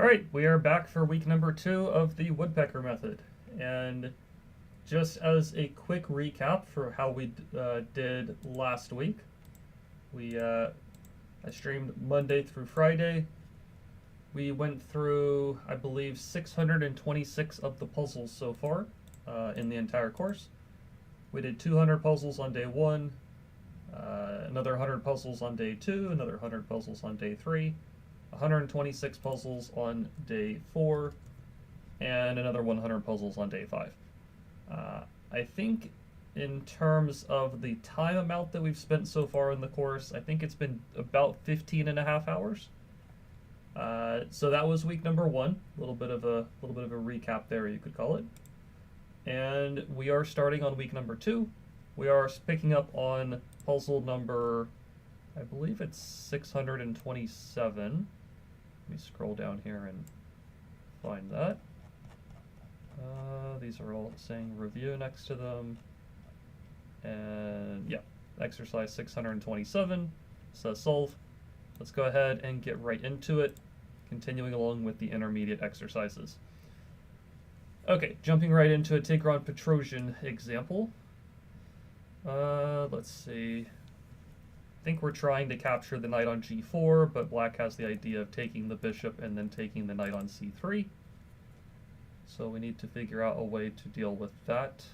Alright, we are back for week number 2 of the Woodpecker method. And just as a quick recap for how we did last week, I streamed Monday through Friday. We went through, I believe, 626 of the puzzles so far in the entire course. We did 200 puzzles on day 1, another 100 puzzles on day 2, another 100 puzzles on day 3, 126 puzzles on day 4, and another 100 puzzles on day 5. I think in terms of the time amount that we've spent so far in the course, I think it's been about 15 and a half hours. So that was week number 1, a little bit of a recap there, you could call it. And we are starting on week number 2. We are picking up on puzzle number, I believe it's 627. Let me scroll down here and find that. These are all saying review next to them. And yeah, exercise 627 says solve. Let's go ahead and get right into it, continuing along with the intermediate exercises. Okay, jumping right into a Tigran Petrosian example. Let's see. I think we're trying to capture the knight on g4, but black has the idea of taking the bishop and then taking the knight on c3. So we need to figure out a way to deal with that.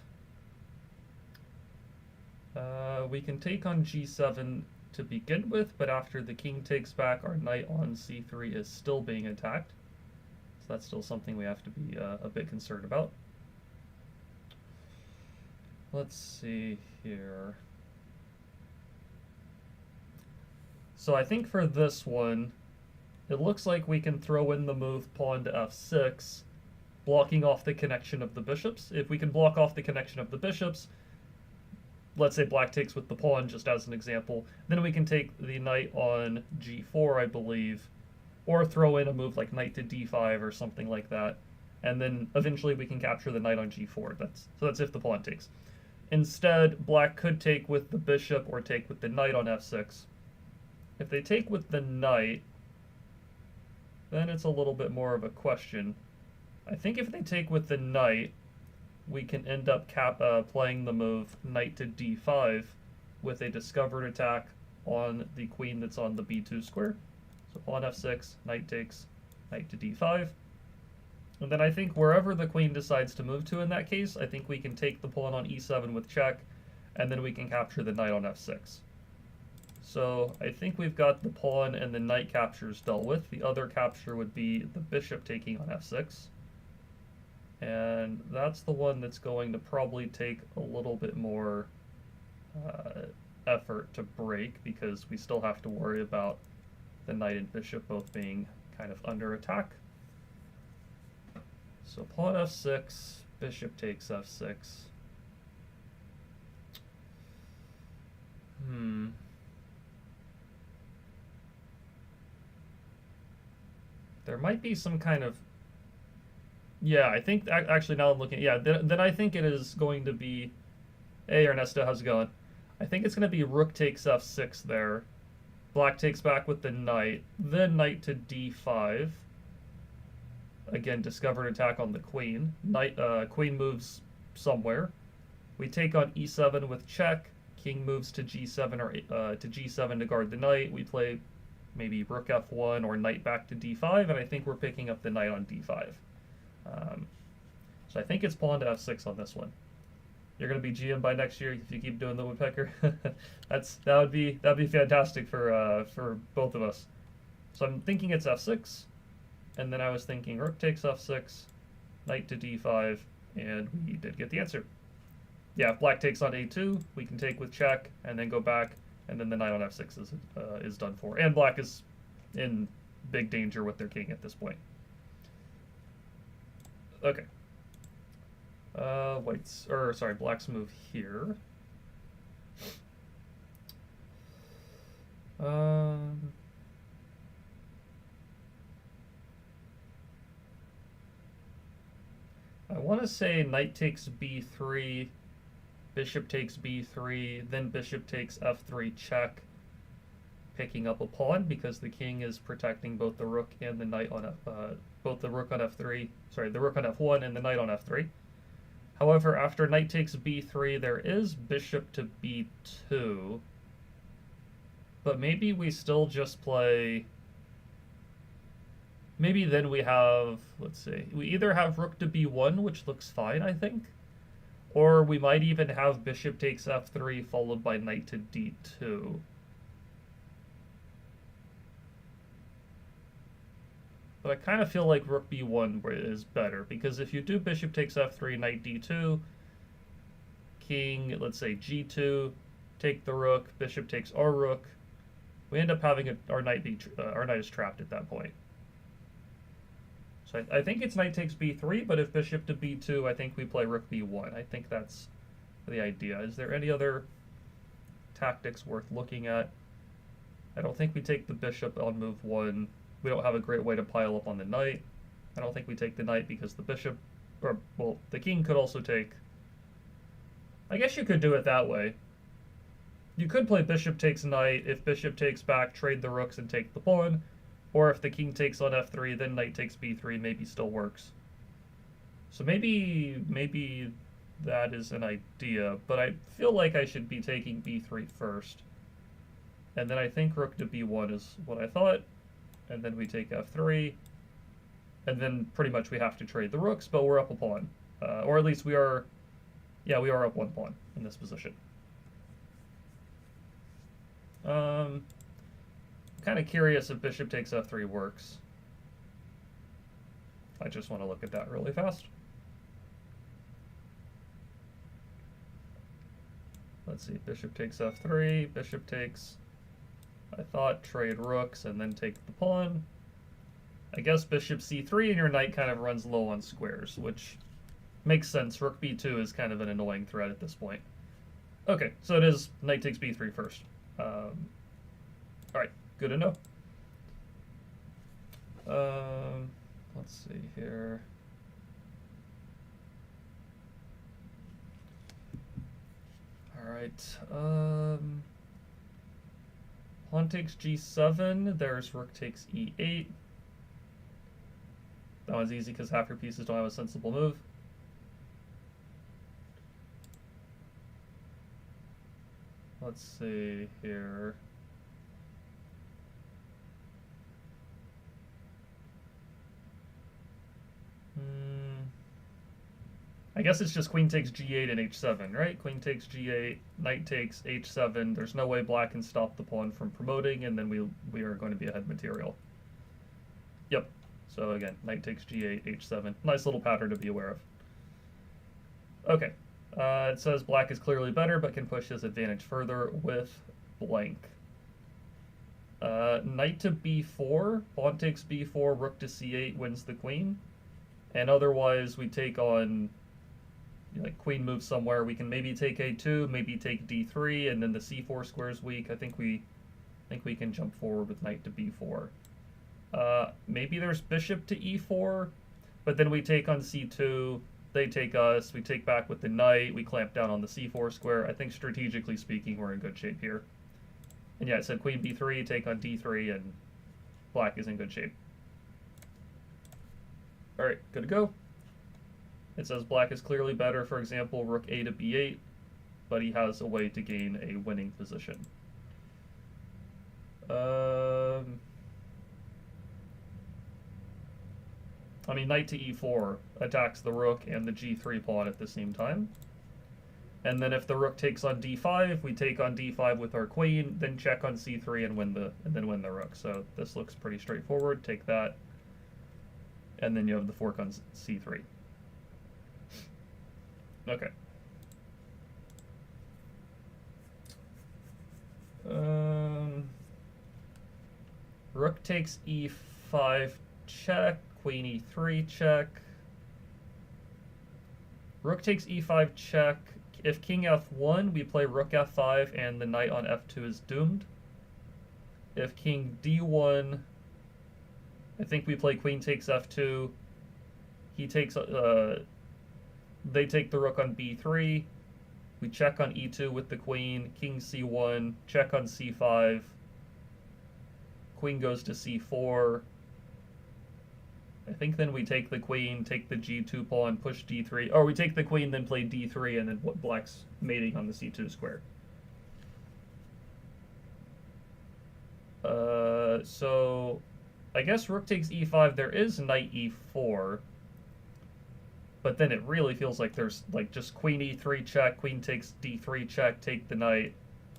We can take on g7 to begin with, but after the king takes back, our knight on c3 is still being attacked. So that's still something we have to be a bit concerned about. Let's see here. So I think for this one, it looks like we can throw in the move pawn to f6, blocking off the connection of the bishops. If we can block off the connection of the bishops, let's say black takes with the pawn, just as an example, then we can take the knight on g4, I believe, or throw in a move like knight to d5 or something like that, and then eventually we can capture the knight on g4. So that's if the pawn takes. Instead, black could take with the bishop or take with the knight on f6. If they take with the knight, then it's a little bit more of a question. I think if they take with the knight, we can end up playing the move knight to d5 with a discovered attack on the queen that's on the b2 square. So pawn f6, knight takes, knight to d5. And then I think wherever the queen decides to move to in that case, I think we can take the pawn on e7 with check, and then we can capture the knight on f6. So I think we've got the pawn and the knight captures dealt with. The other capture would be the bishop taking on f6. And that's the one that's going to probably take a little bit more effort to break, because we still have to worry about the knight and bishop both being kind of under attack. So pawn f6, bishop takes f6. There might be some kind of... Yeah, I think, actually now I'm looking, yeah, then I think it is going to be... Hey Ernesto, how's it going? I think it's going to be rook takes f6 there. Black takes back with the knight, then knight to d5. Again, discovered attack on the queen. Queen moves somewhere. We take on e7 with check. King moves to g7 or to g7 to guard the knight. We play maybe rook f1 or knight back to d5, and I think we're picking up the knight on d5. So I think it's pawn to f6 on this one. You're going to be GM by next year if you keep doing the Woodpecker. that'd be fantastic for both of us. So I'm thinking it's f6, and then I was thinking rook takes f6, knight to d5, and we did get the answer. Yeah, if black takes on a2, we can take with check and then go back, and then the knight on f6 is done for. And black is in big danger with their king at this point. Okay. Black's move here. I want to say knight takes b3, bishop takes b3, then bishop takes f3 check, picking up a pawn because the king is protecting both the rook and the knight on both the rook on f3. Sorry, the rook on f1 and the knight on f3. However, after knight takes b3, there is bishop to b2. But maybe we still just play. Maybe then we have, let's see, we either have rook to b1, which looks fine, I think, or we might even have bishop takes f3 followed by knight to d2. But I kind of feel like rook b1 is better, because if you do bishop takes f3, knight d2, king, let's say g2, take the rook, bishop takes our rook, we end up having our knight is trapped at that point. So I think it's knight takes b3, but if bishop to b2, I think we play rook b1. I think that's the idea. Is there any other tactics worth looking at? I don't think we take the bishop on move 1. We don't have a great way to pile up on the knight. I don't think we take the knight because the bishop, or, well, the king could also take. I guess you could do it that way. You could play bishop takes knight. If bishop takes back, trade the rooks and take the pawn. Or if the king takes on f3, then knight takes b3, maybe still works. So maybe that is an idea, but I feel like I should be taking b3 first. And then I think rook to b1 is what I thought. And then we take f3. And then pretty much we have to trade the rooks, but we're up a pawn. Or at least we are up one pawn in this position. Kind of curious if bishop takes f3 works. I just want to look at that really fast. Let's see, bishop takes f3, bishop takes, I thought, trade rooks and then take the pawn. I guess bishop c3 and your knight kind of runs low on squares, which makes sense. Rook b2 is kind of an annoying threat at this point. Okay, so it is knight takes b3 first. Alright, good to know. Let's see here. Alright, pawn takes g7, there's rook takes e8. That one's easy because half your pieces don't have a sensible move. Let's see here. I guess it's just queen takes g8 and h7, right? Queen takes g8, knight takes h7. There's no way black can stop the pawn from promoting, and then we are going to be ahead material. Yep. So again, knight takes g8, h7. Nice little pattern to be aware of. Okay. It says black is clearly better, but can push his advantage further with blank. Knight to b4, pawn takes b4, rook to c8 wins the queen. And otherwise, we take on, like, queen moves somewhere. We can maybe take a2, maybe take d3, and then the c4 square is weak. I think we can jump forward with knight to b4. Maybe there's bishop to e4, but then we take on c2. They take us. We take back with the knight. We clamp down on the c4 square. I think strategically speaking, we're in good shape here. And yeah, it said queen b3, take on d3, and black is in good shape. All right, good to go. It says black is clearly better, for example, rook a to b8, but he has a way to gain a winning position. I mean, knight to e4 attacks the rook and the g3 pawn at the same time. And then if the rook takes on d5, we take on d5 with our queen, then check on c3 and win the rook. So this looks pretty straightforward. Take that, and then you have the fork on c3. Okay. Rook takes e5 check, queen e3 check. Rook takes e5 check. If king f1, we play rook f5 and the knight on f2 is doomed. If king d1, I think we play queen takes f2. He takes, they take the rook on b3. We check on e2 with the queen. King c1, check on c5. queen goes to c4. I think then we take the queen, take the g2 pawn, push d3. Or we take the queen, then play d3, and then black's mating on the c2 square. So I guess rook takes e5. There is knight e4. But then it really feels like there's like just queen e3 check, queen takes d3 check, take the knight.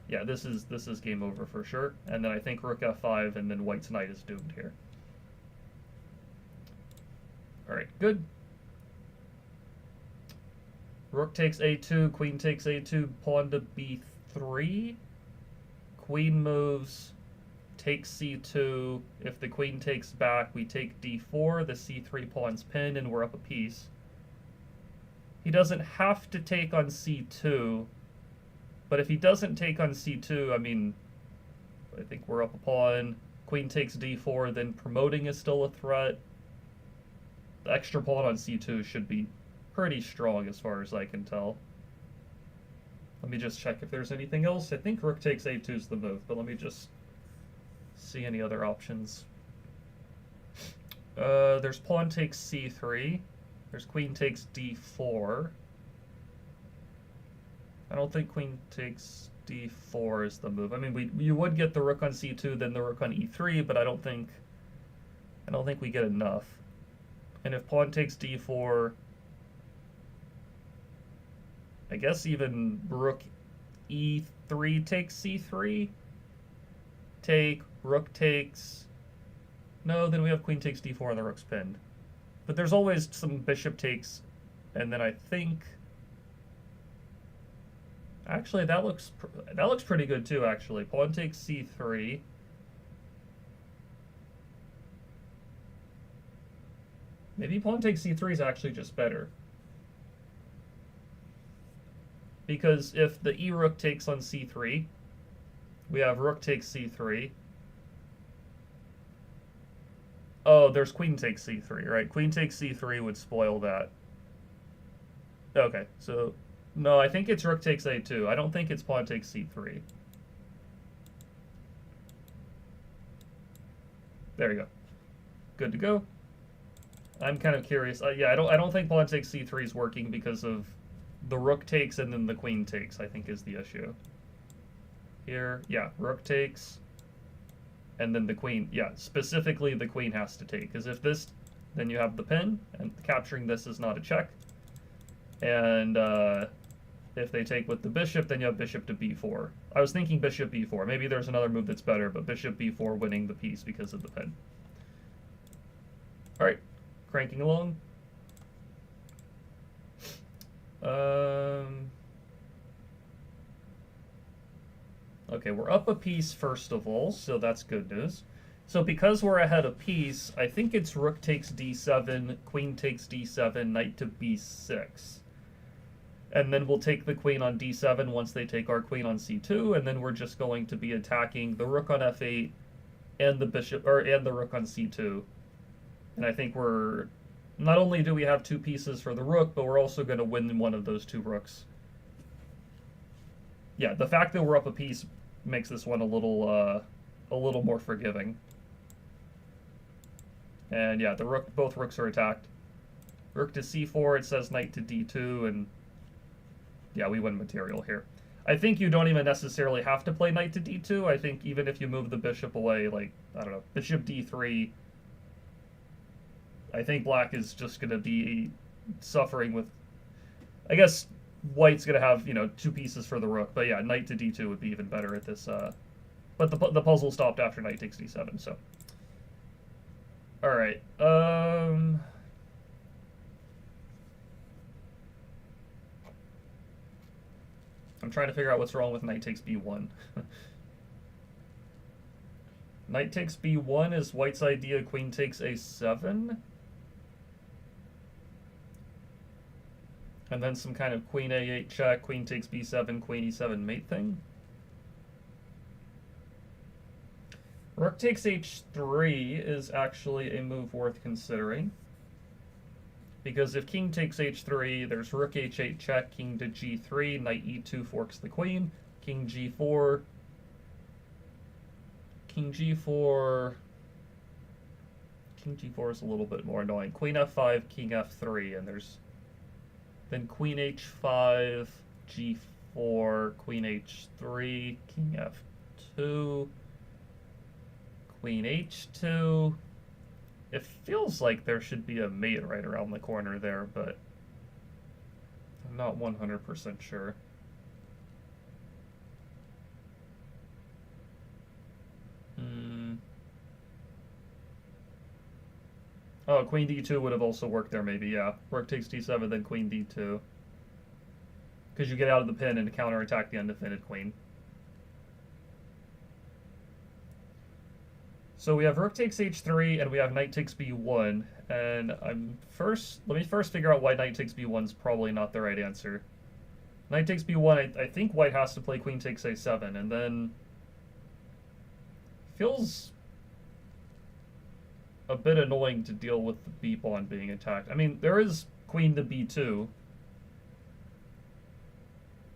Yeah, this is game over for sure. And then I think rook f5, and then white's knight is doomed here. All right, good. Rook takes a2, queen takes a2, pawn to b3. Queen moves, takes c2. If the queen takes back, we take d4. The c3 pawn's pinned, and we're up a piece. He doesn't have to take on c2, but if he doesn't take on c2, I mean, I think we're up a pawn. Queen takes d4, then promoting is still a threat. The extra pawn on c2 should be pretty strong as far as I can tell. Let me just check if there's anything else. I think rook takes a2 is the move, but let me just see any other options. There's pawn takes c3. There's queen takes d4. I don't think queen takes d4 is the move. I mean, you would get the rook on c2, then the rook on e3, but I don't think we get enough. And if pawn takes d4, I guess even rook e3 takes c3. Take, rook takes. No, then we have queen takes d4 and the rook's pinned. But there's always some bishop takes, and then I think actually that looks pretty good too. Actually, pawn takes c3. Maybe pawn takes c3 is actually just better, because if the e-rook takes on c3, we have rook takes c3. Oh, there's queen takes c3, right? Queen takes c3 would spoil that. Okay, so no, I think it's rook takes a2. I don't think it's pawn takes c3. There you go. Good to go. I'm kind of curious. Yeah, I don't think pawn takes c3 is working because of the rook takes and then the queen takes, I think, is the issue. Here, yeah, rook takes. And then the queen, yeah, specifically the queen has to take. Because if this, then you have the pin, and capturing this is not a check. And if they take with the bishop, then you have bishop to b4. I was thinking bishop b4. Maybe there's another move that's better, but bishop b4 winning the piece because of the pin. All right, cranking along. Okay, we're up a piece first of all, so that's good news. So because we're ahead a piece, I think it's rook takes d7, queen takes d7, knight to b6. And then we'll take the queen on d7 once they take our queen on c2, and then we're just going to be attacking the rook on f8 and the bishop and the rook on c2. And I think we're not only do we have two pieces for the rook, but we're also going to win one of those two rooks. Yeah, the fact that we're up a piece makes this one a little more forgiving. And yeah, both rooks are attacked. Rook to c4, it says knight to d2, and yeah, we win material here. I think you don't even necessarily have to play knight to d2. I think even if you move the bishop away, like, I don't know, bishop d3, I think black is just going to be suffering with, I guess white's going to have, you know, two pieces for the rook. But yeah, knight to d2 would be even better at this. But the puzzle stopped after knight takes d7, so. All right. I'm trying to figure out what's wrong with knight takes b1. Knight takes b1 is white's idea, queen takes a7. And then some kind of queen a8 check, queen takes b7, queen e7 mate thing. Rook takes h3 is actually a move worth considering. Because if king takes h3, there's rook h8 check, king to g3, knight e2 forks the queen, king g4, King G4. King G4 is a little bit more annoying. Queen F5, King F3, and there's then Queen H5, G4, Queen H3, King F2, Queen H2. It feels like there should be a mate right around the corner there, but I'm not 100% sure. Oh, Queen D2 would have also worked there, maybe, yeah. Rook takes D7, then Queen D2. Because you get out of the pin and counterattack the undefended queen. So we have Rook takes H3, and we have Knight takes B1. And let me first figure out why Knight takes B1 is probably not the right answer. Knight takes B1, I think White has to play Queen takes A7, and then feels a bit annoying to deal with the B pawn being attacked. I mean, there is Queen to B2.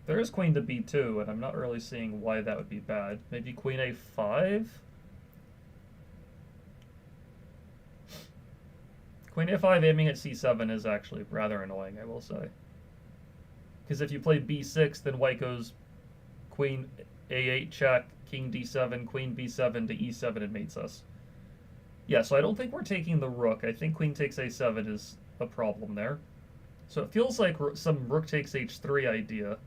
There is Queen to B2, and I'm not really seeing why that would be bad. Maybe Queen A5? Queen A5 aiming at C7 is actually rather annoying, I will say. Because if you play B6, then White goes Queen A8 check, King D7, Queen B7 to E7 and mates us. Yeah, so I don't think we're taking the rook. I think Queen takes A7 is a problem there. So it feels like some Rook takes H3 idea.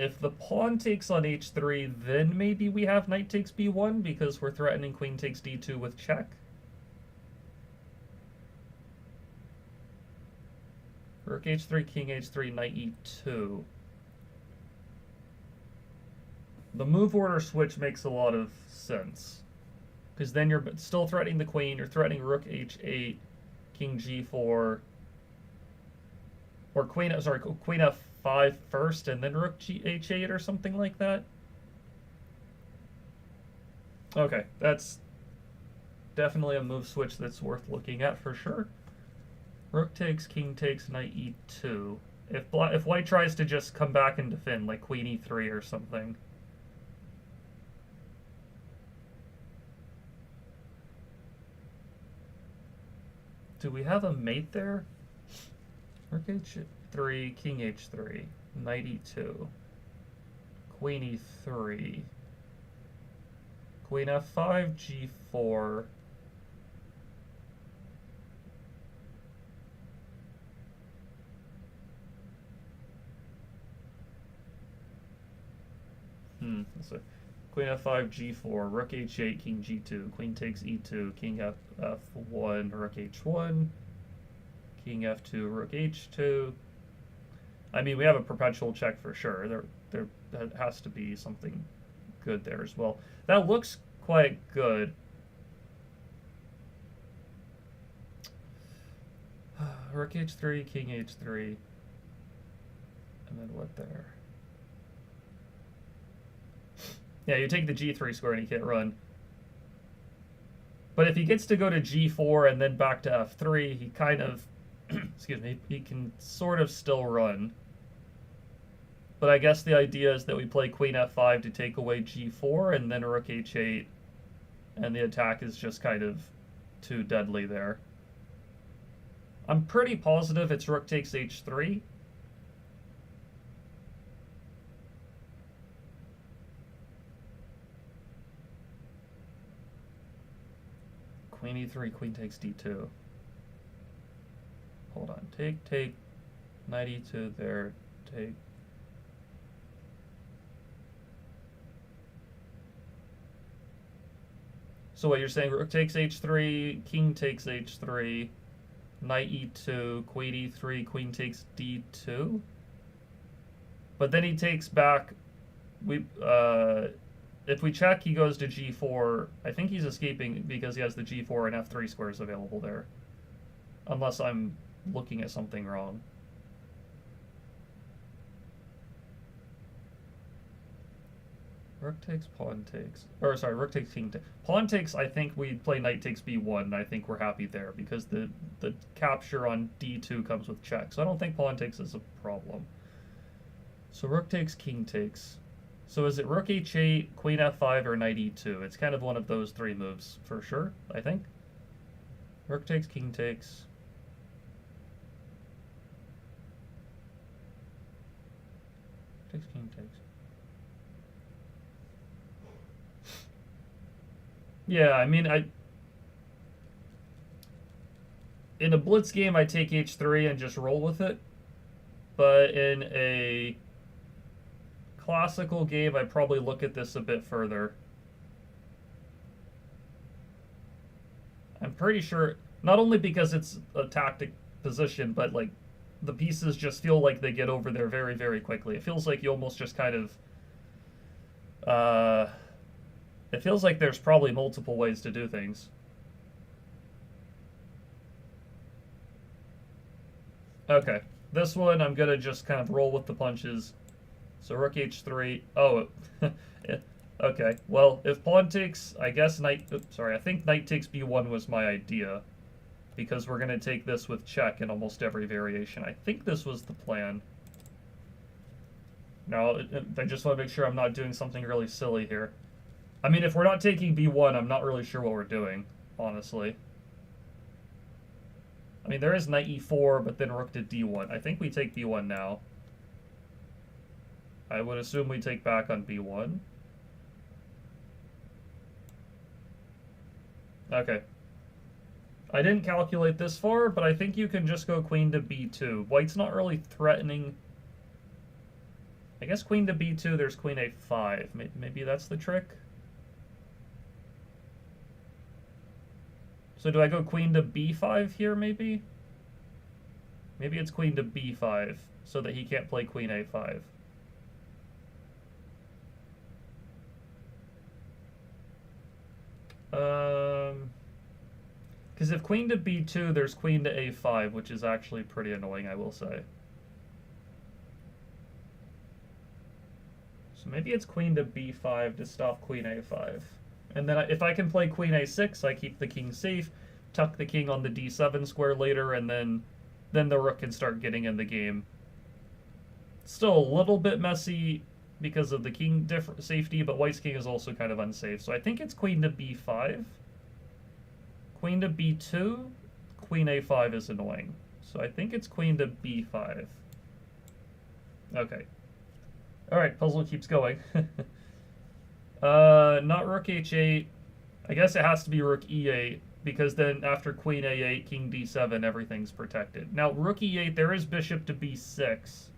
If the pawn takes on H3, then maybe we have Knight takes B1 because we're threatening Queen takes D2 with check. Rook H3, King H3, Knight E2. The move order switch makes a lot of sense. Because then you're still threatening the queen, you're threatening Rook H8, King G4, or Queen F5 first, and then Rook H8 or something like that. Okay, that's definitely a move switch that's worth looking at for sure. Rook takes, King takes, Knight E2. If White tries to just come back and defend, like Queen E3 or something. Do we have a mate there? Rook H3, King H3, Knight E2, Queen E3, Queen F5, G4. Let's see. Queen F5, G4, Rook H8, King G2, Queen takes E2, King F1, Rook H1, King F2, Rook H2. I mean, we have a perpetual check for sure. There has to be something good there as well. That looks quite good. Rook H3, King H3, and then what there? Yeah, you take the G3 square and he can't run. But if he gets to go to G4 and then back to F3, he kind of, excuse me, he can sort of still run. But I guess the idea is that we play Queen F5 to take away G4 and then Rook H8, and the attack is just kind of too deadly there. I'm pretty positive it's Rook takes H3. Queen E3, Queen takes D2. Hold on. Take. Knight E2 there. Take. So what you're saying, Rook takes H3, King takes H3, Knight E2, Queen E3, Queen takes D2? But then he takes back... If we check, he goes to G4. I think he's escaping because he has the G4 and F3 squares available there. Unless I'm looking at something wrong. Rook takes, pawn takes. Or, sorry, rook takes, king takes. Pawn takes, I think we play knight takes B1, and I think we're happy there because the capture on D2 comes with check. So I don't think pawn takes is a problem. So rook takes, king takes. So is it rook h8, queen f5, or knight e2? It's kind of one of those three moves for sure, I think. Rook takes, king takes. Takes, king takes. Yeah, I mean, in a blitz game, I take h3 and just roll with it. But in a classical game, I probably look at this a bit further. I'm pretty sure, not only because it's a tactic position, but like the pieces just feel like they get over there very, very quickly. It feels like you almost just kind of, it feels like there's probably multiple ways to do things. Okay, this one I'm gonna just kind of roll with the punches. So rook h3. Oh, okay. Well, if pawn takes, I guess knight. Oops, sorry, I think knight takes b1 was my idea, because we're gonna take this with check in almost every variation. I think this was the plan. Now, I just want to make sure I'm not doing something really silly here. I mean, if we're not taking b1, I'm not really sure what we're doing, honestly. I mean, there is knight e4, but then rook to d1. I think we take b1 now. I would assume we take back on b1. Okay. I didn't calculate this far, but I think you can just go queen to b2. White's not really threatening. I guess queen to b2, there's queen a5. Maybe that's the trick. So do I go queen to b5 here, maybe? Maybe it's queen to b5, so that he can't play queen a5. Because if queen to b2, there's queen to a5, which is actually pretty annoying, I will say. So maybe it's queen to b5 to stop queen a5. And then if I can play queen a6, I keep the king safe, tuck the king on the d7 square later, and then the rook can start getting in the game. Still a little bit messy because of the king safety, but white's king is also kind of unsafe. So I think it's queen to b5. Queen to b2, queen a5 is annoying. So I think it's queen to b5. Okay. Alright, puzzle keeps going. Not rook h8. I guess it has to be rook e8, because then after queen a8, king d7, everything's protected. Now, rook e8, there is bishop to b6.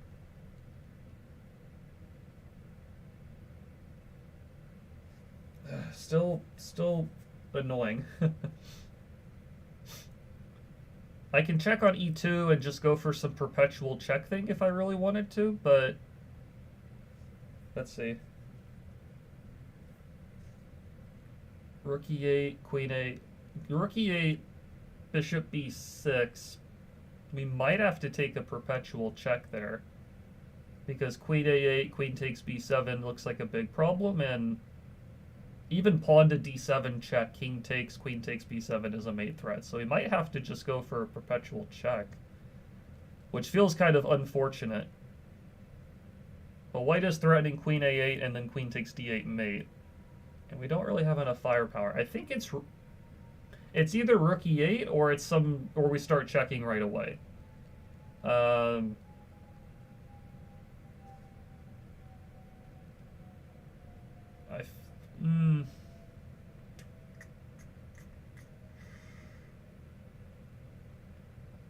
Still annoying. I can check on e2 and just go for some perpetual check thing if I really wanted to, but let's see. Rook e8, queen a, rook e8, bishop b6. We might have to take a perpetual check there, because queen a8, queen takes b7 looks like a big problem, and even pawn to d7 check, king takes, queen takes b7 is a mate threat. So we might have to just go for a perpetual check, which feels kind of unfortunate. But white is threatening queen a8 and then queen takes d8 mate. And we don't really have enough firepower. I think it's either rook e8 or or we start checking right away.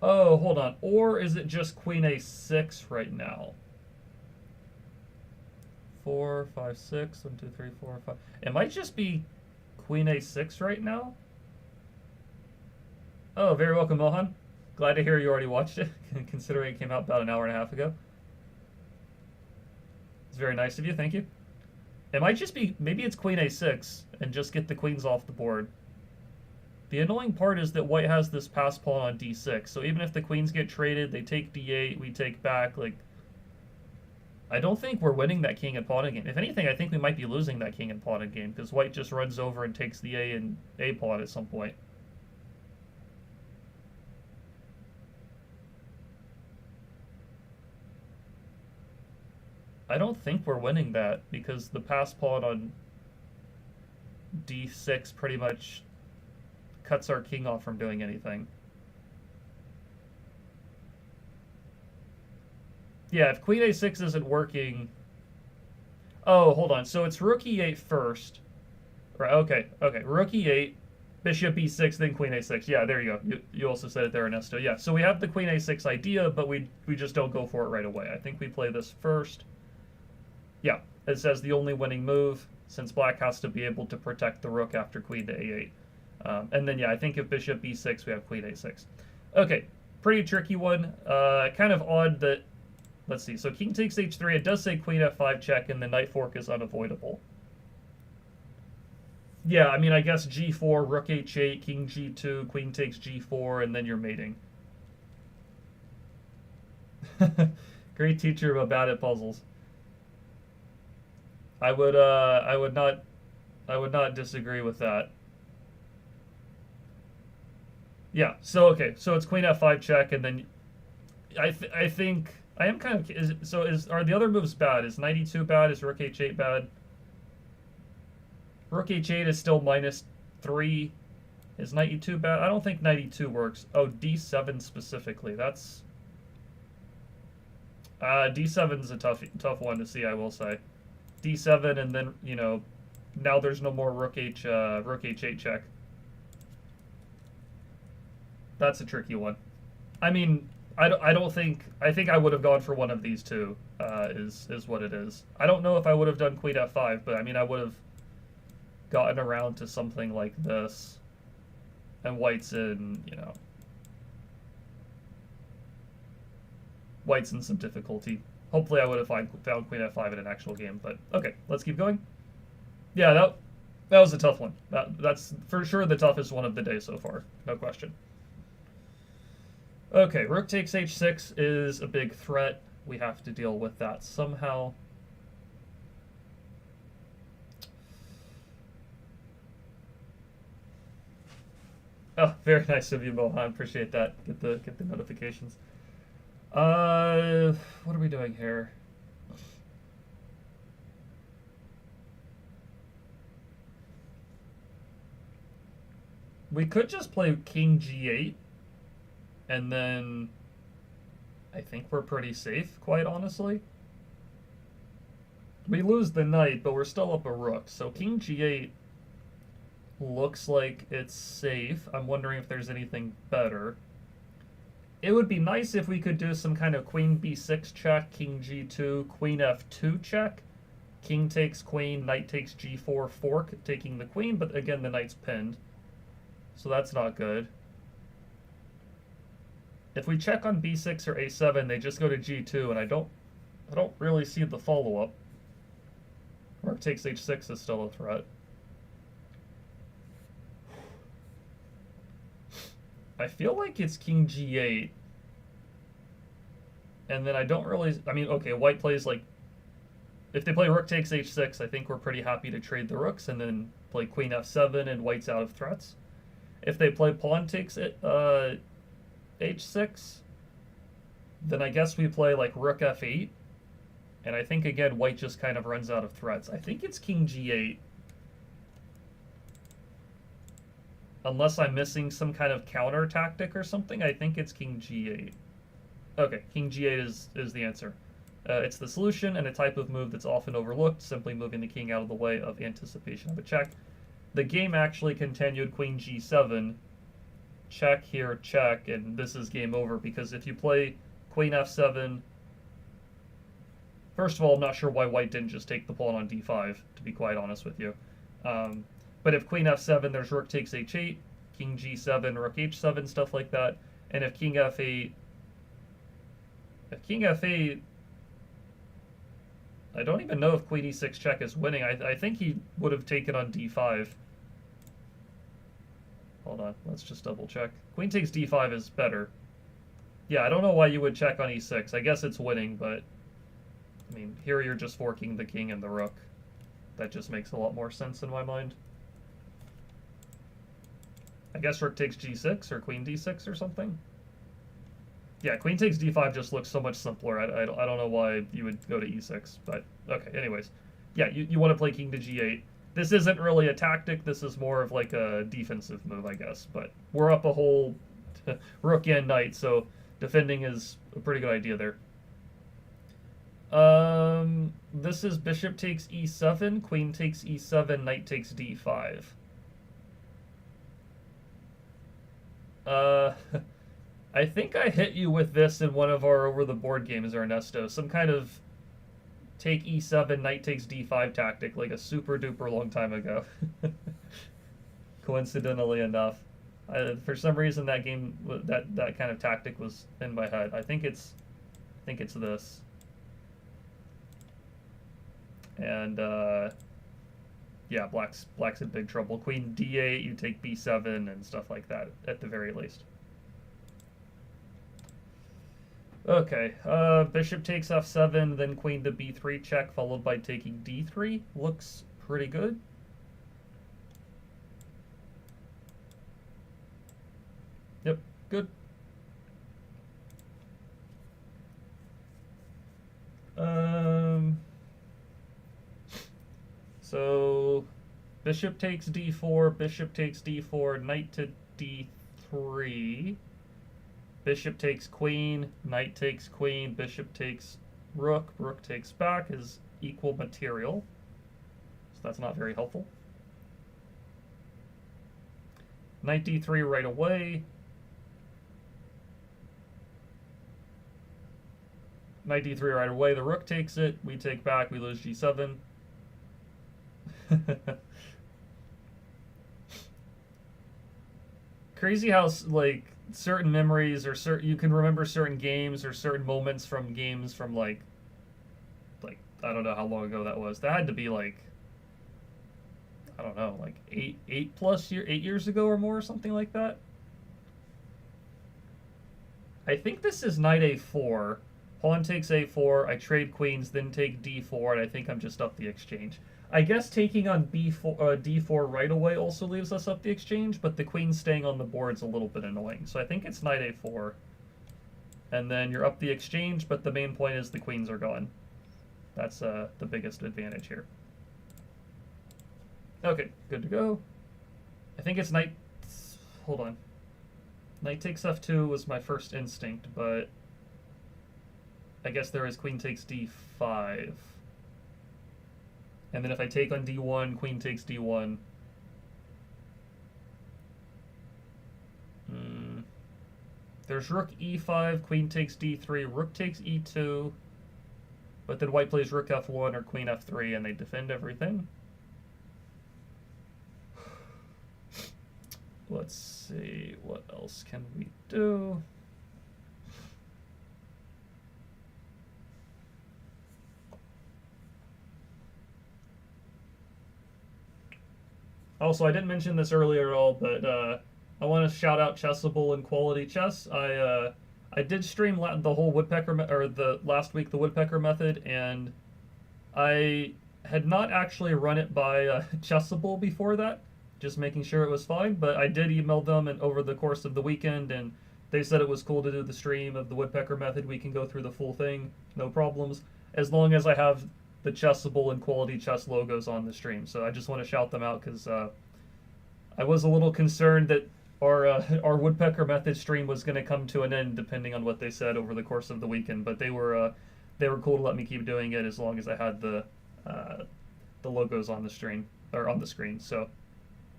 Oh, hold on. Or is it just queen a6 right now? 4, 5, 6. 1, 2, 3, 4, 5. It might just be queen a6 right now. Oh, very welcome, Mohan. Glad to hear you already watched it, considering it came out about an hour and a half ago. It's very nice of you. Thank you. It might just be, maybe it's queen a6 and just get the queens off the board. The annoying part is that white has this pass pawn on d6, so even if the queens get traded, they take d8, we take back, like, I don't think we're winning that king and pawn game. If anything, I think we might be losing that king and pawn game, because white just runs over and takes the a and a pawn at some point. I don't think we're winning that because the pass pawn on d6 pretty much cuts our king off from doing anything. Yeah, if queen a6 isn't working... Oh, hold on. So it's rook e8 first. Right, okay. Rook e8, bishop e6, then queen a6. Yeah, there you go. You also said it there, Ernesto. Yeah, so we have the queen a6 idea, but we just don't go for it right away. I think we play this first. Yeah, it says the only winning move, since black has to be able to protect the rook after queen to a8. And then, yeah, I think if bishop b6, we have queen a6. Okay, pretty tricky one. Kind of odd that... Let's see. So king takes h3. It does say queen f5 check, and the knight fork is unavoidable. Yeah, I mean, I guess g4, rook h8, king g2, queen takes g4, and then you're mating. Great teacher, but bad at puzzles. I would not disagree with that. Yeah. So okay. So it's queen f5 check, and then I think I am kind of are the other moves bad? Is knight e2 bad? Is rook h8 bad? Rook h8 is still -3. Is knight e2 bad? I don't think knight e2 works. Oh, d7 specifically. That's d7 is a tough one to see, I will say. d7, and then now there's no more rook h8 check. That's a tricky one. I mean, I don't think... I think I would have gone for one of these two, is what it is. I don't know if I would have done queen f5, but I mean, I would have gotten around to something like this. And white's in, white's in some difficulty. Hopefully I would have found queen f5 in an actual game, but okay, let's keep going. Yeah, that was a tough one. That's for sure the toughest one of the day so far, no question. Okay, rook takes h6 is a big threat. We have to deal with that somehow. Oh, very nice of you, Mohan. Appreciate that. Get the notifications. What are we doing here? We could just play king g8, and then I think we're pretty safe, quite honestly. We lose the knight, but we're still up a rook, so king g8 looks like it's safe. I'm wondering if there's anything better. It would be nice if we could do some kind of queen b6 check, king g2, queen f2 check. King takes queen, knight takes g4, fork, taking the queen, but again, the knight's pinned. So that's not good. If we check on b6 or a7, they just go to g2, and I don't really see the follow-up. Rook takes h6 is still a threat. I feel like it's king g8. And then I don't really... I mean, okay, white plays like... If they play rook takes h6, I think we're pretty happy to trade the rooks and then play queen f7 and white's out of threats. If they play pawn takes h6, then I guess we play like rook f8. And I think, again, white just kind of runs out of threats. I think it's king g8. Unless I'm missing some kind of counter tactic or something, I think it's king g8. Okay, king g8 is the answer. It's the solution and a type of move that's often overlooked, simply moving the king out of the way of anticipation of a check. The game actually continued queen g7, check here, check, and this is game over, because if you play queen f7... First of all, I'm not sure why white didn't just take the pawn on d5, to be quite honest with you. But if queen f7, there's rook takes h8, king g7, rook h7, stuff like that. And if king f8... If king f8... I don't even know if queen e6 check is winning. I think he would have taken on d5. Hold on, let's just double check. Queen takes d5 is better. Yeah, I don't know why you would check on e6. I guess it's winning, but... I mean, here you're just forking the king and the rook. That just makes a lot more sense in my mind. I guess rook takes g6 or queen d6 or something. Yeah, queen takes d5 just looks so much simpler. I don't know why you would go to e6, but okay, anyways. Yeah, you want to play king to g8. This isn't really a tactic, this is more of like a defensive move, I guess, but we're up a whole rook and knight, so defending is a pretty good idea there. This is bishop takes e7, queen takes e7, knight takes d5. I think I hit you with this in one of our over-the-board games, Ernesto. Some kind of take e7, knight takes d5 tactic, like a super-duper long time ago. Coincidentally enough. For some reason, that game, that kind of tactic was in my head. I think it's this. And, yeah, black's in big trouble. Queen d8, you take b7, and stuff like that, at the very least. Okay, bishop takes f7, then queen to b3 check, followed by taking d3. Looks pretty good. Yep, good. So bishop takes d4, bishop takes d4, knight to d3. Bishop takes queen, knight takes queen, bishop takes rook, rook takes back is equal material. So that's not very helpful. Knight d3 right away. Knight d3 right away, the rook takes it, we take back, we lose g7. Crazy how, like, certain memories or you can remember certain games or certain moments from games from like I don't know how long ago that was. That had to be like, I don't know, like 8 years ago or more, or something like that. I think this is knight a4. Pawn takes a4. I trade queens, then take d4, and I think I'm just up the exchange. I guess taking on d4 right away also leaves us up the exchange, but the queen staying on the board's a little bit annoying. So I think it's knight a4. And then you're up the exchange, but the main point is the queens are gone. That's the biggest advantage here. Okay, good to go. I think it's knight... Hold on. Knight takes f2 was my first instinct, but I guess there is queen takes d5. And then if I take on d1, queen takes d1. There's rook e5, queen takes d3, rook takes e2. But then white plays rook f1 or queen f3, and they defend everything. Let's see, what else can we do? Also, I didn't mention this earlier at all, but I want to shout out Chessable and Quality Chess. I did stream the whole Woodpecker, or the last week, the Woodpecker method, and I had not actually run it by Chessable before that, just making sure it was fine, but I did email them and over the course of the weekend, and they said it was cool to do the stream of the Woodpecker method. We can go through the full thing, no problems, as long as I have the Chessable and Quality Chess logos on the stream. So I just want to shout them out because I was a little concerned that our Woodpecker method stream was going to come to an end depending on what they said over the course of the weekend. But they were cool to let me keep doing it as long as I had the logos on the stream or on the screen. So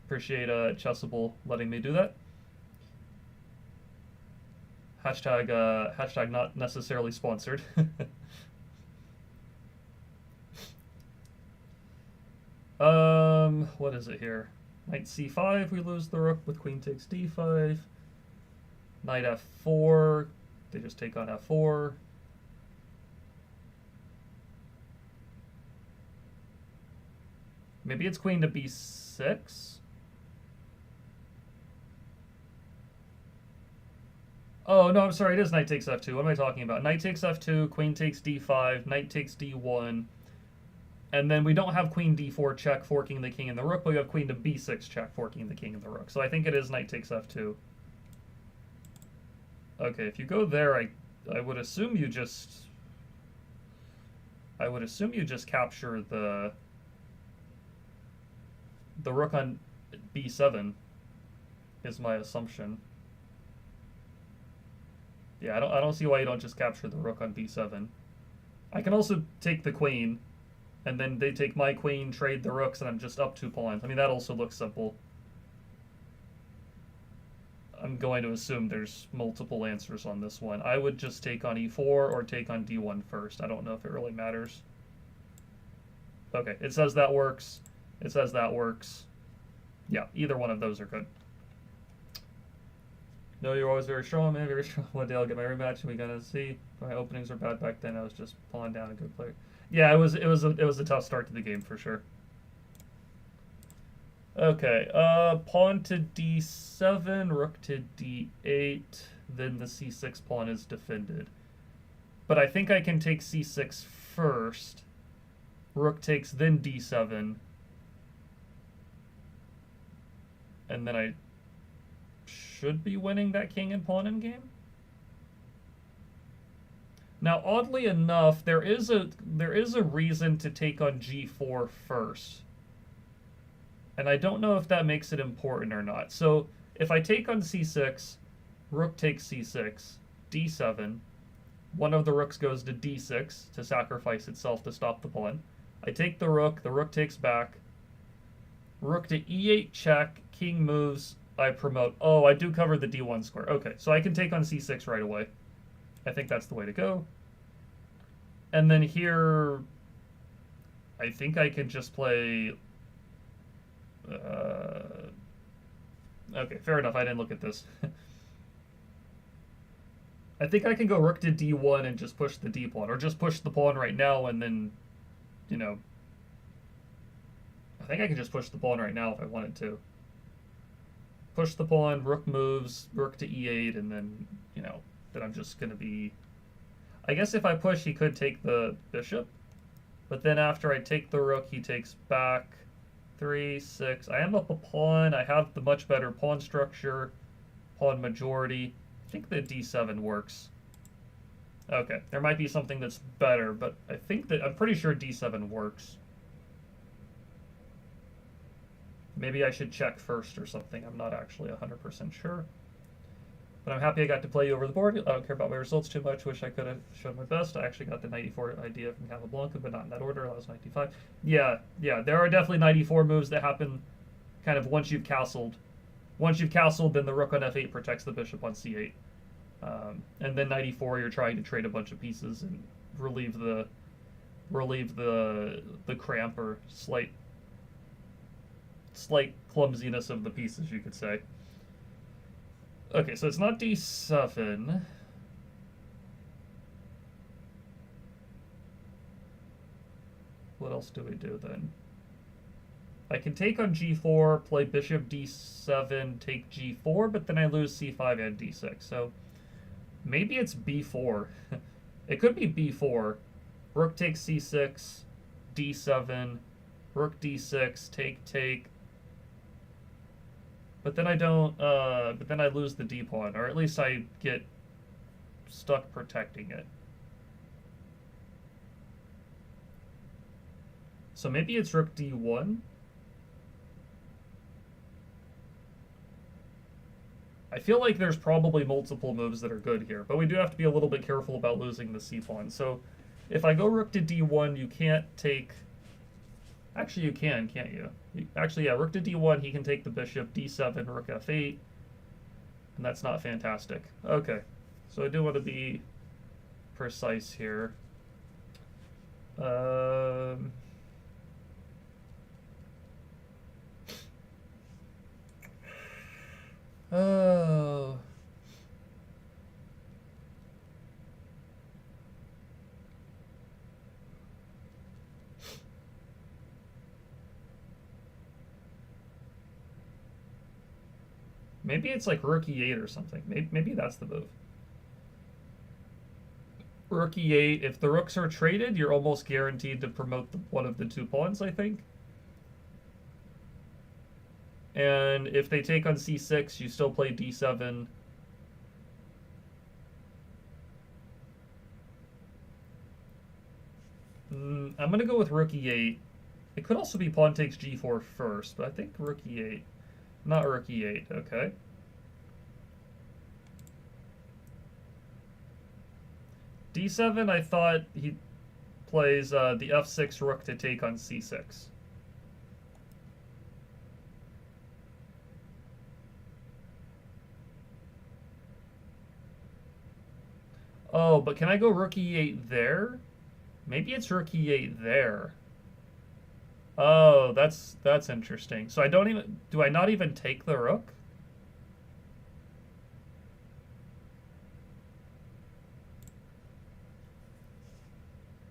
appreciate Chessable letting me do that. Hashtag not necessarily sponsored. What is it here? Knight c5, we lose the rook with queen takes d5. Knight f4, they just take on f4. Maybe it's queen to b6? Oh, no, I'm sorry, it is knight takes f2. What am I talking about? Knight takes f2, queen takes d5, knight takes d1. And then we don't have queen d4 check forking the king and the rook, but we have queen to b6 check forking the king and the rook. So I think it is knight takes f2. Okay, if you go there, I would assume you just... I would assume you just capture the rook on b7 is my assumption. Yeah, I don't see why you don't just capture the rook on b7. I can also take the queen, and then they take my queen, trade the rooks, and I'm just up 2 pawns. I mean, that also looks simple. I'm going to assume there's multiple answers on this one. I would just take on e4 or take on d1 first. I don't know if it really matters. Okay, it says that works. It says that works. Yeah, either one of those are good. No, you're always very strong, man. Very strong. One day I'll get my rematch, and we gotta see. My openings were bad back then. I was just pulling down a good player. Yeah, it was a tough start to the game for sure. Okay, pawn to d7, rook to d8, then the c6 pawn is defended. But I think I can take c6 first. Rook takes, then d7. And then I should be winning that king and pawn in game. Now, oddly enough, there is a reason to take on g4 first. And I don't know if that makes it important or not. So if I take on c6, rook takes c6, d7, one of the rooks goes to d6 to sacrifice itself to stop the pawn. I take the rook takes back, rook to e8 check, king moves, I promote. Oh, I do cover the d1 square. Okay, so I can take on c6 right away. I think that's the way to go. And then here, I think I can just play... okay, fair enough. I didn't look at this. I think I can go rook to d1 and just push the d pawn, or just push the pawn right now and then, you know... I think I can just push the pawn right now if I wanted to. Push the pawn, rook moves, rook to e8, and then, you know, then I'm just going to be... I guess if I push, he could take the bishop. But then after I take the rook, he takes back 3, 6. I am up a pawn. I have the much better pawn structure, pawn majority. I think the d7 works. Okay, there might be something that's better, but I think that I'm pretty sure d7 works. Maybe I should check first or something. I'm not actually 100% sure. But I'm happy I got to play you over the board. I don't care about my results too much. Wish I could have shown my best. I actually got the 94 idea from Casablanca, but not in that order. I was 95. Yeah, there are definitely 94 moves that happen kind of once you've castled. Once you've castled, then the rook on f8 protects the bishop on c8. And then 94, you're trying to trade a bunch of pieces and relieve the cramp or slight clumsiness of the pieces, you could say. Okay, so it's not d7. What else do we do then? I can take on g4, play bishop d7, take g4, but then I lose c5 and d6. So maybe it's b4. It could be b4. Rook takes c6, d7, rook d6, take. But then I don't, but then I lose the d pawn, or at least I get stuck protecting it. So maybe it's rook d1. I feel like there's probably multiple moves that are good here, but we do have to be a little bit careful about losing the c pawn. So if I go rook to d1, you can't take... Actually, you can, can't you? Actually, yeah, rook to d1, he can take the bishop, d7, rook f8, and that's not fantastic. Okay, so I do want to be precise here. Oh... Maybe it's like rook e8 or something. Maybe that's the move. Rook e8. If the rooks are traded, you're almost guaranteed to promote one of the two pawns, I think. And if they take on c6, you still play d7. I'm going to go with rook e8. It could also be pawn takes g4 first, but I think rook e8. Not rook e8, okay. d7, I thought he plays the f6 rook to take on c6. Oh, but can I go rook e8 there? Maybe it's rook e8 there. Oh, that's interesting. So I don't even... Do I not even take the rook?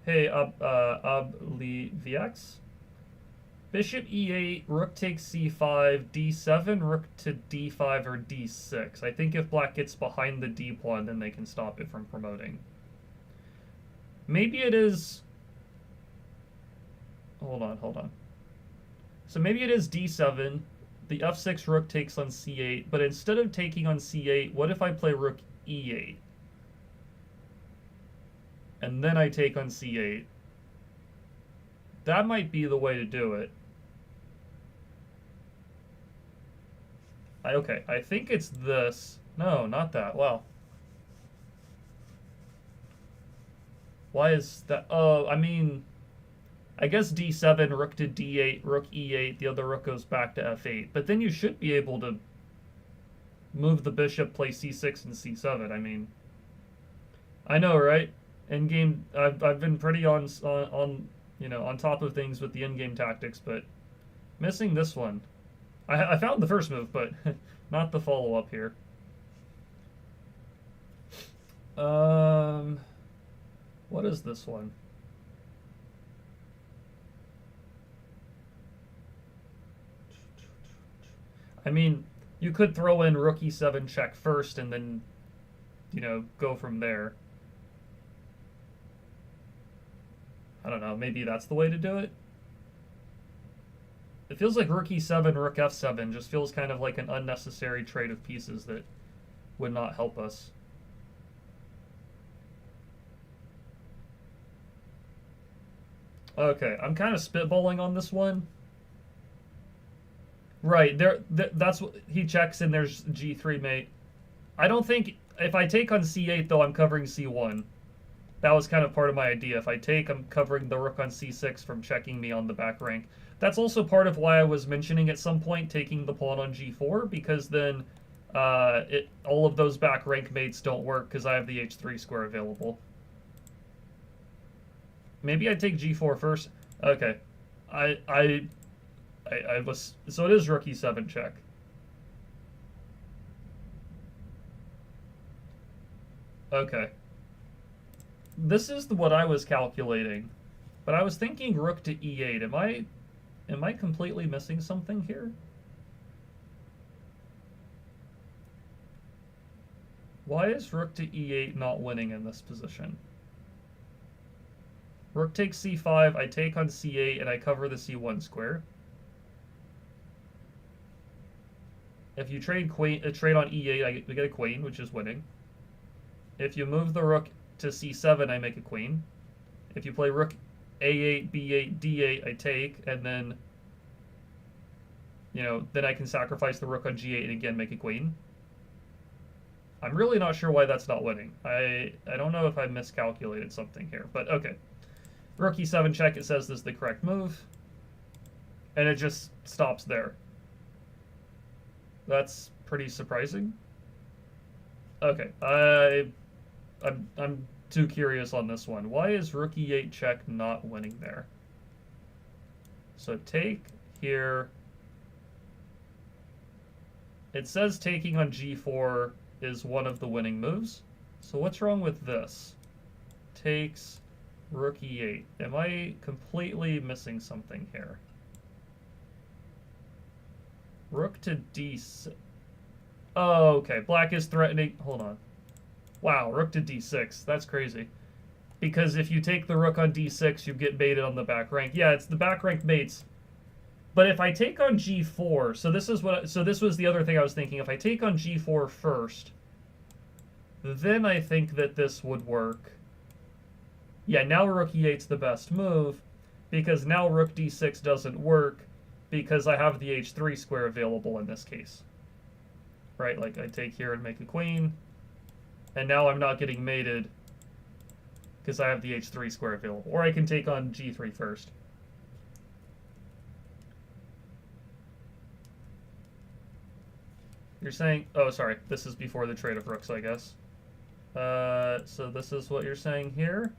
Hey, VX? Bishop e8, rook takes c5, d7, rook to d5 or d6. I think if black gets behind the d pawn, then they can stop it from promoting. Maybe it is... Hold on. So maybe it is d7, the f6 rook takes on c8, but instead of taking on c8, what if I play rook e8? And then I take on c8. That might be the way to do it. Okay, I think it's this. No, not that. Wow. Why is that? Oh, I mean, I guess d7, rook to d8, rook e8, the other rook goes back to f8. But then you should be able to move the bishop, play c6 and c7. I mean, I know, right? Endgame, I've been pretty on top of things with the endgame tactics, but missing this one. I found the first move, but not the follow-up here. What is this one? I mean, you could throw in rook e7 check first and then, go from there. I don't know, maybe that's the way to do it? It feels like rook e7, rook f7 just feels kind of like an unnecessary trade of pieces that would not help us. Okay, I'm kind of spitballing on this one. Right, that's what he checks and there's g3 mate. I don't think, if I take on c8 though, I'm covering c1. That was kind of part of my idea. If I take, I'm covering the rook on c6 from checking me on the back rank. That's also part of why I was mentioning at some point taking the pawn on g4, because then all of those back rank mates don't work because I have the h3 square available. Maybe I take g4 first. Okay. I was... So it is rook e7 check. Okay. This is what I was calculating, but I was thinking rook to e8. Am I completely missing something here? Why is rook to e8 not winning in this position? Rook takes c5, I take on c8, and I cover the c1 square. If you trade on e8, we get a queen, which is winning. If you move the rook to c7, I make a queen. If you play rook a8, b8, d8, I take, and then, then I can sacrifice the rook on g8 and again make a queen. I'm really not sure why that's not winning. I don't know if I miscalculated something here, but okay. Rook e7 check, it says this is the correct move, and it just stops there. That's pretty surprising. Okay, I'm too curious on this one. Why is rook e8 check not winning there? So take here. It says taking on g4 is one of the winning moves. So what's wrong with this? Takes rook e8. Am I completely missing something here? Rook to d6. Oh, okay. Black is threatening. Hold on. Wow, rook to d6. That's crazy. Because if you take the rook on d6, you get mated on the back rank. Yeah, it's the back rank mates. But if I take on g4, so this was the other thing I was thinking. If I take on g4 first, then I think that this would work. Yeah, now rook e8's the best move. because now rook d6 doesn't work because I have the h3 square available in this case. Right, like I take here and make a queen, and now I'm not getting mated because I have the h3 square available. Or I can take on g3 first. You're saying, oh, sorry, this is before the trade of rooks, I guess. So this is what you're saying here.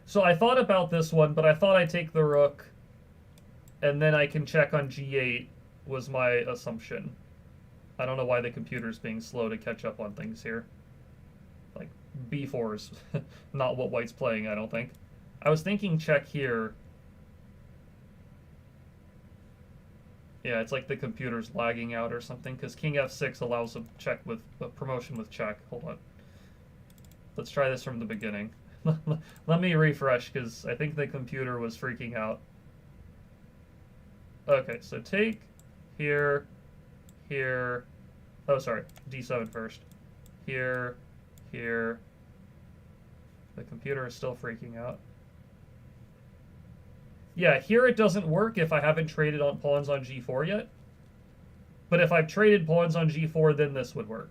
So I thought about this one, but I thought I'd take the rook, and then I can check on g8 was my assumption. I don't know why the computer's being slow to catch up on things here. Like, b4 is not what white's playing, I don't think. I was thinking check here. Yeah, it's like the computer's lagging out or something, because king f6 allows a check with a promotion with check. Hold on. Let's try this from the beginning. Let me refresh, because I think the computer was freaking out. Okay, so take here, here. Oh, sorry, d7 first. Here, here. The computer is still freaking out. Yeah, here it doesn't work if I haven't traded on pawns on g4 yet. But if I've traded pawns on g4, then this would work.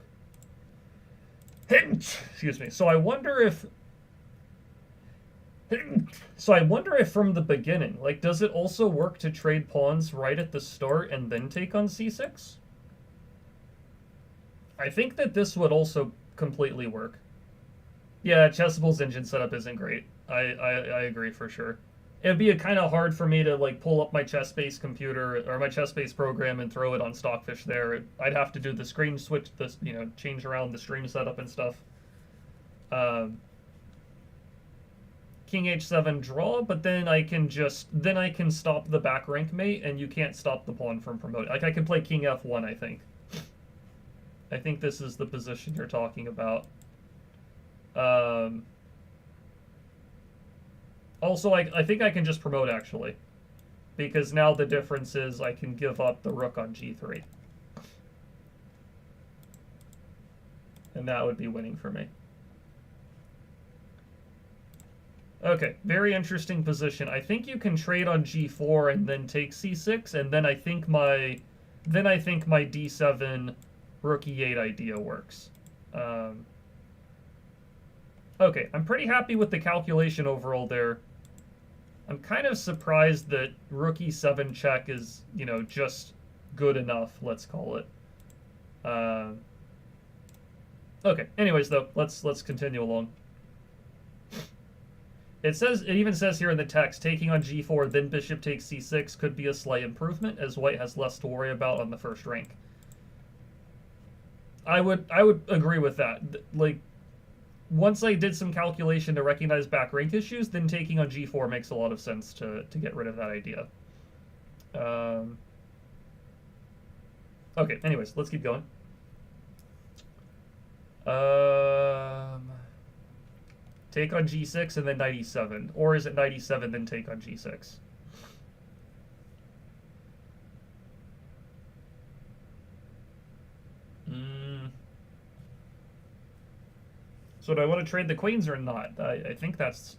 Excuse me. So I wonder if from the beginning, like, does it also work to trade pawns right at the start and then take on c6? I think that this would also completely work. Yeah, Chessable's engine setup isn't great. I agree for sure. It'd be kind of hard for me to like pull up my chess-based computer or my chess-based program and throw it on Stockfish there. I'd have to do the screen switch, this change around the stream setup and stuff. King h7 draw, but then I can stop the back rank mate, and you can't stop the pawn from promoting. Like I can play king f1, I think. I think this is the position you're talking about. Also, I think I can just promote, actually. Because now the difference is I can give up the rook on g3. And that would be winning for me. Okay, very interesting position. I think you can trade on g4 and then take c6, and then I think my d7 rook e8 idea works. Okay, I'm pretty happy with the calculation overall there. I'm kind of surprised that rook e7 check is, just good enough, let's call it. Okay, anyways, though, let's continue along. It even says here in the text, taking on g4, then bishop takes c6 could be a slight improvement, as white has less to worry about on the first rank. I would agree with that. Like, once I did some calculation to recognize back rank issues, then taking on g4 makes a lot of sense to get rid of that idea. Okay, anyways, let's keep going. Take on g6 and then knight e7. Or is it knight e7 then take on g6? So do I want to trade the queens or not? I think that's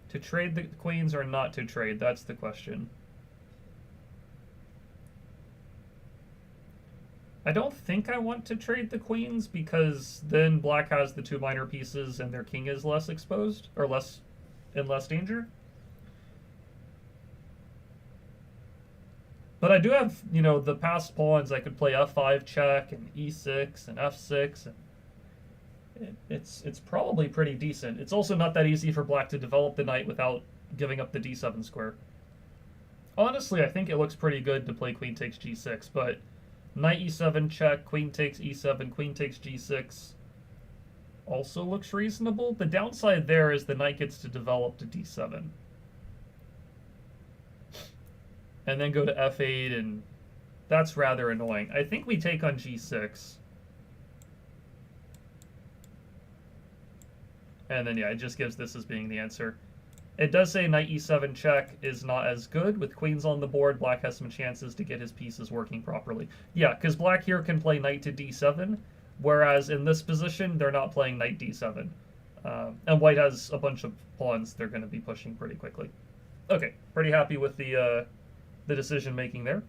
to trade the queens or not to trade. That's the question. I don't think I want to trade the queens because then black has the two minor pieces and their king is less exposed or less danger. But I do have, the passed pawns. I could play f5 check and e6 and f6 and it's probably pretty decent. It's also not that easy for black to develop the knight without giving up the d7 square. Honestly, I think it looks pretty good to play queen takes g6, but knight e7 check, queen takes e7, queen takes g6 also looks reasonable. The downside there is the knight gets to develop to d7. And then go to f8, and that's rather annoying. I think we take on g6. And then, yeah, it just gives this as being the answer. It does say knight e7 check is not as good. With queens on the board, black has some chances to get his pieces working properly. Yeah, because black here can play knight to d7, whereas in this position, they're not playing knight d7. And white has a bunch of pawns they're going to be pushing pretty quickly. Okay, pretty happy with the decision making there.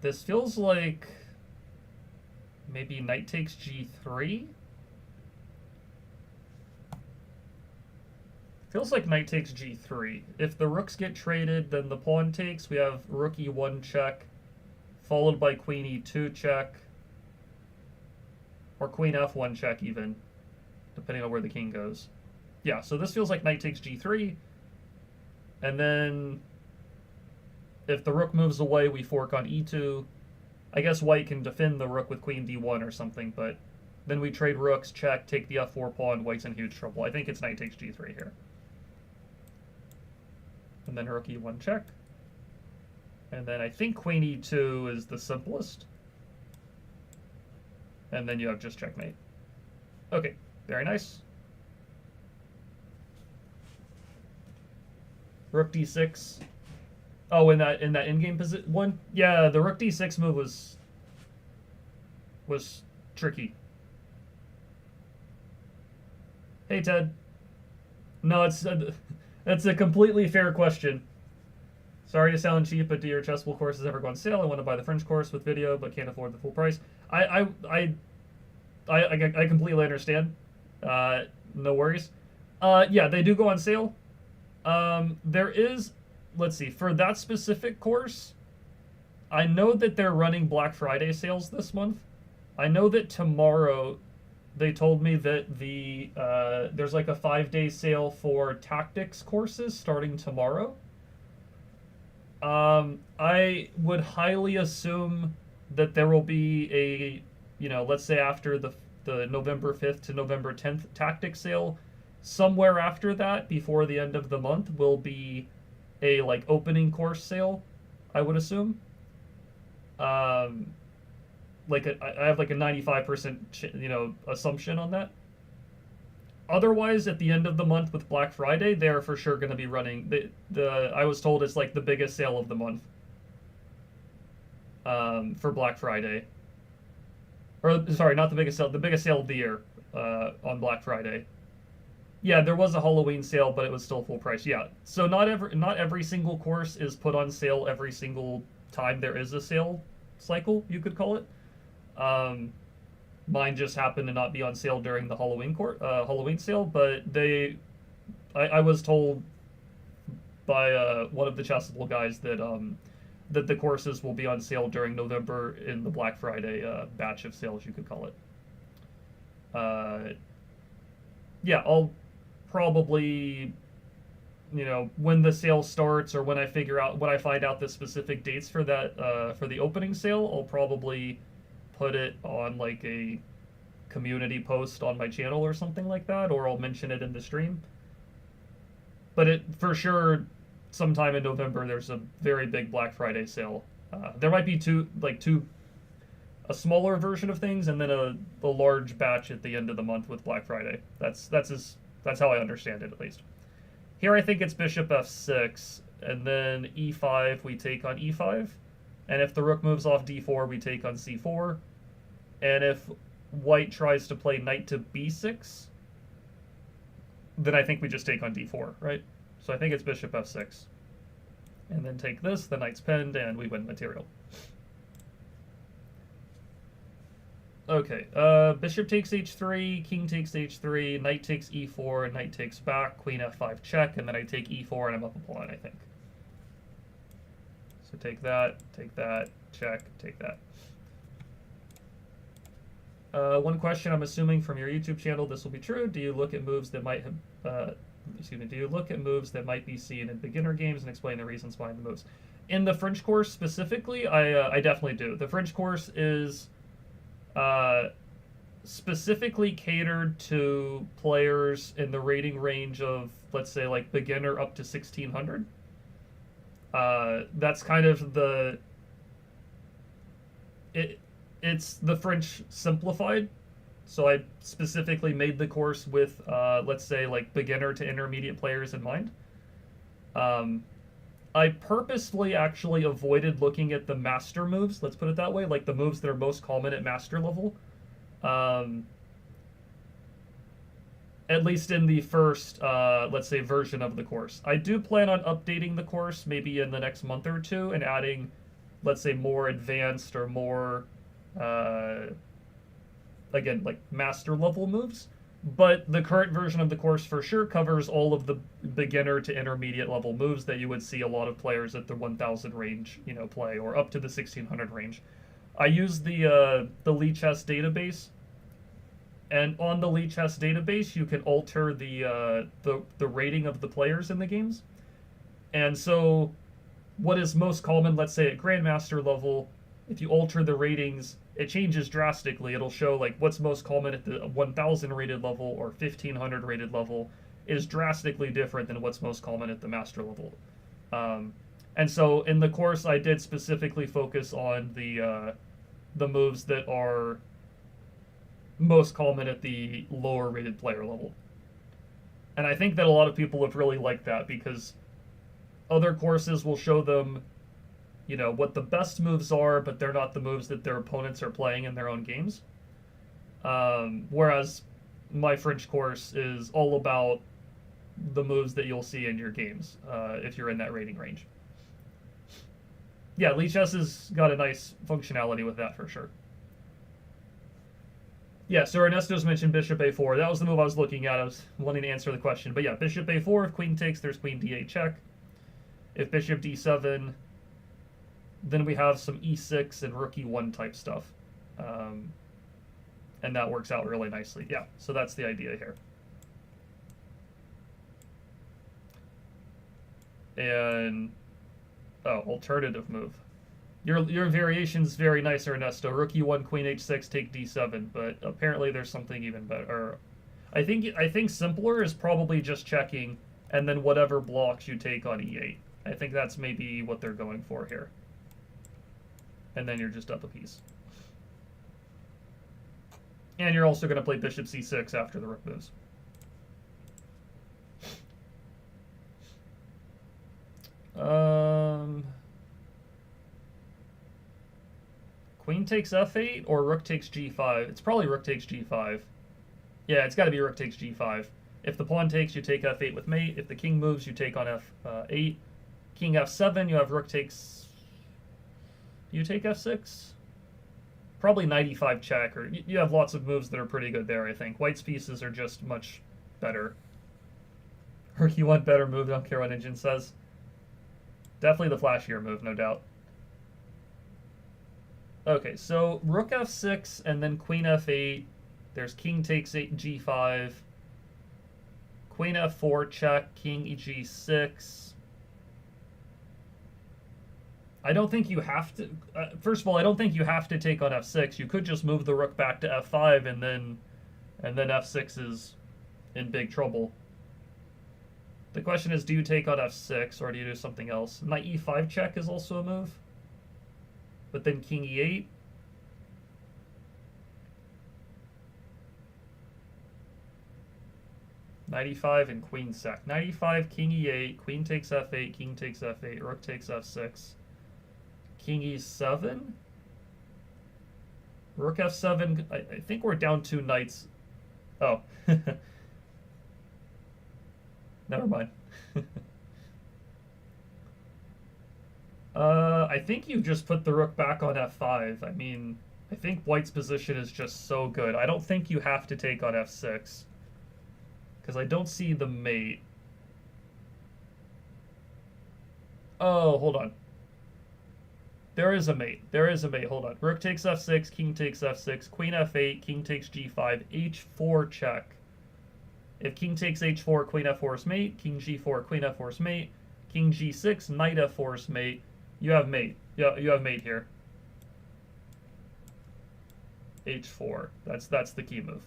This feels like maybe knight takes g3. Feels like knight takes g3. If the rooks get traded, then the pawn takes. We have rook e1 check, followed by queen e2 check, or queen f1 check even, depending on where the king goes. Yeah, so this feels like knight takes g3, and then if the rook moves away, we fork on e2. I guess white can defend the rook with queen d1 or something, but then we trade rooks, check, take the f4 pawn, white's in huge trouble. I think it's knight takes g3 here. And then rook e1 check. And then I think queen e2 is the simplest. And then you have just checkmate. Okay, very nice. Rook d6. Oh, in that in-game position one? Yeah, the rook d6 move was tricky. Hey, Ted. No, it's a completely fair question. Sorry to sound cheap, but do your chessable courses ever go on sale? I want to buy the French course with video, but can't afford the full price. I completely understand. No worries. Yeah, they do go on sale. There is, let's see, for that specific course, I know that they're running Black Friday sales this month. I know that tomorrow they told me that there's like a 5-day sale for tactics courses starting tomorrow. I would highly assume that there will be a, let's say after the November 5th to November 10th tactics sale, somewhere after that, before the end of the month, will be a like opening course sale, I would assume. I have like a 95% assumption on that. Otherwise, at the end of the month with Black Friday, they are for sure going to be running I was told it's like the biggest sale of the month. For Black Friday. Or sorry, not the biggest sale of the year on Black Friday. Yeah, there was a Halloween sale, but it was still full price. Yeah, so not every single course is put on sale every single time there is a sale cycle, you could call it. Mine just happened to not be on sale during the Halloween sale, but I was told by one of the Chessable guys that that the courses will be on sale during November in the Black Friday batch of sales, you could call it. Yeah, I'll probably, when the sale starts or when I find out the specific dates for that for the opening sale, I'll probably put it on like a community post on my channel or something like that, or I'll mention it in the stream. But it for sure, sometime in November, there's a very big Black Friday sale. There might be a smaller version of things, and then a large batch at the end of the month with Black Friday. That's how I understand it, at least. Here I think it's bishop f6, and then e5 we take on e5, and if the rook moves off d4 we take on c4, and if white tries to play knight to b6, then I think we just take on d4, right? So I think it's bishop f6. And then take this, the knight's pinned, and we win material. Okay, bishop takes h3, king takes h3, knight takes e4, knight takes back, queen f5 check, and then I take e4 and I'm up a pawn, I think. So take that, check, take that. One question I'm assuming from your YouTube channel, this will be true. Do you look at moves that might have, do you look at moves that might be seen in beginner games and explain the reasons behind the moves? In the French course specifically, I definitely do. The French course is specifically catered to players in the rating range of, let's say, like beginner up to 1600. That's kind of it's the French simplified. So I specifically made the course with, let's say, like beginner to intermediate players in mind. I purposefully actually avoided looking at the master moves, let's put it that way, like the moves that are most common at master level. Um, at least in the first, let's say, version of the course. I do plan on updating the course maybe in the next month or two and adding, let's say, more advanced or more, again, like master level moves. But the current version of the course for sure covers all of the beginner to intermediate level moves that you would see a lot of players at the 1000 range, play, or up to the 1600 range. I use the Lichess database, and on the Lichess database you can alter the rating of the players in the games. And so, what is most common, let's say at Grandmaster level, if you alter the ratings, it changes drastically. It'll show like what's most common at the 1000 rated level or 1500 rated level is drastically different than what's most common at the master level. And so in the course, I did specifically focus on the moves that are most common at the lower rated player level. And I think that a lot of people have really liked that because other courses will show them what the best moves are, but they're not the moves that their opponents are playing in their own games. Whereas my French course is all about the moves that you'll see in your games if you're in that rating range. Yeah, Lichess has got a nice functionality with that for sure. Yeah, so Ernesto's mentioned bishop a4. That was the move I was looking at. I was wanting to answer the question. But yeah, bishop a4, if queen takes, there's queen d8 check. If bishop d7... then we have some e6 and rook e1 type stuff. And that works out really nicely. Yeah, so that's the idea here. And, alternative move. Your variation's very nice, Ernesto. Rook e1, queen h6, take d7, but apparently there's something even better. I think simpler is probably just checking, and then whatever blocks you take on e8. I think that's maybe what they're going for here. And then you're just up a piece. And you're also going to play bishop c6 after the rook moves. Queen takes f8 or rook takes g5? It's probably rook takes g5. Yeah, it's got to be rook takes g5. If the pawn takes, you take f8 with mate. If the king moves, you take on f8. King f7, you have rook takes... You take f6? Probably knight e5 check, or you have lots of moves that are pretty good there, I think. White's pieces are just much better. Rook e1 better move, don't care what Engine says. Definitely the flashier move, no doubt. Okay, so rook f6 and then queen f8. There's king takes 8 g5. Queen f4 check, king g6. I don't think you have to... first of all, I don't think you have to take on f6. You could just move the rook back to f5 and then f6 is in big trouble. The question is, do you take on f6 or do you do something else? Knight e5 check is also a move. But then king e8. Knight e5 and queen sack. Knight e5, king e8, queen takes f8, king takes f8, rook takes f6. King e7? Rook f7, I think we're down 2 knights. Oh. Never mind. I think you just put the rook back on f5. I mean, I think white's position is just so good. I don't think you have to take on f6. Because I don't see the mate. Oh, hold on. There is a mate. There is a mate. Hold on. Rook takes f6, king takes f6, queen f8, king takes g5, h4 check. If king takes h4, queen f4 is mate. King g4, queen f4 is mate. King g6, knight f4 is mate. You have mate. Yeah, you have mate here. h4. That's the key move.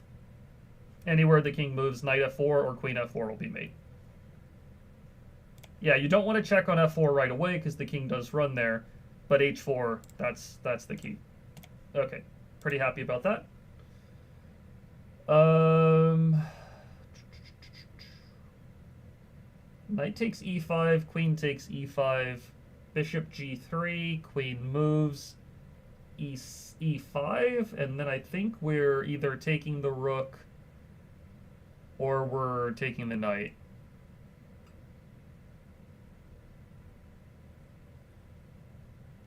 Anywhere the king moves, knight f4 or queen f4 will be mate. Yeah, you don't want to check on f4 right away because the king does run there. But h4, that's the key. Okay, pretty happy about that. Knight takes e5, queen takes e5, bishop g3, queen moves, e5, and then I think we're either taking the rook or we're taking the knight.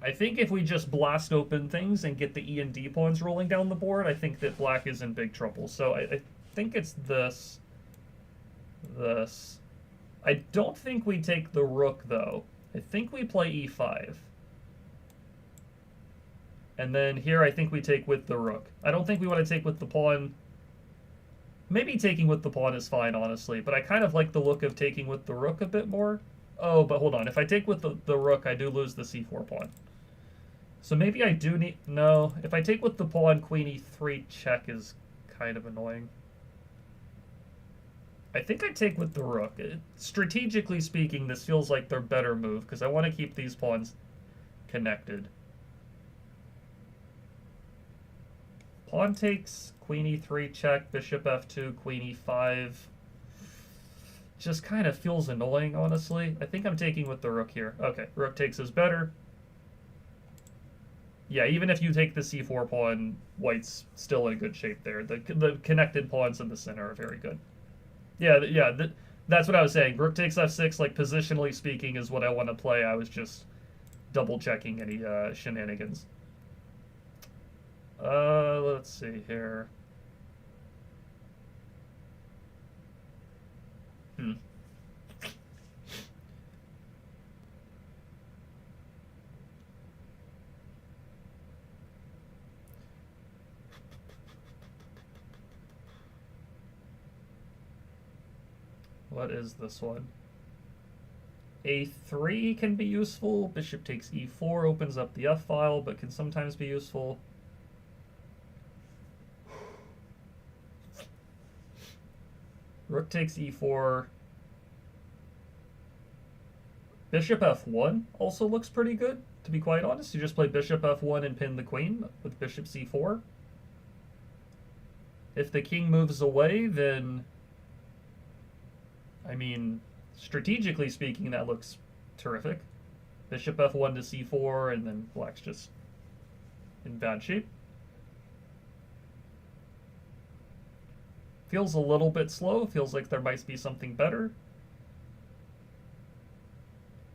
I think if we just blast open things and get the E and D pawns rolling down the board, I think that black is in big trouble. So I think it's this. I don't think we take the rook, though. I think we play e5. And then here I think we take with the rook. I don't think we want to take with the pawn. Maybe taking with the pawn is fine, honestly, but I kind of like the look of taking with the rook a bit more. Oh, but hold on. If I take with the rook, I do lose the c4 pawn. So maybe I do need... No, if I take with the pawn, queen e3 check is kind of annoying. I think I take with the rook. Strategically speaking, this feels like their better move, because I want to keep these pawns connected. Pawn takes, queen e3 check, bishop f2, queen e5. Just kind of feels annoying, honestly. I think I'm taking with the rook here. Okay, rook takes is better. Yeah, even if you take the c4 pawn, white's still in good shape there. The connected pawns in the center are very good. Yeah, that's what I was saying. Rook takes f6, like, positionally speaking, is what I want to play. I was just double-checking any shenanigans. Let's see here. What is this one? A3 can be useful. Bishop takes e4, opens up the f file, but can sometimes be useful. Rook takes e4. Bishop f1 also looks pretty good, to be quite honest. You just play bishop f1 and pin the queen with bishop c4. If the king moves away, then... I mean, strategically speaking, that looks terrific. Bishop f1 to c4, and then black's just in bad shape. Feels a little bit slow. Feels like there might be something better.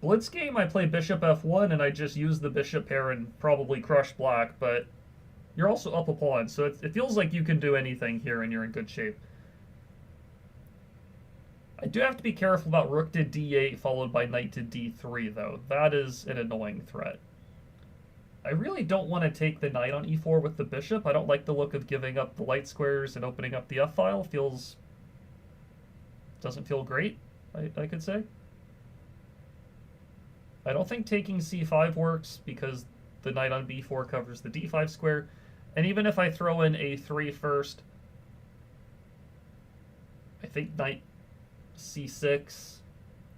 Blitz game, I play bishop f1, and I just use the bishop pair and probably crush black, but you're also up a pawn, so it feels like you can do anything here and you're in good shape. I do have to be careful about rook to d8 followed by knight to d3, though. That is an annoying threat. I really don't want to take the knight on e4 with the bishop. I don't like the look of giving up the light squares and opening up the f-file. Doesn't feel great, I could say. I don't think taking c5 works because the knight on b4 covers the d5 square. And even if I throw in a3 first, I think knight c6,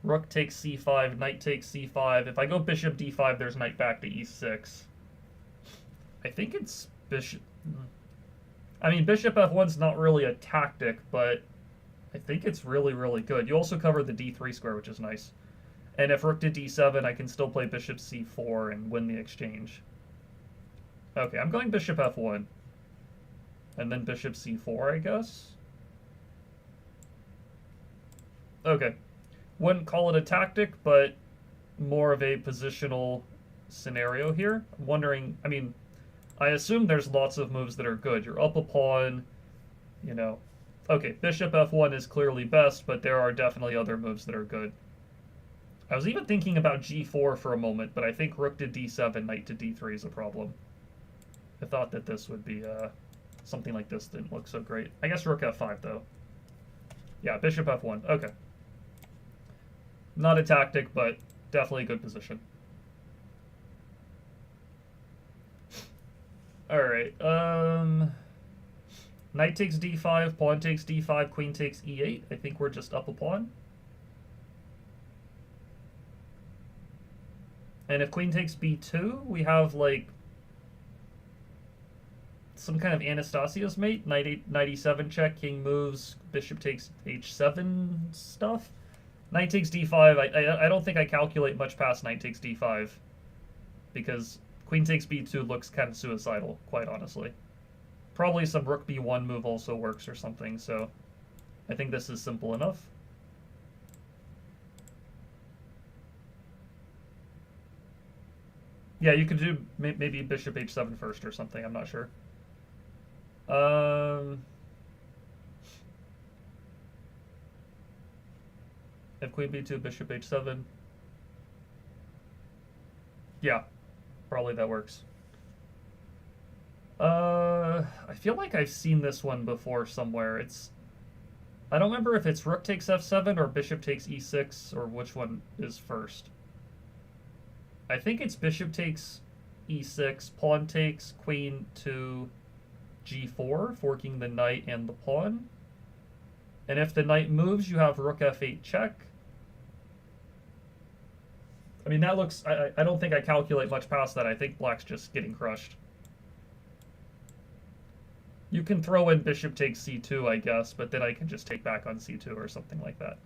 rook takes c5, knight takes c5. If I go bishop d5, there's knight back to e6. I think it's bishop... I mean, bishop f1's not really a tactic, but I think it's really, really good. You also cover the d3 square, which is nice. And if rook to d7, I can still play bishop c4 and win the exchange. Okay, I'm going bishop f1. And then bishop c4, I guess. Okay. Wouldn't call it a tactic, but more of a positional scenario here. I'm wondering, I mean, I assume there's lots of moves that are good. You're up a pawn, you know. Okay, bishop f1 is clearly best, but there are definitely other moves that are good. I was even thinking about g4 for a moment, but I think rook to d7, knight to d3 is a problem. I thought that this would be, something like this didn't look so great. I guess rook f5, though. Yeah, bishop f1. Okay. Not a tactic, but definitely a good position. Alright, knight takes d5, pawn takes d5, queen takes e8. I think we're just up a pawn. And if queen takes b2, we have, like, some kind of Anastasia's mate. Knight e7 check, king moves, bishop takes h7 stuff. Knight takes d5. I don't think I calculate much past knight takes d5, because queen takes b2 looks kind of suicidal, quite honestly. Probably some rook b1 move also works or something, so I think this is simple enough. Yeah, you could do maybe bishop h7 first or something, I'm not sure. If queen b2, bishop h7. Yeah, probably that works. I feel like I've seen this one before somewhere. I don't remember if it's rook takes f7 or bishop takes e6 or which one is first. I think it's bishop takes e6, pawn takes, queen to g4, forking the knight and the pawn. And if the knight moves, you have rook f8 check. I mean, that looks... I don't think I calculate much past that. I think black's just getting crushed. You can throw in bishop takes c2, I guess, but then I can just take back on c2 or something like that.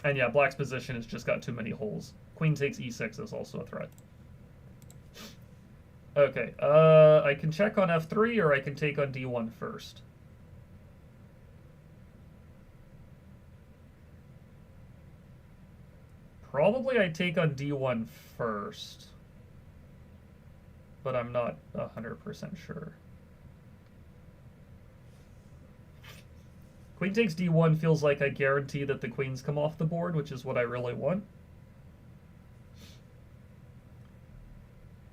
And yeah, black's position has just got too many holes. Queen takes e6 is also a threat. Okay, I can check on f3 or I can take on d1 first. Probably I take on d1 first, but I'm not 100% sure. Queen takes d1 feels like I guarantee that the queens come off the board, which is what I really want.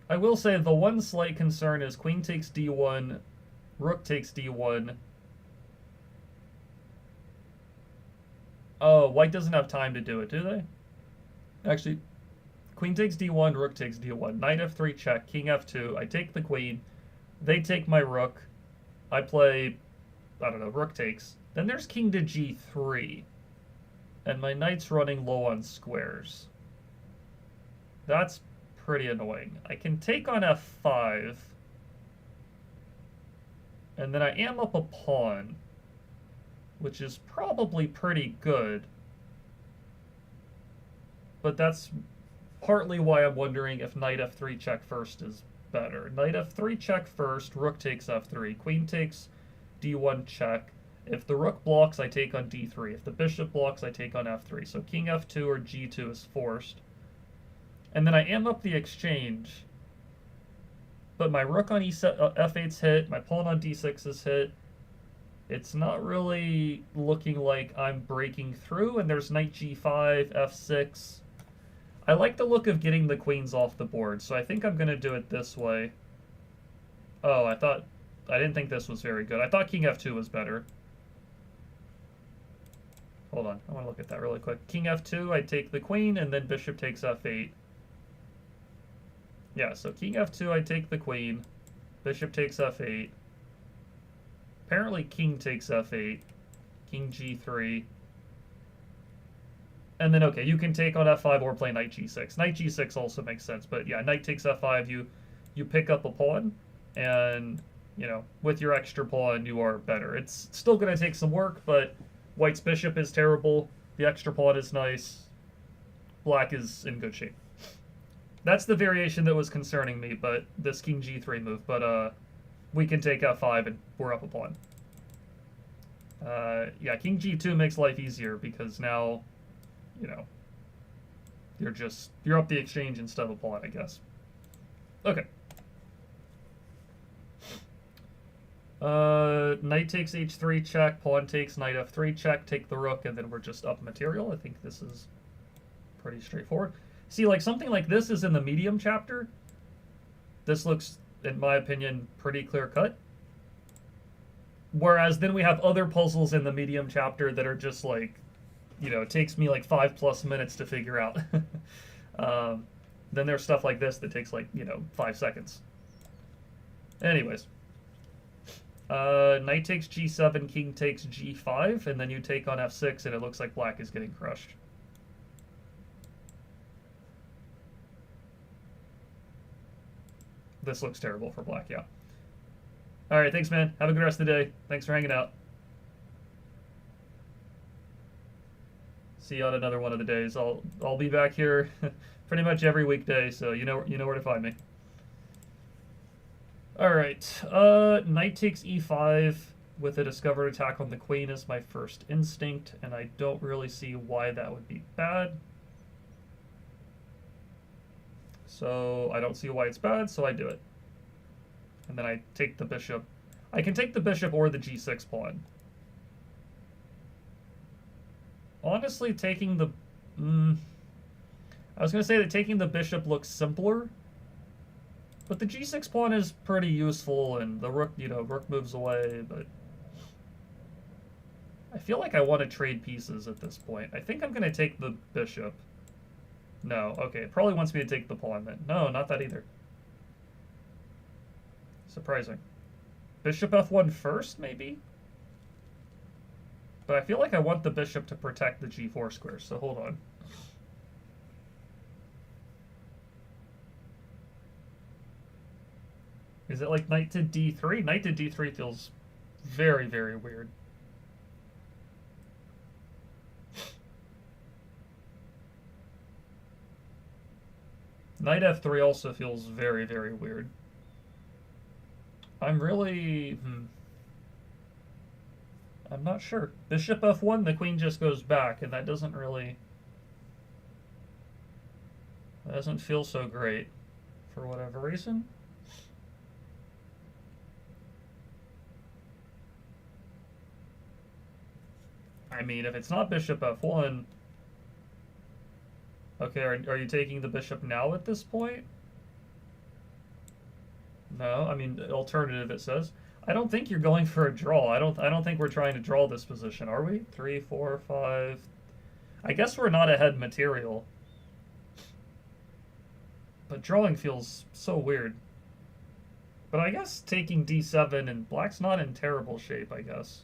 I will say the one slight concern is queen takes d1, rook takes d1. Oh, white doesn't have time to do it, do they? Actually, queen takes d1, rook takes d1, knight f3 check, king f2, I take the queen, they take my rook, I play, I don't know, rook takes. Then there's king to g3, and my knight's running low on squares. That's pretty annoying. I can take on f5, and then I am up a pawn, which is probably pretty good. But that's partly why I'm wondering if knight f3 check first is better. Knight f3 check first, rook takes f3, queen takes d1 check. If the rook blocks, I take on d3. If the bishop blocks, I take on f3. So king f2 or g2 is forced. And then I am up the exchange, but my rook on f8's hit, my pawn on d6 is hit. It's not really looking like I'm breaking through, and there's knight g5, f6. I like the look of getting the queens off the board, so I think I'm going to do it this way. Oh, I didn't think this was very good. I thought king f2 was better. Hold on, I want to look at that really quick. King f2, I take the queen, and then bishop takes f8. Yeah, so king f2, I take the queen, bishop takes f8. Apparently king takes f8, king g3. And then, okay, you can take on f5 or play knight g6. Knight g6 also makes sense, but yeah, knight takes f5, you pick up a pawn, and, you know, with your extra pawn, you are better. It's still going to take some work, but white's bishop is terrible, the extra pawn is nice, black is in good shape. That's the variation that was concerning me, but this king g3 move, but we can take f5 and we're up a pawn. Yeah, king g2 makes life easier because now, you know, you're up the exchange instead of a pawn, I guess. Okay. Knight takes h3 check, pawn takes knight f3 check, take the rook, and then we're just up material. I think this is pretty straightforward. See, like, something like this is in the medium chapter. This looks, in my opinion, pretty clear-cut. Whereas then we have other puzzles in the medium chapter that are just like, you know, it takes me like 5+ minutes to figure out. Then there's stuff like this that takes like, you know, 5 seconds. Anyways. Knight takes g7, king takes g5, and then you take on f6, and it looks like black is getting crushed. This looks terrible for black, yeah. Alright, thanks, man. Have a good rest of the day. Thanks for hanging out. See you on another one of the days. I'll be back here pretty much every weekday, so you know where to find me. All right. Knight takes e5 with a discovered attack on the queen is my first instinct, and I don't really see why that would be bad. So I don't see why it's bad, so I do it. And then I take the bishop. I can take the bishop or the g6 pawn. Honestly, taking the... I was going to say that taking the bishop looks simpler, but the g6 pawn is pretty useful, and the rook, rook moves away, but... I feel like I want to trade pieces at this point. I think I'm going to take the bishop. No, okay, it probably wants me to take the pawn then. No, not that either. Surprising. Bishop f1 first, maybe? But I feel like I want the bishop to protect the g4 square, so hold on. Is it like knight to d3? Knight to d3 feels very, very weird. Knight f3 also feels very, very weird. I'm really... I'm not sure. Bishop f1, the queen just goes back, and that doesn't really... That doesn't feel so great, for whatever reason. I mean, if it's not bishop f1... Okay, are you taking the bishop now at this point? No, I mean, alternative it says. I don't think you're going for a draw. I don't think we're trying to draw this position, are we? 3, 4, 5. I guess we're not ahead material. But drawing feels so weird. But I guess taking d7 and black's not in terrible shape, I guess.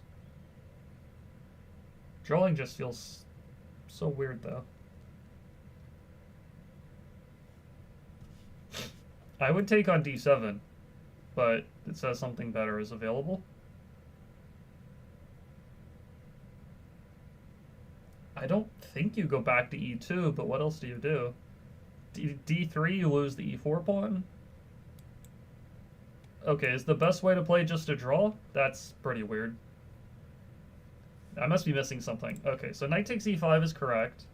Drawing just feels so weird, though. I would take on d7, but it says something better is available. I don't think you go back to e2, but what else do you do? d3, you lose the e4 pawn? Okay, is the best way to play just a draw? That's pretty weird. I must be missing something. Okay, so knight takes e5 is correct.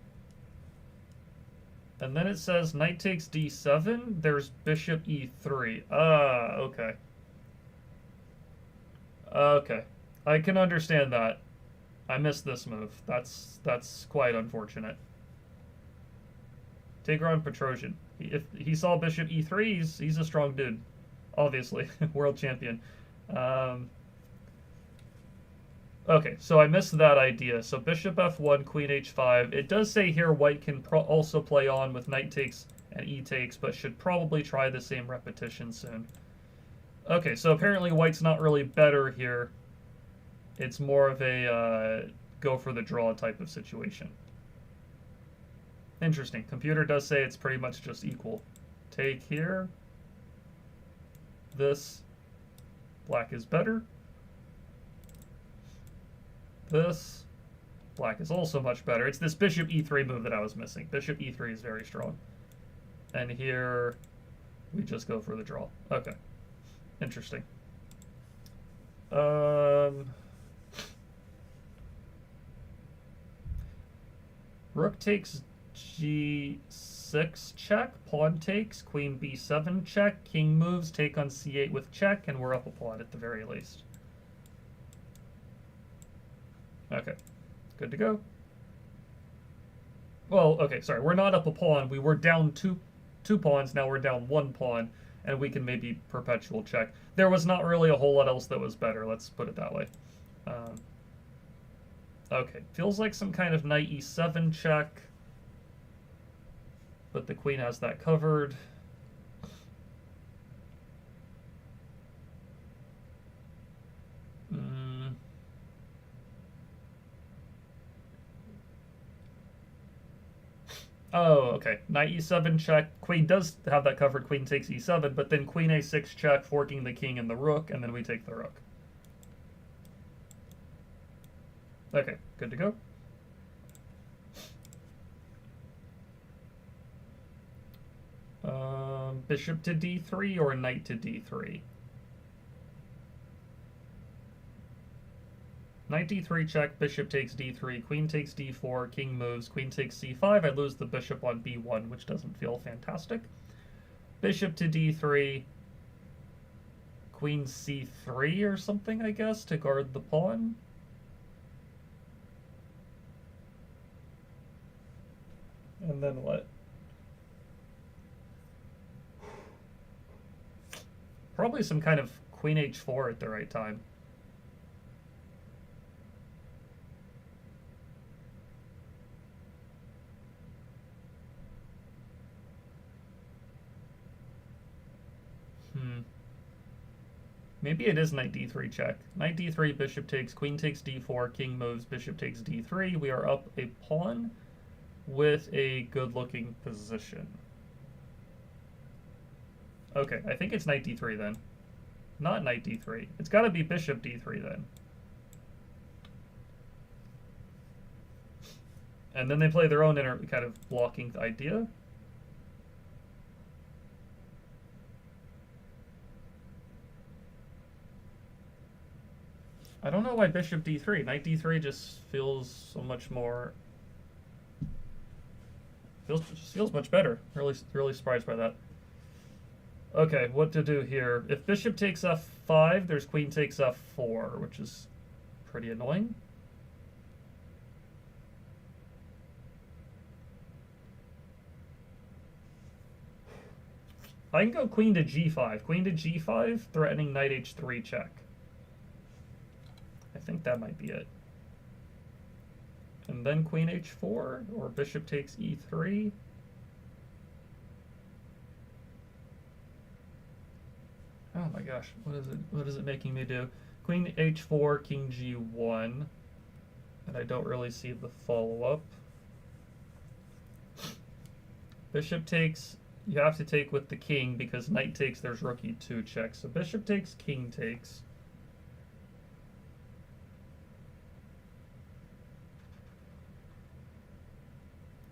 And then it says knight takes d7, there's bishop e3. Okay. Okay. I can understand that. I missed this move. That's quite unfortunate. Tigran Petrosian. If he saw bishop e3, he's a strong dude. Obviously. World champion. Okay, so I missed that idea. So bishop f1, queen h5. It does say here white can also play on with knight takes and e takes, but should probably try the same repetition soon. Okay, so apparently white's not really better here. It's more of a go for the draw type of situation. Interesting. Computer does say it's pretty much just equal. Take here. This. Black is better. This. Black is also much better. It's this bishop e3 move that I was missing. Bishop e3 is very strong. And here, we just go for the draw. Okay. Interesting. Rook takes g6 check, pawn takes, queen b7 check, king moves, take on c8 with check, and we're up a pawn at the very least. Okay, good to go. Well, okay, sorry, we're not up a pawn. We were down two pawns, now we're down one pawn, and we can maybe perpetual check. There was not really a whole lot else that was better, let's put it that way. Okay, feels like some kind of knight e7 check, but the queen has that covered. Oh, okay. Knight e7 check. Queen does have that covered. Queen takes e7, but then queen a6 check, forking the king and the rook, and then we take the rook. Okay, good to go. bishop to d3 or knight to d3? Knight d3 check, bishop takes d3, queen takes d4, king moves, queen takes c5. I lose the bishop on b1, which doesn't feel fantastic. Bishop to d3, queen c3 or something, I guess, to guard the pawn. And then what? Probably some kind of queen h4 at the right time. Maybe it is knight d3 check. Knight d3, bishop takes, queen takes d4, king moves, bishop takes d3. We are up a pawn with a good-looking position. Okay, I think it's knight d3 then. Not knight d3. It's got to be bishop d3 then. And then they play their own kind of blocking idea. I don't know why bishop d3. Knight d3 just feels so much more... Feels much better. Really surprised by that. Okay, what to do here? If bishop takes f5, there's queen takes f4, which is pretty annoying. I can go queen to g5. Queen to g5, threatening knight h3 check. I think that might be it. And then queen h4, or bishop takes e3. Oh my gosh, what is it making me do? Queen h4, king g1. And I don't really see the follow-up. Bishop takes, you have to take with the king, because knight takes, there's rook e2 check. So bishop takes, king takes.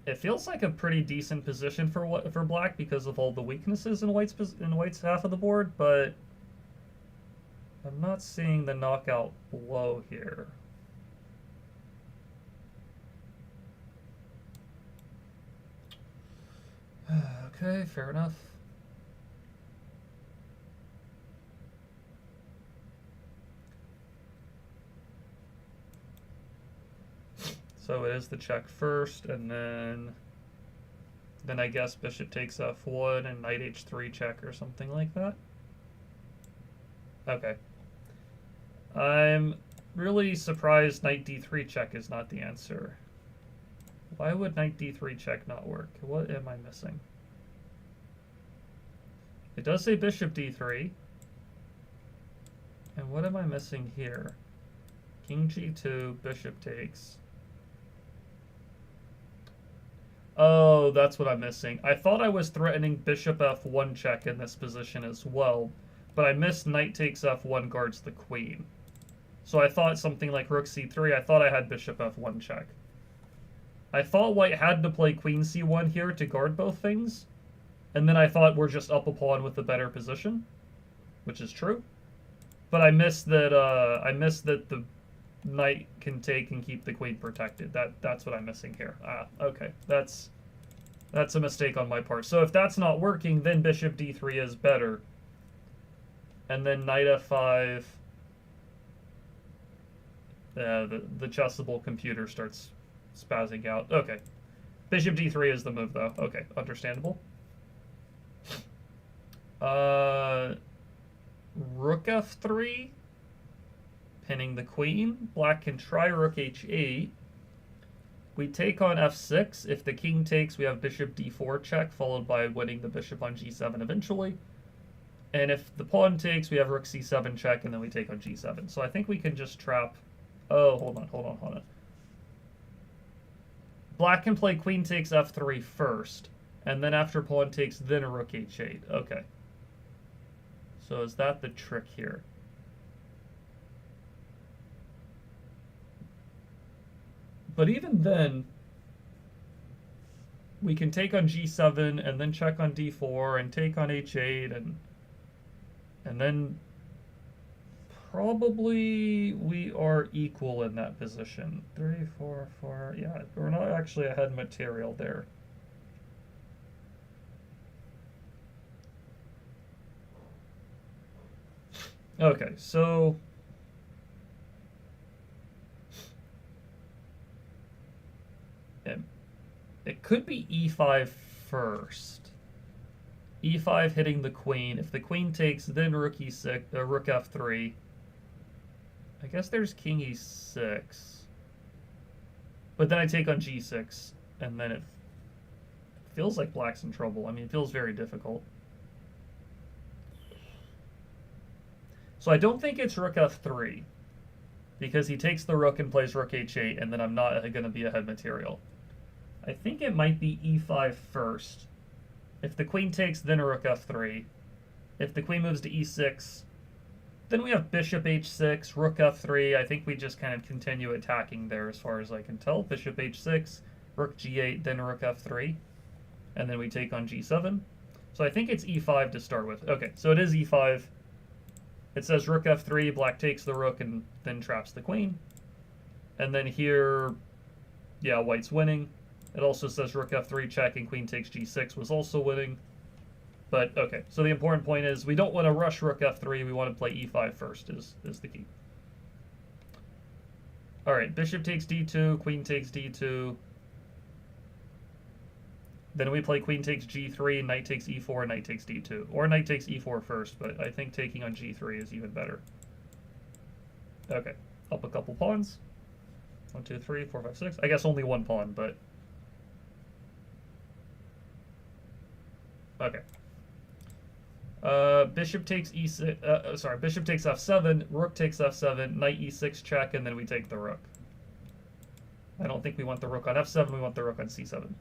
It feels like a pretty decent position for black because of all the weaknesses in white's half of the board, but I'm not seeing the knockout blow here. Okay, fair enough. So it is the check first, and then I guess bishop takes f1 and knight h3 check or something like that. Okay. I'm really surprised knight d3 check is not the answer. Why would knight d3 check not work? What am I missing? It does say bishop d3. And what am I missing here? King g2, bishop takes. Oh, that's what I'm missing. I thought I was threatening bishop f1 check in this position as well, but I missed knight takes f1 guards the queen. So I thought something like rook c3, I thought I had bishop f1 check. I thought white had to play queen c1 here to guard both things, and then I thought we're just up a pawn with the better position, which is true. But I missed that the knight can take and keep the queen protected. That's what I'm missing here. Okay. That's a mistake on my part. So if that's not working, then bishop d3 is better. And then knight f5. The chessable computer starts spazzing out. Okay. Bishop d3 is the move, though. Okay, understandable. Rook f3. Pinning the queen. Black can try rook h8. We take on f6. If the king takes, we have bishop d4 check, followed by winning the bishop on g7 eventually. And if the pawn takes, we have rook c7 check, and then we take on g7. So I think we can just trap... Oh, hold on. Black can play queen takes f3 first, and then after pawn takes, then a rook h8. Okay. So is that the trick here? But even then, we can take on g7 and then check on d4 and take on h8 and then probably we are equal in that position. 3, 4, 4. Yeah, we're not actually ahead material there. Okay, so it could be e5 first. e5 hitting the queen. If the queen takes, then rook e6, rook f3. I guess there's king e6. But then I take on g6, and then it feels like black's in trouble. I mean, it feels very difficult. So I don't think it's rook f3, because he takes the rook and plays rook h8, and then I'm not going to be ahead material. I think it might be e5 first. If the queen takes, then a rook f3. If the queen moves to e6, then we have bishop h6, rook f3. I think we just kind of continue attacking there as far as I can tell. Bishop h6, rook g8, then rook f3. And then we take on g7. So I think it's e5 to start with. Okay, so it is e5. It says rook f3, black takes the rook and then traps the queen. And then here, yeah, white's winning. It also says rook f3 check and queen takes g6 was also winning. But, okay, so the important point is we don't want to rush rook f3. We want to play e5 first is the key. All right, bishop takes d2, queen takes d2. Then we play queen takes g3, knight takes e4, knight takes d2. Or knight takes e4 first, but I think taking on g3 is even better. Okay, up a couple pawns. 1, 2, 3, 4, 5, 6. I guess only one pawn, but... Okay. Bishop takes e6, bishop takes f7, rook takes f7, knight e6 check, and then we take the rook. I don't think we want the rook on f7, we want the rook on c7.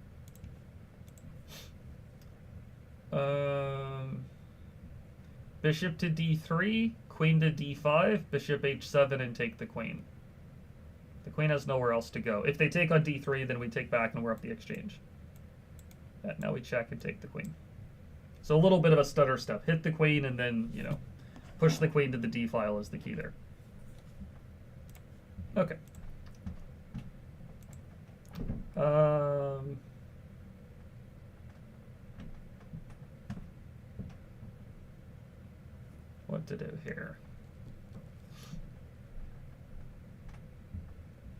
Bishop to d3, queen to d5, bishop h7, and take the queen. The queen has nowhere else to go. If they take on d3, then we take back and we're up the exchange. Now we check and take the queen. So a little bit of a stutter step. Hit the queen and then, you know, push the queen to the d file is the key there. Okay. What to do here?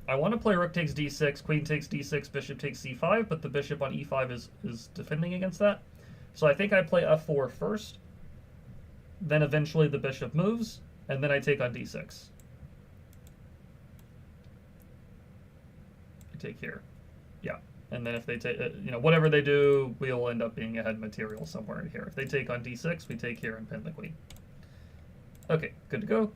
I want to play rook takes d6, queen takes d6, bishop takes c5, but the bishop on e5 is defending against that. So I think I play f4 first, then eventually the bishop moves, and then I take on d6. I take here. Yeah. And then if they take, you know, whatever they do, we'll end up being ahead material somewhere in here. If they take on d6, we take here and pin the queen. Okay, good to go.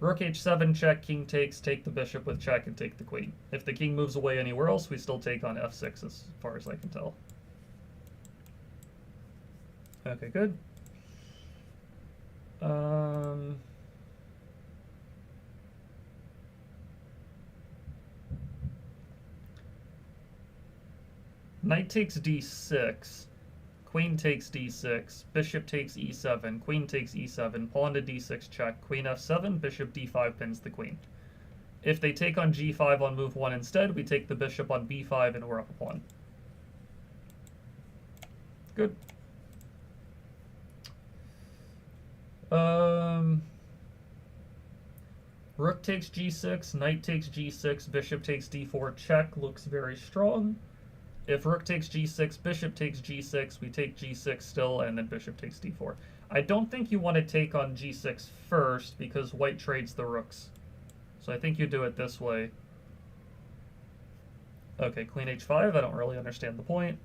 Rook h7 check, king takes, take the bishop with check, and take the queen. If the king moves away anywhere else, we still take on f6 as far as I can tell. Okay, good. Knight takes d6, queen takes d6, bishop takes e7, queen takes e7, pawn to d6 check, queen f7, bishop d5 pins the queen. If they take on g5 on move 1 instead, we take the bishop on b5 and we're up a pawn. Good. Rook takes g6, knight takes g6, bishop takes d4 check, looks very strong. If rook takes g6, bishop takes g6, we take g6 still, and then bishop takes d4. I don't think you want to take on g6 first, because white trades the rooks. So I think you do it this way. Okay, queen h5, I don't really understand the point.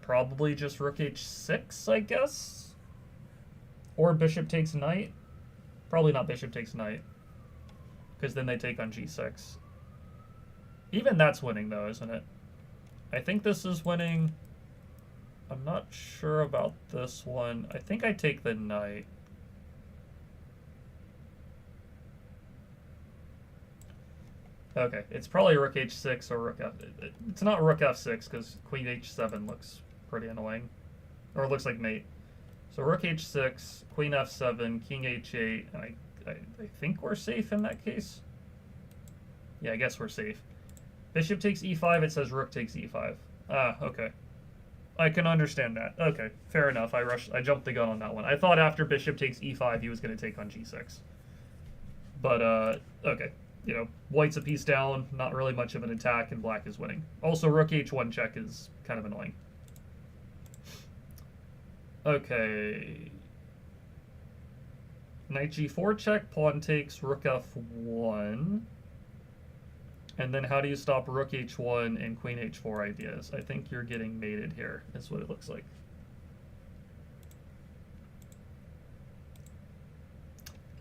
Probably just rook h6, I guess? Or bishop takes knight? Probably not bishop takes knight, because then they take on g6. Even that's winning, though, isn't it? I think this is winning. I'm not sure about this one. I think I take the knight. Okay, it's probably rook h6 or rook f. It's not rook f6 because queen h7 looks pretty annoying, or it looks like mate. So rook h6, queen f7, king h8, and I think we're safe in that case. Yeah, I guess we're safe. Bishop takes e5. It says rook takes e5. Ah, okay. I can understand that. Okay, fair enough. I jumped the gun on that one. I thought after bishop takes e5 he was going to take on g6. But, okay. You know, white's a piece down, not really much of an attack, and black is winning. Also, rook h1 check is kind of annoying. Okay. Knight g4 check, pawn takes, rook f1. And then how do you stop rook h1 and queen h4 ideas? I think you're getting mated here, is what it looks like.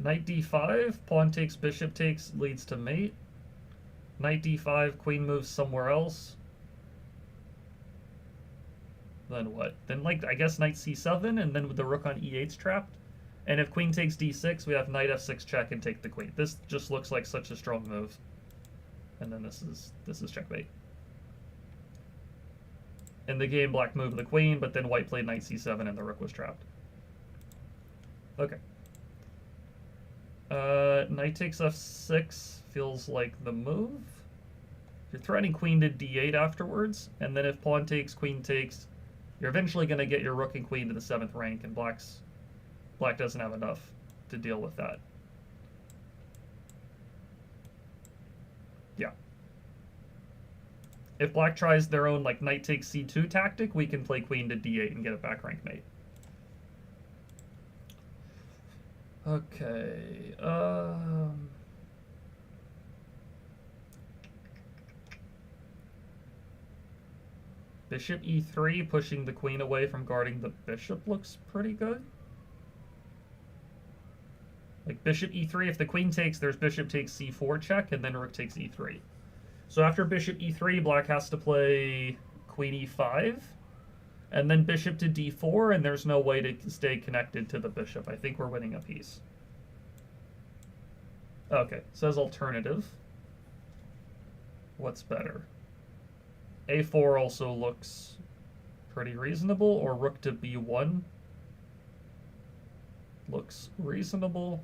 Knight d5, pawn takes, bishop takes, leads to mate. Knight d5, queen moves somewhere else. Then what? Then, like, I guess knight c7, and then with the rook on e8's trapped. And if queen takes d6, we have knight f6 check and take the queen. This just looks like such a strong move. And then this is checkmate. In the game, black moved the queen, but then white played knight c7 and the rook was trapped. Okay. Knight takes f6 feels like the move. You're threatening queen to d8 afterwards, and then if pawn takes, queen takes, you're eventually going to get your rook and queen to the 7th rank, and black doesn't have enough to deal with that. Yeah. If black tries their own like knight takes c2 tactic, we can play queen to d8 and get a back rank mate. Okay. Bishop e3, pushing the queen away from guarding the bishop looks pretty good. Like bishop e3, if the queen takes, there's bishop takes c4 check, and then rook takes e3. So after bishop e3, black has to play queen e5, and then bishop to d4, and there's no way to stay connected to the bishop. I think we're winning a piece. Okay, it says alternative. What's better? a4 also looks pretty reasonable, or rook to b1 looks reasonable.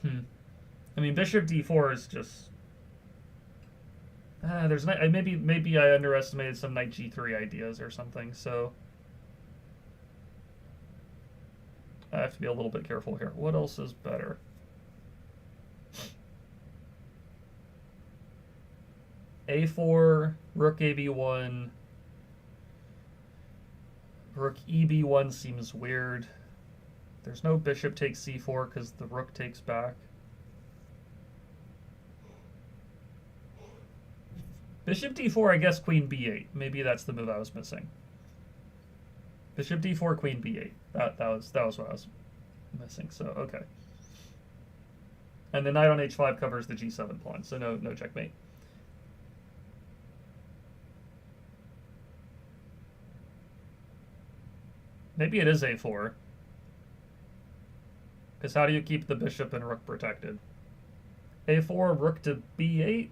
I mean, bishop d4 is just... there's maybe I underestimated some knight g3 ideas or something, so... I have to be a little bit careful here. What else is better? a4, rook ab1, rook eb1 seems weird. There's no bishop takes c4 because the rook takes back. Bishop d4, I guess queen b8. Maybe that's the move I was missing. Bishop d4, queen b8. That was what I was missing. So okay. And the knight on h5 covers the g7 pawn, so no checkmate. Maybe it is a4. Because how do you keep the bishop and rook protected? a4, rook to b8.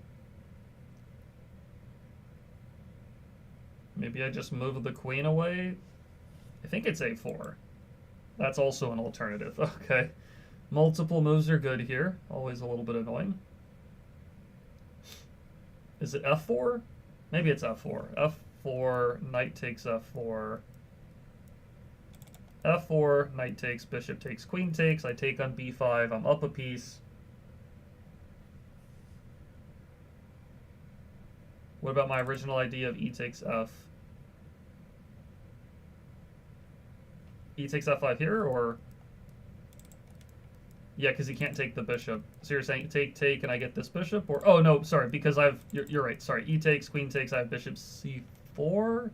Maybe I just move the queen away. I think it's a4. That's also an alternative. Okay. Multiple moves are good here. Always a little bit annoying. Is it f4? Maybe it's f4. f4, knight takes f4. f4, knight takes, bishop takes, queen takes. I take on b5. I'm up a piece. What about my original idea of e takes f? E takes f5 here, or... Yeah, because he can't take the bishop. So you're saying take, and I get this bishop? Or oh, no, sorry, because you're right, sorry. E takes, queen takes, I have bishop c4?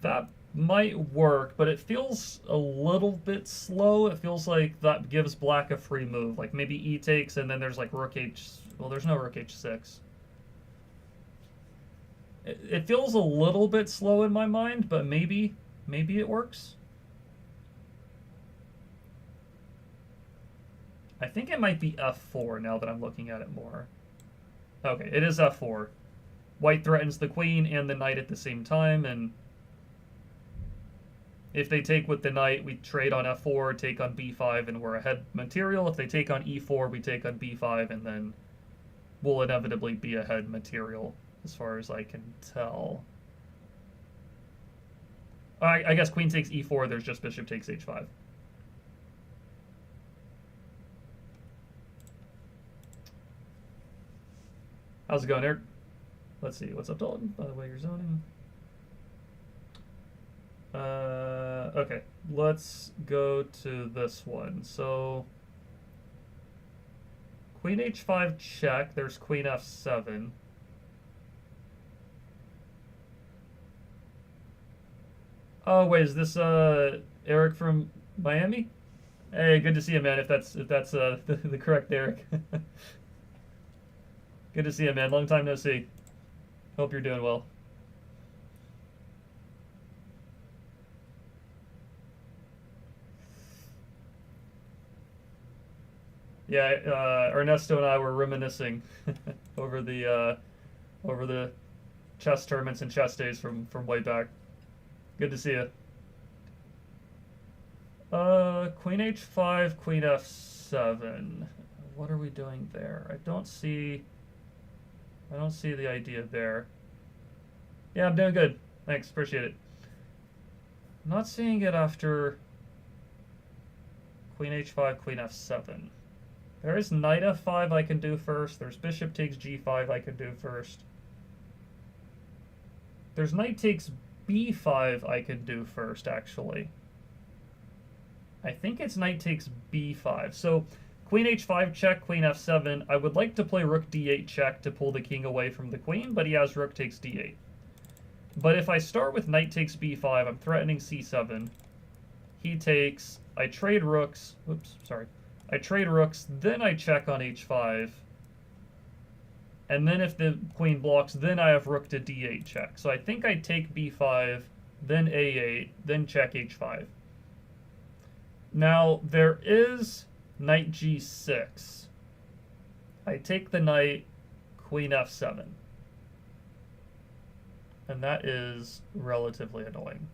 That might work, but it feels a little bit slow. It feels like that gives black a free move. Like maybe e takes, and then there's like rook h... Well, there's no rook h6. It feels a little bit slow in my mind, but maybe maybe it works. I think it might be f4 now that I'm looking at it more. Okay, it is f4. White threatens the queen and the knight at the same time, and if they take with the knight, we trade on f4, take on b5, and we're ahead material. If they take on e4, we take on b5, and then we'll inevitably be ahead material, as far as I can tell. I guess queen takes e4, there's just bishop takes h5. How's it going, Eric? Let's see, what's up, Dalton? By the way, you're zoning. Okay, let's go to this one. So, queen h5 check, there's queen f7. Oh wait, is this Eric from Miami? Hey, good to see you, man. If that's the correct Eric. Good to see you, man. Long time no see. Hope you're doing well. Yeah, Ernesto and I were reminiscing over the chess tournaments and chess days from way back. Good to see you. Queen h5, queen f7. What are we doing there? I don't see the idea there. Yeah, I'm doing good. Thanks, appreciate it. I'm not seeing it after queen h5, queen f7. There is knight f5 I can do first. There's bishop takes g5 I can do first. There's knight takes b5 I can do first, actually. I think it's knight takes b5. So queen h5 check, queen f7. I would like to play rook d8 check to pull the king away from the queen, but he has rook takes d8. But if I start with knight takes b5, I'm threatening c7. He takes, I trade rooks, oops, sorry. I trade rooks, then I check on h5. And then if the queen blocks, then I have rook to d8 check. So I think I take b5, then a8, then check h5. Now, there is knight g6. I take the knight, queen f7. And that is relatively annoying.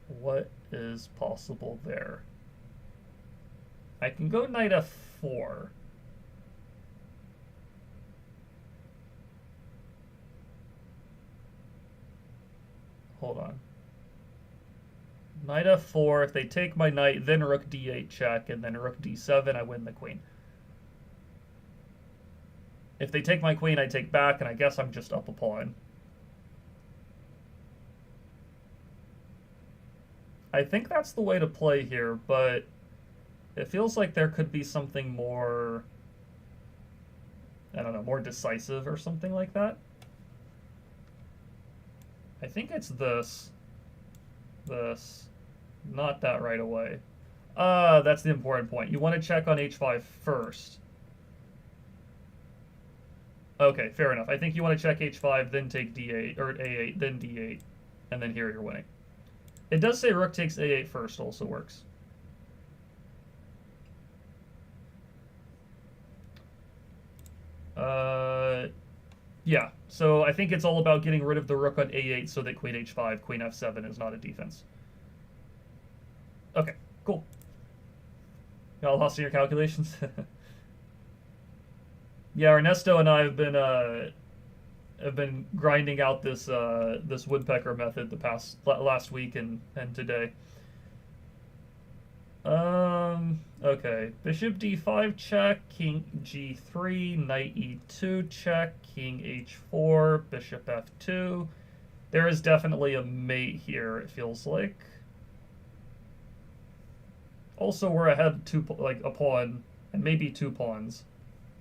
What is possible there? I can go knight f4. Hold on. Knight f4, if they take my knight, then rook d8 check, and then rook d7, I win the queen. If they take my queen, I take back, and I guess I'm just up a pawn. I think that's the way to play here, but it feels like there could be something more, I don't know, more decisive or something like that. I think it's this, not that right away. That's the important point. You want to check on h5 first. Okay, fair enough. I think you want to check h5, then take d8, or a8, then d8, and then here you're winning. It does say rook takes a8 first, also works. Yeah, so I think it's all about getting rid of the rook on a8 so that queen h5, queen f7 is not a defense. Okay, cool. Y'all lost in your calculations? Yeah, Ernesto and I have been grinding out this this woodpecker method the last week and today. Okay. Bishop d5 check, king g3, knight e2 check, king h4, bishop f2. There is definitely a mate here, it feels like. Also, we're ahead a pawn, and maybe 2 pawns.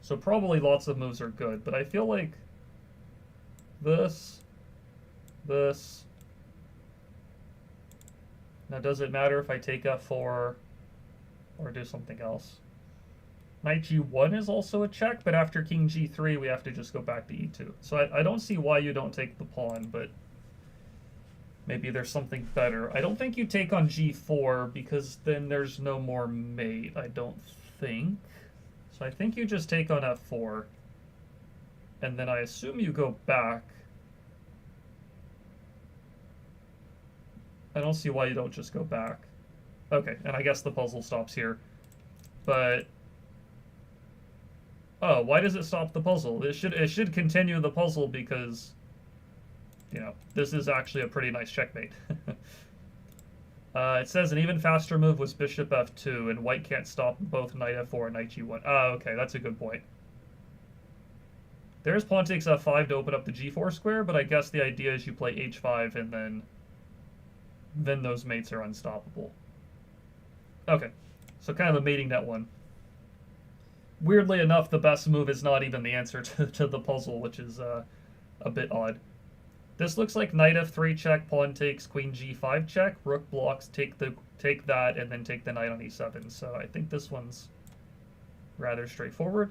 So probably lots of moves are good, but I feel like this. Now, does it matter if I take f4 or do something else? Knight g1 is also a check, but after king g3, we have to just go back to e2. So I don't see why you don't take the pawn, but Maybe there's something better. I don't think you take on g4 because then there's no more mate, I don't think. So I think you just take on f4. And then I assume you go back. I don't see why you don't just go back. Okay, and I guess the puzzle stops here. But oh, why does it stop the puzzle? It should continue the puzzle because, you know, this is actually a pretty nice checkmate. It says an even faster move was bishop f2, and white can't stop both knight f4 and knight g1. Oh, okay, that's a good point. There's pawn takes f5 to open up the g4 square, but I guess the idea is you play h5 and then those mates are unstoppable. Okay, so kind of a mating net one. Weirdly enough, the best move is not even the answer to the puzzle, which is a bit odd. This looks like knight f3 check, pawn takes, queen g5 check, rook blocks, take that, and then take the knight on e7. So I think this one's rather straightforward.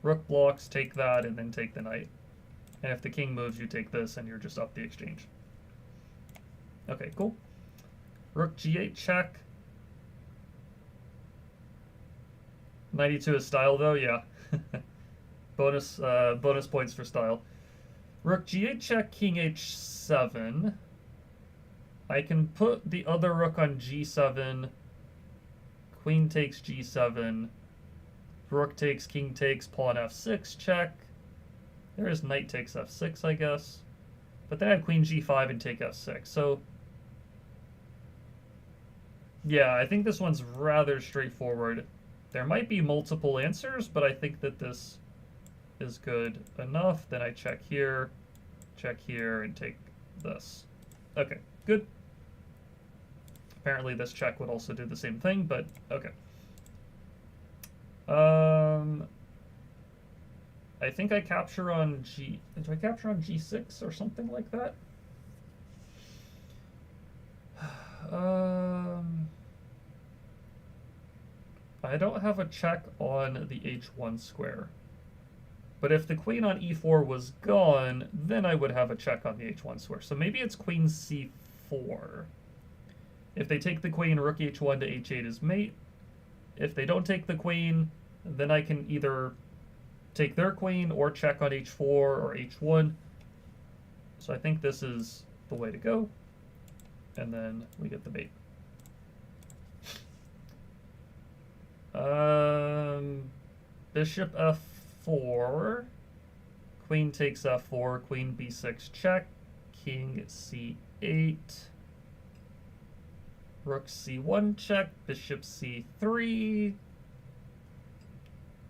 Rook blocks, take that, and then take the knight. And if the king moves, you take this, and you're just up the exchange. Okay, cool. Rook g8 check. 92 is style, though, yeah. bonus points for style. Rook g8 check, king h7. I can put the other rook on g7. Queen takes g7. Rook takes, king takes, pawn f6 check. There is knight takes f6, I guess. But then I have queen g5 and take f6. So, yeah, I think this one's rather straightforward. There might be multiple answers, but I think that this is good enough. Then I check here, and take this. Okay, good. Apparently this check would also do the same thing, but okay. I think I capture on do I capture on g6 or something like that? I don't have a check on the h1 square. But if the queen on e4 was gone, then I would have a check on the h1 square. So maybe it's queen c4. If they take the queen, rook h1 to h8 is mate. If they don't take the queen, then I can either take their queen or check on h4 or h1. So I think this is the way to go. And then we get the mate. Bishop f4. Queen takes f4. Queen b6 check. King c8. Rook c1 check. Bishop c3.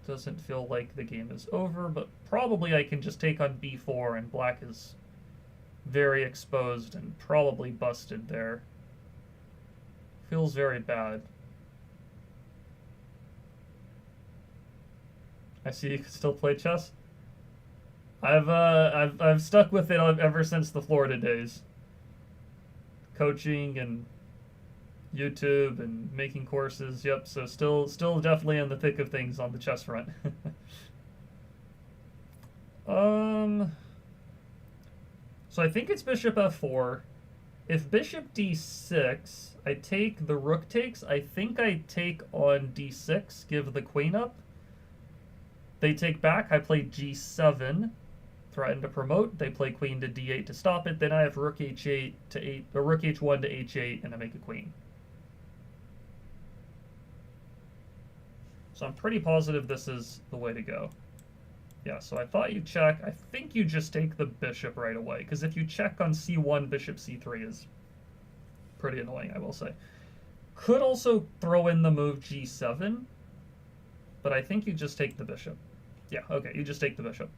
Doesn't feel like the game is over, but probably I can just take on b4, and black is very exposed and probably busted there. Feels very bad. I see you can still play chess. I've stuck with it ever since the Florida days. Coaching and YouTube and making courses. Yep, so still definitely in the thick of things on the chess front. So I think it's bishop f4. If bishop d6, I take the rook takes. I think I take on d6, give the queen up. They take back. I play g7, threaten to promote. They play queen to d8 to stop it. Then I have rook h8 to 8, or rook h1 to h8, and I make a queen. So I'm pretty positive this is the way to go. Yeah, so I thought you check. I think you just take the bishop right away, because if you check on c1, bishop c3 is pretty annoying, I will say. Could also throw in the move g7, but I think you just take the bishop. Yeah, okay, you just take the bishop.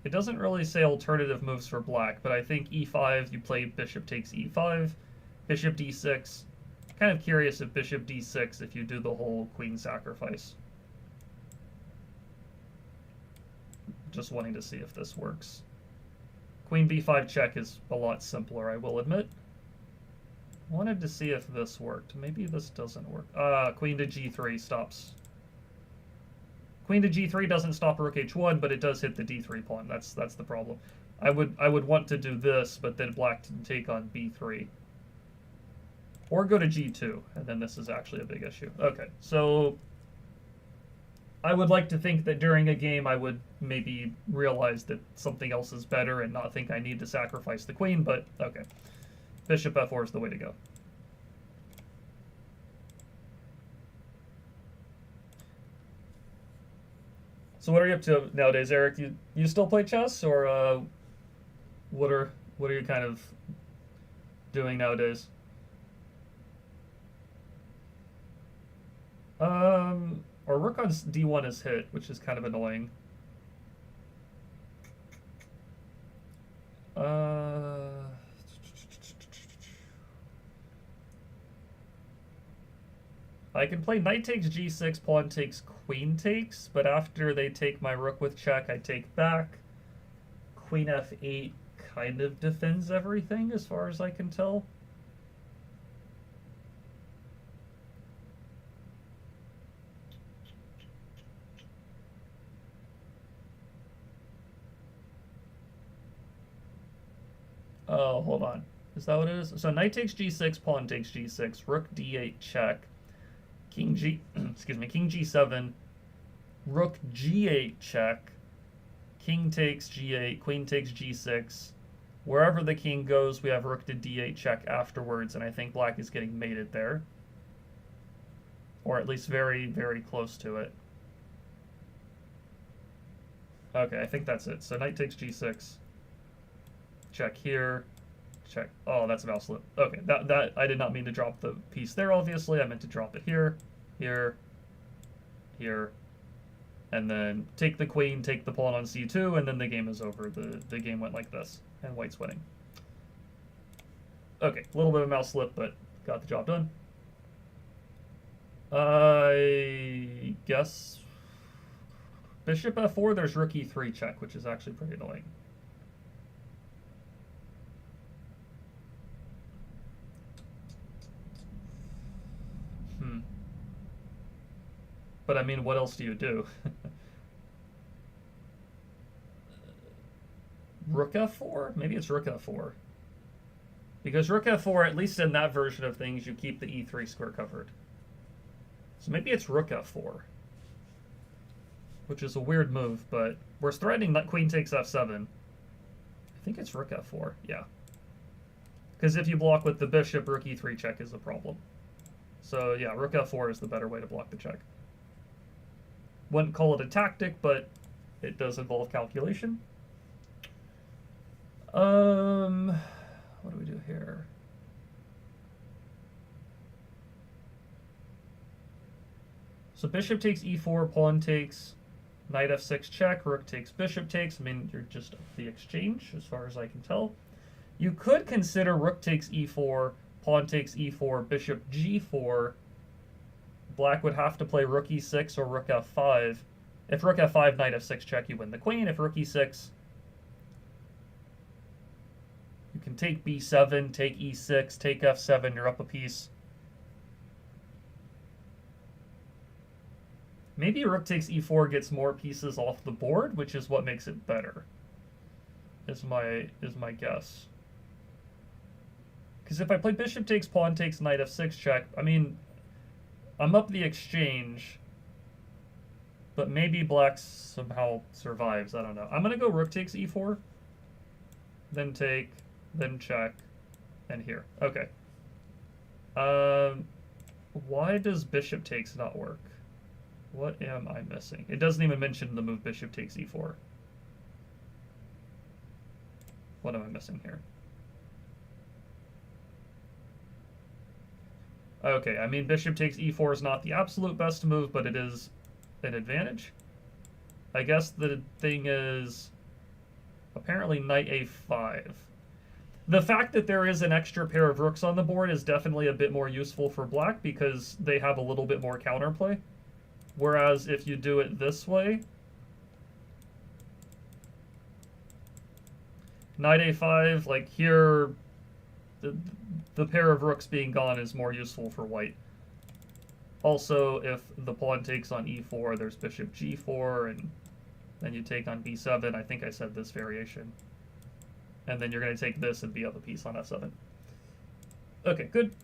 It doesn't really say alternative moves for black, but I think e5, you play bishop takes e5, bishop d6. Kind of curious if bishop d6, if you do the whole queen sacrifice. Just wanting to see if this works. Queen b5 check is a lot simpler, I will admit. Wanted to see if this worked. Maybe this doesn't work. Queen to g3 stops. Queen to g3 doesn't stop rook h1, but it does hit the d3 pawn. That's the problem. I would want to do this, but then black to take on b3. Or go to g2, and then this is actually a big issue. Okay, so I would like to think that during a game I would maybe realize that something else is better and not think I need to sacrifice the queen, but okay. Bishop f4 is the way to go. So what are you up to nowadays, Eric? You still play chess, or what are you kind of doing nowadays? Our rook on d1 is hit, which is kind of annoying. I can play knight takes g6, pawn takes queen takes, but after they take my rook with check, I take back. Queen f8 kind of defends everything, as far as I can tell. Oh, hold on. Is that what it is? So knight takes g6, pawn takes g6, rook d8 check, king g, excuse me, king g7, rook g8 check, king takes g8, queen takes g6. Wherever the king goes, we have rook to d8 check afterwards, and I think black is getting mated there. Or at least very, very close to it. Okay, I think that's it. So knight takes g6. Check here. Check. Oh, that's a mouse slip. Okay, that I did not mean to drop the piece there, obviously. I meant to drop it here, here, here, and then take the queen, take the pawn on c2, and then the game is over. The game went like this, and white's winning. Okay, a little bit of a mouse slip, but got the job done. I guess bishop f4, there's rook e3 check, which is actually pretty annoying. But I mean, what else do you do? Rook f4? Maybe it's rook f4. Because rook f4, at least in that version of things, you keep the e3 square covered. So maybe it's rook f4. Which is a weird move, but we're threatening that queen takes f7. I think it's rook f4, yeah. Because if you block with the bishop, rook e3 check is a problem. So yeah, rook f4 is the better way to block the check. Wouldn't call it a tactic, but it does involve calculation. What do we do here? So bishop takes e4, pawn takes, knight f6 check, rook takes, bishop takes. I mean, you're just the exchange, as far as I can tell. You could consider rook takes e4, pawn takes e4, bishop g4. Black would have to play rook e6 or rook f5. If rook f5, knight f6 check, you win the queen. If rook e6, you can take b7, take e6, take f7, you're up a piece. Maybe rook takes e4 gets more pieces off the board, which is what makes it better, is my guess. Because if I play bishop takes, pawn takes, knight f6 check, I mean, I'm up the exchange, but maybe black somehow survives. I don't know. I'm going to go rook takes e4, then take, then check, and here. Okay. Why does bishop takes not work? What am I missing? It doesn't even mention the move bishop takes e4. What am I missing here? Okay, I mean, bishop takes e4 is not the absolute best move, but it is an advantage. I guess the thing is, apparently knight a5. The fact that there is an extra pair of rooks on the board is definitely a bit more useful for black because they have a little bit more counterplay. Whereas if you do it this way, knight a5, like here, the pair of rooks being gone is more useful for white. Also, if the pawn takes on e4, there's bishop g4, and then you take on b7. I think I said this variation. and then you're going to take this and be up a piece on f7. Okay, good.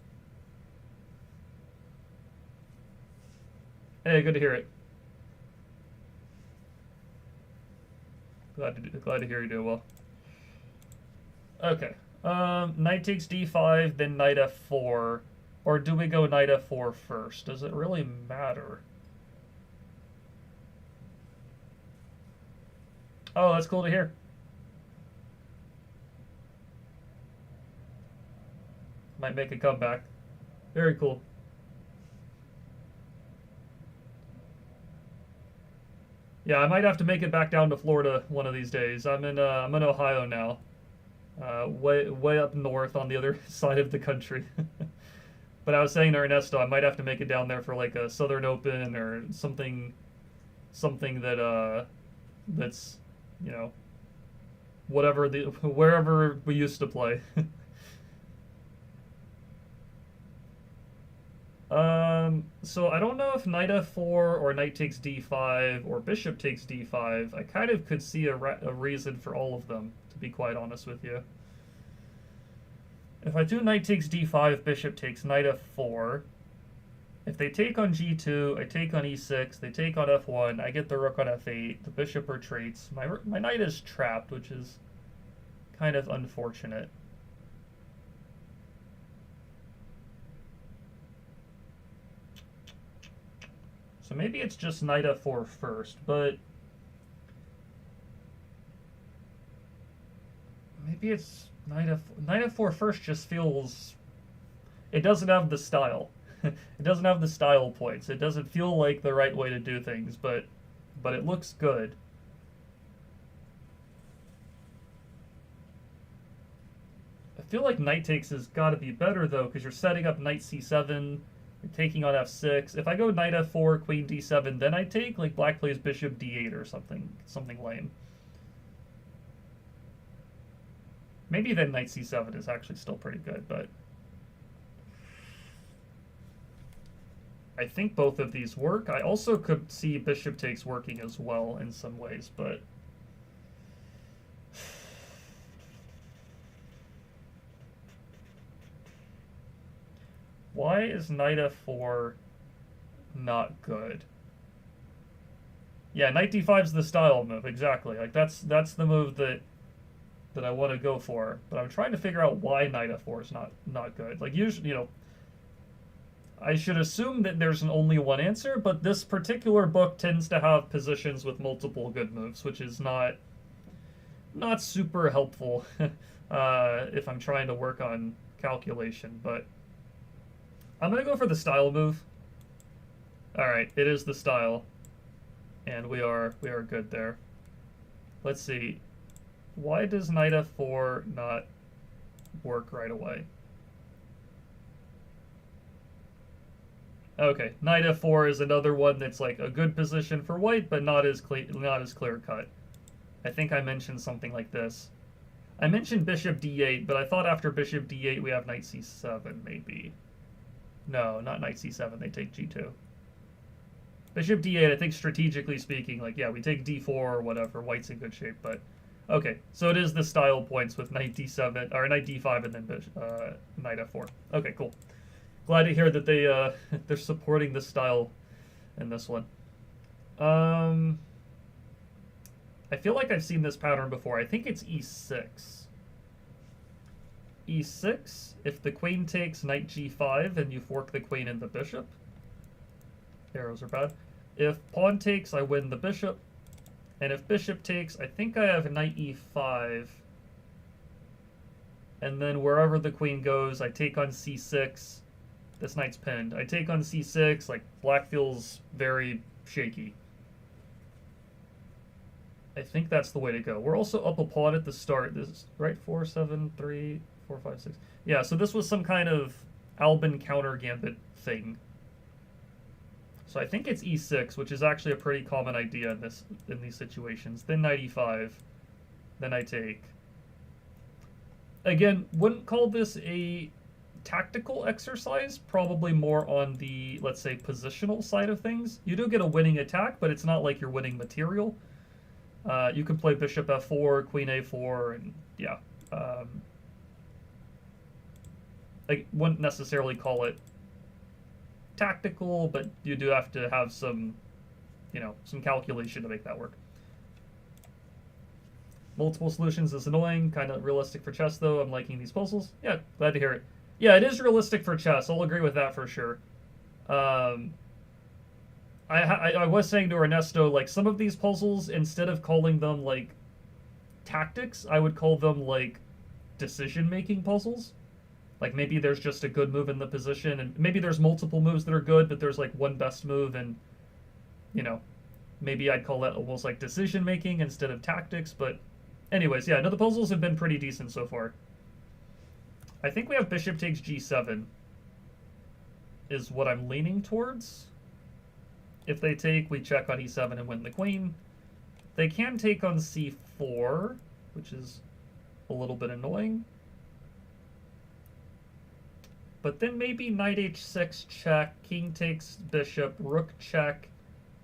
Hey, good to hear it. Glad to hear you do well. Okay. Knight takes d5, then knight f4. Or do we go knight f4 first? Does it really matter? Oh, that's cool to hear. Might make a comeback. Very cool. Yeah, I might have to make it back down to Florida one of these days. I'm in Ohio now, way up north on the other side of the country. But I was saying to Ernesto, I might have to make it down there for like a Southern Open or something that that's, you know, wherever we used to play. So I don't know if knight f4 or knight takes d5 or bishop takes d5. I kind of could see a reason for all of them, to be quite honest with you. If I do knight takes d5, bishop takes knight f4. If they take on g2, I take on e6, they take on f1, I get the rook on f8, the bishop retreats. My knight is trapped, which is kind of unfortunate. So maybe it's just knight f4 first, but maybe it's knight f4 first just feels... It doesn't have the style. It doesn't have the style points. It doesn't feel like the right way to do things, but it looks good. I feel like knight takes has got to be better, though, because you're setting up knight c7, you're taking on f6. If I go knight f4, queen d7, then I take, like, black plays bishop d8 or something lame. Maybe then knight c7 is actually still pretty good, but I think both of these work. I also could see bishop takes working as well in some ways, but why is knight f4 not good? Yeah, knight d5 is the style move, exactly. Like that's the move that I want to go for, but I'm trying to figure out why knight f4 is not good. Like usually, you know, I should assume that there's only one answer, but this particular book tends to have positions with multiple good moves, which is not super helpful if I'm trying to work on calculation, but I'm going to go for the style move. Alright, it is the style, and we are good there. Let's see. Why does knight f4 not work right away? Okay, knight f4 is another one that's like a good position for white, but not as clear cut. I think I mentioned something like this. I mentioned bishop d8, but I thought after bishop d8 we have knight c7, maybe. No, not knight c7, they take g2. Bishop d8, I think strategically speaking, like, yeah, we take d4 or whatever, white's in good shape, but... Okay, so it is the style points with knight d7, or knight d5 and then knight f4. Okay, cool. Glad to hear that they're supporting the style in this one. I feel like I've seen this pattern before. I think it's e6. e6, if the queen takes knight g5 and you fork the queen and the bishop. Arrows are bad. If pawn takes, I win the bishop. And if bishop takes, I think I have knight e5. And then wherever the queen goes, I take on c6. This knight's pinned. I take on c6, like, black feels very shaky. I think that's the way to go. We're also up a pawn at the start. This is, right? 4, 7, 3, 4, 5, 6. Yeah, so this was some kind of Albin counter gambit thing. So I think it's e6, which is actually a pretty common idea in these situations. Then knight e5. Then I take. Again, wouldn't call this a tactical exercise, probably more on the, let's say, positional side of things. You do get a winning attack, but it's not like you're winning material. You can play bishop f4, queen a4, and yeah. I wouldn't necessarily call it tactical, but you do have to have some, some calculation to make that work. Multiple solutions is annoying, kind of realistic for chess though. I'm liking these puzzles. Yeah, glad to hear it. Yeah, it is realistic for chess. I'll agree with that for sure. I was saying to Ernesto, like, some of these puzzles, instead of calling them, like, tactics, I would call them, like, decision-making puzzles. Like, maybe there's just a good move in the position, and maybe there's multiple moves that are good, but there's, like, one best move, and, maybe I'd call that almost like decision-making instead of tactics, but anyways, yeah, no, the puzzles have been pretty decent so far. I think we have bishop takes g7 is what I'm leaning towards. If they take, we check on e7 and win the queen. They can take on c4, which is a little bit annoying. But then maybe knight h6 check, king takes bishop, rook check.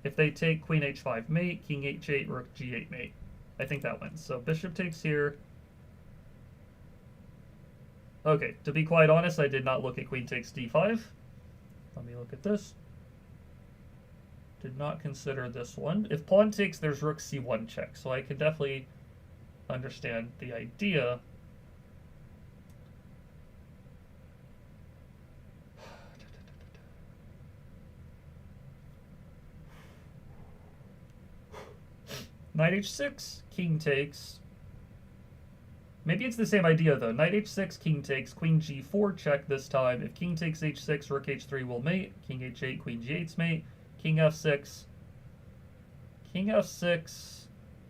If they take queen h5 mate, king h8, rook g8 mate. I think that wins. So bishop takes here. Okay, to be quite honest, I did not look at queen takes d5. Let me look at this. Did not consider this one. If pawn takes, there's rook c1 check, so I can definitely understand the idea. Knight h6, king takes. Maybe it's the same idea, though. Knight h6, king takes, queen g4 check this time. If king takes h6, rook h3 will mate. King h8, queen g8's mate. King f6. King f6,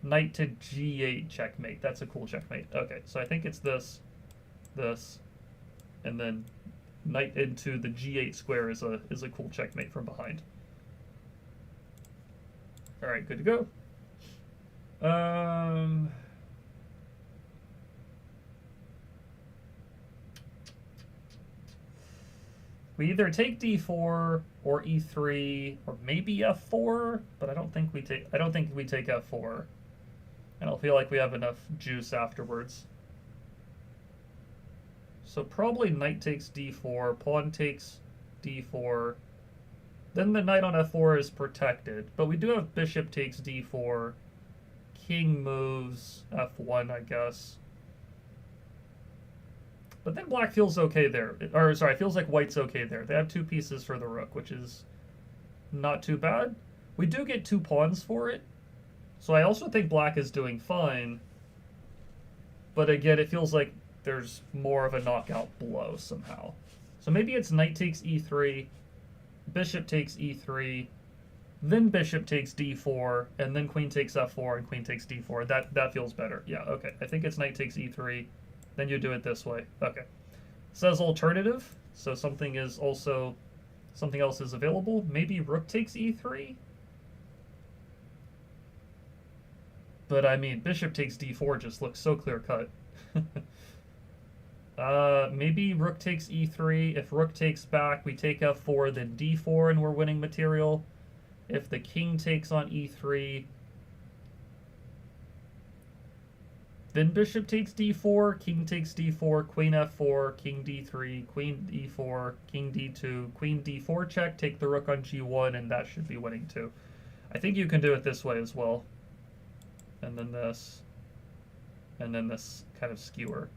knight to g8 checkmate. That's a cool checkmate. Okay, so I think it's this, and then knight into the g8 square is a cool checkmate from behind. All right, good to go. We either take d4 or e3 or maybe f4, but I don't think we take f4. I don't feel like we have enough juice afterwards. So probably knight takes d4, pawn takes d4. Then the knight on f4 is protected, but we do have bishop takes d4. King moves f1, I guess. But then black feels okay there. Or, sorry, it feels like white's okay there. They have two pieces for the rook, which is not too bad. We do get two pawns for it. So I also think black is doing fine. But again, it feels like there's more of a knockout blow somehow. So maybe it's knight takes e3, bishop takes e3, then bishop takes d4, and then queen takes f4 and queen takes d4. That feels better. Yeah, okay. I think it's knight takes e3. Then you do it this way. Okay. It says alternative, so something else is available. Maybe rook takes e3? But I mean, bishop takes d4 just looks so clear-cut. Maybe rook takes e3. If rook takes back, we take f4, then d4, and we're winning material. If the king takes on e3, then bishop takes d4, king takes d4, queen f4, king d3, queen e4, king d2, queen d4 check, take the rook on g1, and that should be winning too. I think you can do it this way as well. And then this kind of skewer.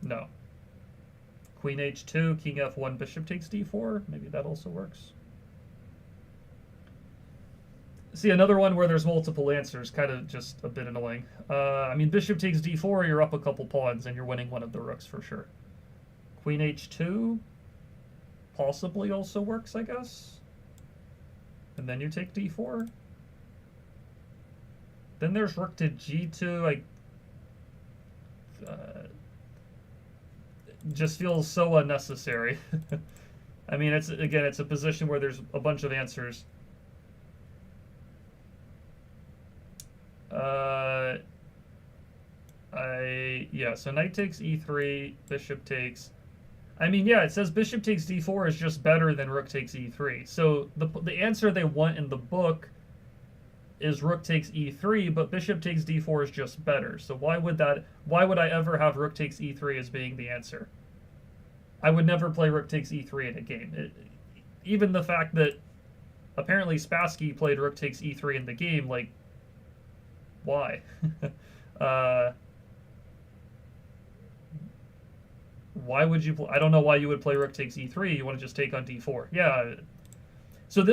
No. Queen h2, king f1, bishop takes d4. Maybe that also works. See, another one where there's multiple answers, kind of just a bit annoying. I mean, bishop takes d4, you're up a couple pawns, and you're winning one of the rooks for sure. Queen h2 possibly also works, I guess. And then you take d4. Then there's rook to g2. Just feels so unnecessary. I mean, it's a position where there's a bunch of answers. So knight takes e3, bishop takes. I mean, yeah, it says bishop takes d4 is just better than rook takes e3. So the answer they want in the book is rook takes e3, but bishop takes d4 is just better. So why would I ever have rook takes e3 as being the answer? I would never play rook takes e3 in a game. Even the fact that apparently Spassky played rook takes e3 in the game, like, why? Why would you I don't know why you would play rook takes e3. You want to just take on d4. Yeah. So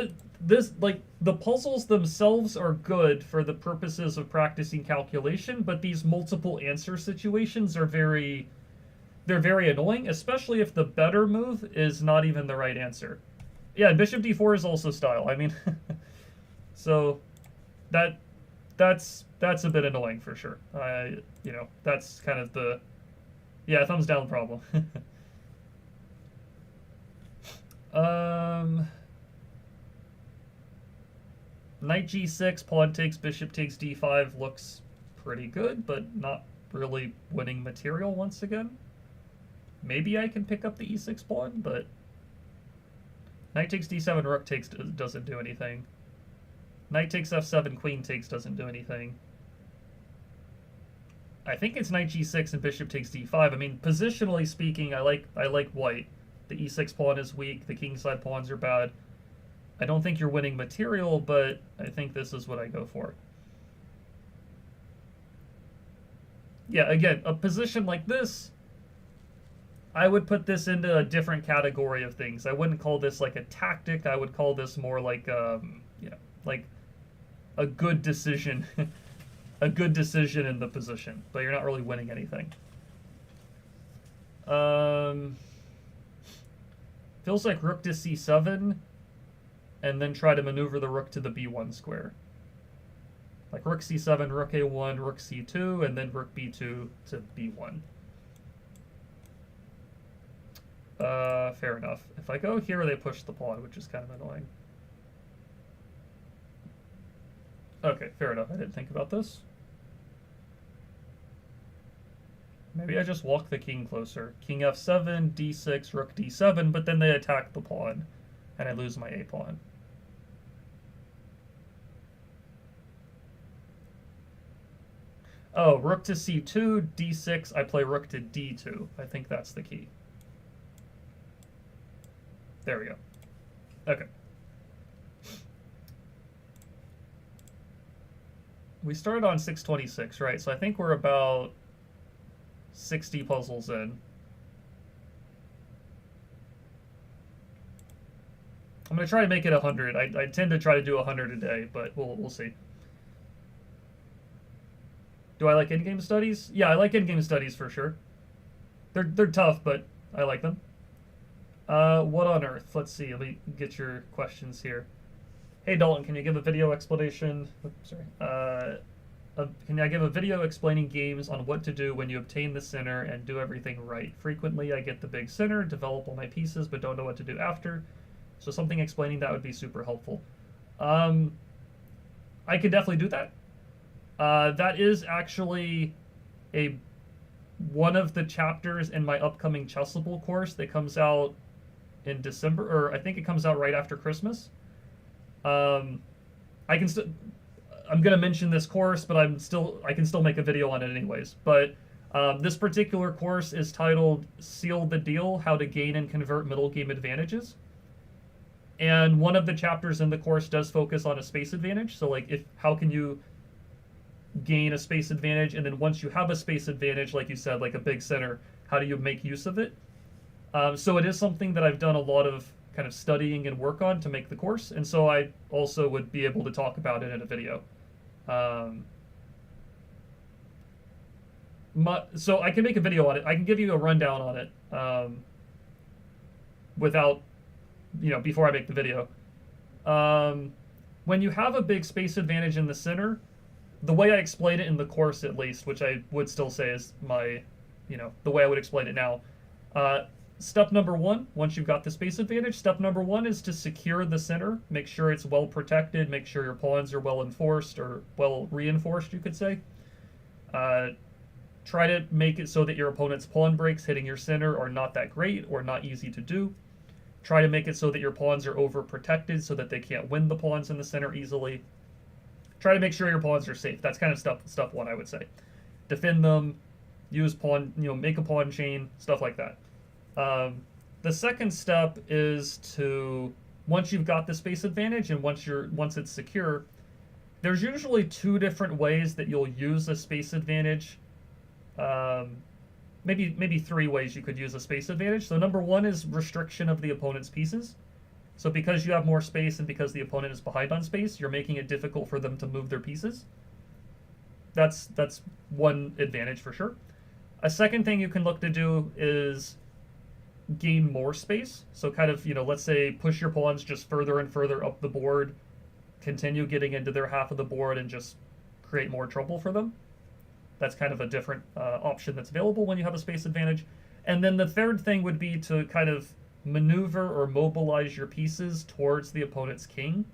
this like, the puzzles themselves are good for the purposes of practicing calculation, but these multiple answer situations are they're very annoying, especially if the better move is not even the right answer. Yeah, bishop d4 is also style. I mean, so that's a bit annoying for sure. You know, that's kind of the, yeah, thumbs down problem. Knight g6, pawn takes, bishop takes d5 looks pretty good, but not really winning material once again. Maybe I can pick up the e6 pawn, but knight takes d7, rook takes doesn't do anything. Knight takes f7, queen takes doesn't do anything. I think it's knight g6 and bishop takes d5. I mean, positionally speaking, I like white. The e6 pawn is weak. The kingside pawns are bad. I don't think you're winning material, but I think this is what I go for. Yeah, again, a position like this, I would put this into a different category of things. I wouldn't call this like a tactic. I would call this more like, you know, like a good decision, a good decision in the position, but you're not really winning anything. Feels like rook to c7, and then try to maneuver the rook to the b1 square. Like rook c7, rook a1, rook c2, and then rook b2 to b1. Fair enough. If I go here, they push the pawn, which is kind of annoying. Okay, fair enough. I didn't think about this. Maybe I just walk the king closer. King f7, d6, rook d7, but then they attack the pawn, and I lose my a pawn. Oh, rook to c2, d6, I play rook to d2. I think that's the key. There we go. Okay. We started on 626, right? So I think we're about 60 puzzles in. I'm going to try to make it 100. I tend to try to do 100 a day, but we'll see. Do I like in-game studies? Yeah, I like in-game studies for sure. They're tough, but I like them. What on earth? Let's see. Let me get your questions here. Hey Dalton, can you give a video explanation? Oops, sorry. Can I give a video explaining games on what to do when you obtain the center and do everything right? Frequently, I get the big center, develop all my pieces, but don't know what to do after. So something explaining that would be super helpful. I could definitely do that. That is actually one of the chapters in my upcoming Chessable course that comes out in December, or I think it comes out right after Christmas. I'm gonna mention this course, but I can still make a video on it anyways. But this particular course is titled "Seal the Deal: How to Gain and Convert Middle Game Advantages." And one of the chapters in the course does focus on a space advantage. So like, how can you gain a space advantage, and then once you have a space advantage, like you said, like a big center, how do you make use of it? So it is something that I've done a lot of kind of studying and work on to make the course, and so I also would be able to talk about it in a video. So I can make a video on it. I can give you a rundown on it without, before I make the video. When you have a big space advantage in the center, the way I explain it in the course, at least, which I would still say is my, the way I would explain it now. Step number one, once you've got the space advantage, step number one is to secure the center. Make sure it's well protected. Make sure your pawns are well enforced, or well reinforced, you could say. Try to make it so that your opponent's pawn breaks hitting your center are not that great or not easy to do. Try to make it so that your pawns are overprotected so that they can't win the pawns in the center easily. try to make sure your pawns are safe. That's kind of step one, I would say. Defend them, use pawn, make a pawn chain, stuff like that. The second step is to, once you've got the space advantage and once it's secure, there's usually two different ways that you'll use a space advantage. Maybe three ways you could use a space advantage. So number one is restriction of the opponent's pieces. So because you have more space and because the opponent is behind on space, you're making it difficult for them to move their pieces. That's one advantage for sure. A second thing you can look to do is gain more space. So kind of, let's say push your pawns just further and further up the board, continue getting into their half of the board and just create more trouble for them. That's kind of a different option that's available when you have a space advantage. And then the third thing would be to kind of maneuver or mobilize your pieces towards the opponent's king,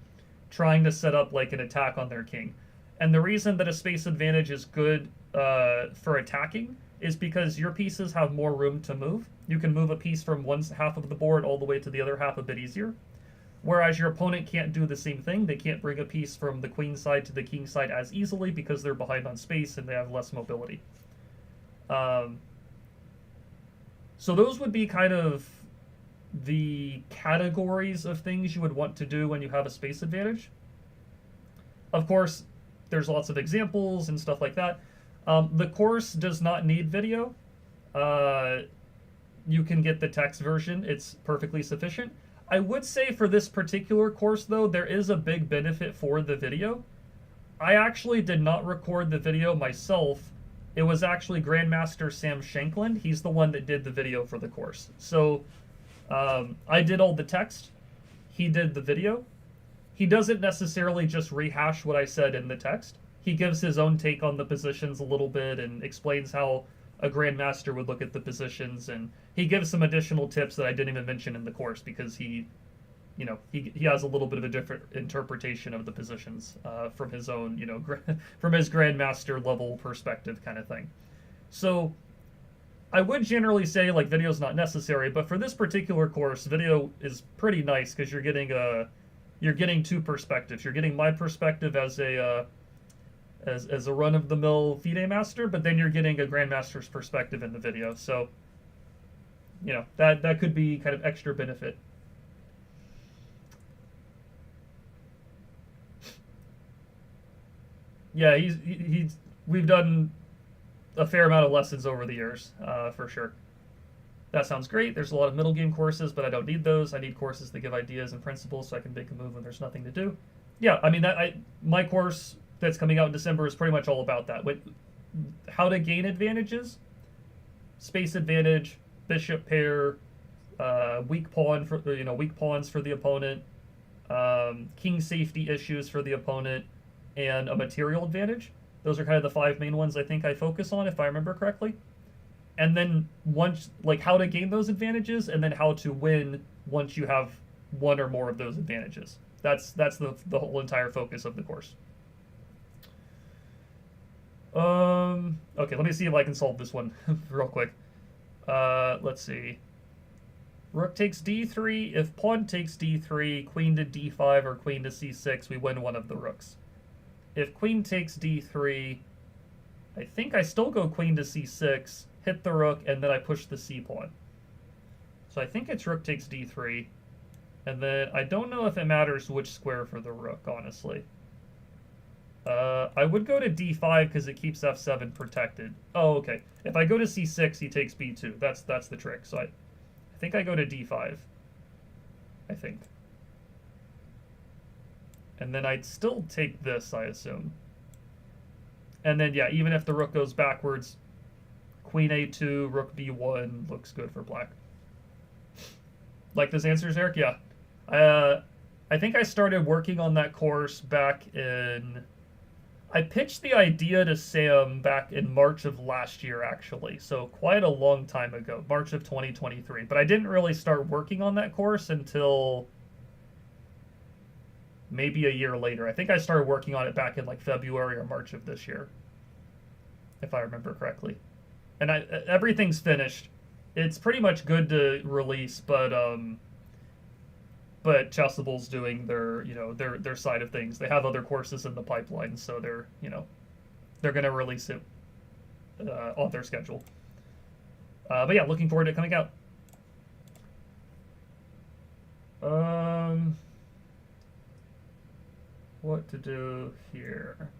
trying to set up like an attack on their king. And the reason that a space advantage is good for attacking is because your pieces have more room to move. You can move a piece from one half of the board all the way to the other half a bit easier. Whereas your opponent can't do the same thing. They can't bring a piece from the queen side to the king side as easily because they're behind on space and they have less mobility. So those would be kind of the categories of things you would want to do when you have a space advantage. Of course, there's lots of examples and stuff like that. The course does not need video. You can get the text version. It's perfectly sufficient. I would say for this particular course, though, there is a big benefit for the video. I actually did not record the video myself. It was actually Grandmaster Sam Shankland. He's the one that did the video for the course. So I did all the text. He did the video. He doesn't necessarily just rehash what I said in the text. He gives his own take on the positions a little bit and explains how a Grandmaster would look at the positions, and he gives some additional tips that I didn't even mention in the course because he has a little bit of a different interpretation of the positions from his own, from his Grandmaster level perspective kind of thing. So I would generally say like video's not necessary, but for this particular course, video is pretty nice because you're getting two perspectives. You're getting my perspective as a as a run-of-the-mill FIDE master, but then you're getting a Grandmaster's perspective in the video. So, that could be kind of extra benefit. Yeah, we've done a fair amount of lessons over the years, for sure. That sounds great. There's a lot of middle game courses, but I don't need those. I need courses that give ideas and principles so I can make a move when there's nothing to do. Yeah, I mean, my course that's coming out in December is pretty much all about that. How to gain advantages, space advantage, bishop pair, weak pawns for the opponent, king safety issues for the opponent, and a material advantage. Those are kind of the five main ones I think I focus on, if I remember correctly. And then once, like, how to gain those advantages, and then how to win once you have one or more of those advantages. That's the whole entire focus of the course. Okay, let me see if I can solve this one real quick. Let's see. Rook takes d3. If pawn takes d3, queen to d5 or queen to c6, we win one of the rooks. If queen takes d3, I think I still go queen to c6, hit the rook, and then I push the c pawn. So I think it's rook takes d3. And then I don't know if it matters which square for the rook, honestly. I would go to d5 because it keeps f7 protected. Oh, okay. If I go to c6, he takes b2. That's the trick. So I think I go to d5. I think. And then I'd still take this, I assume. And then, yeah, even if the rook goes backwards, queen a2, rook b1 looks good for black. Like those answers, Eric? Yeah. I think I started working on that course back in... I pitched the idea to Sam back in March of last year, actually. So quite a long time ago, March of 2023. But I didn't really start working on that course until maybe a year later. I think I started working on it back in like February or March of this year, if I remember correctly. And everything's finished. It's pretty much good to release, but but Chasubble's doing their, their side of things. They have other courses in the pipeline, so they're going to release it on their schedule. But yeah, looking forward to it coming out. What to do here?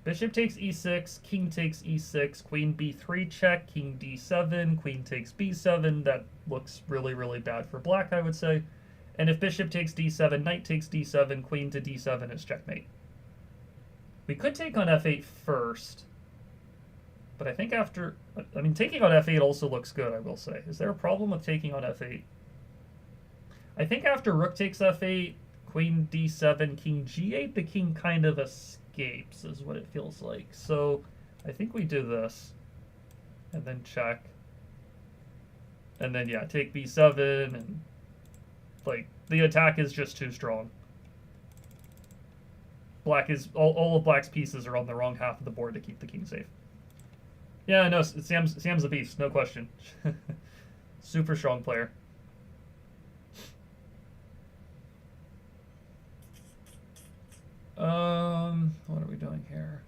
Bishop takes e6, king takes e6, queen b3 check, king d7, queen takes b7. That looks really, really bad for black, I would say. And if bishop takes d7, knight takes d7, queen to d7 is checkmate. We could take on f8 first, but I think after... I mean, taking on f8 also looks good, I will say. Is there a problem with taking on f8? I think after rook takes f8, queen d7, king g8, the king kind of escapes, is what it feels like. So I think we do this, and then check. And then, yeah, take b7, and, like, the attack is just too strong. Black is... All of black's pieces are on the wrong half of the board to keep the king safe. Yeah, no, Sam's a beast, no question. Super strong player. What are we doing here?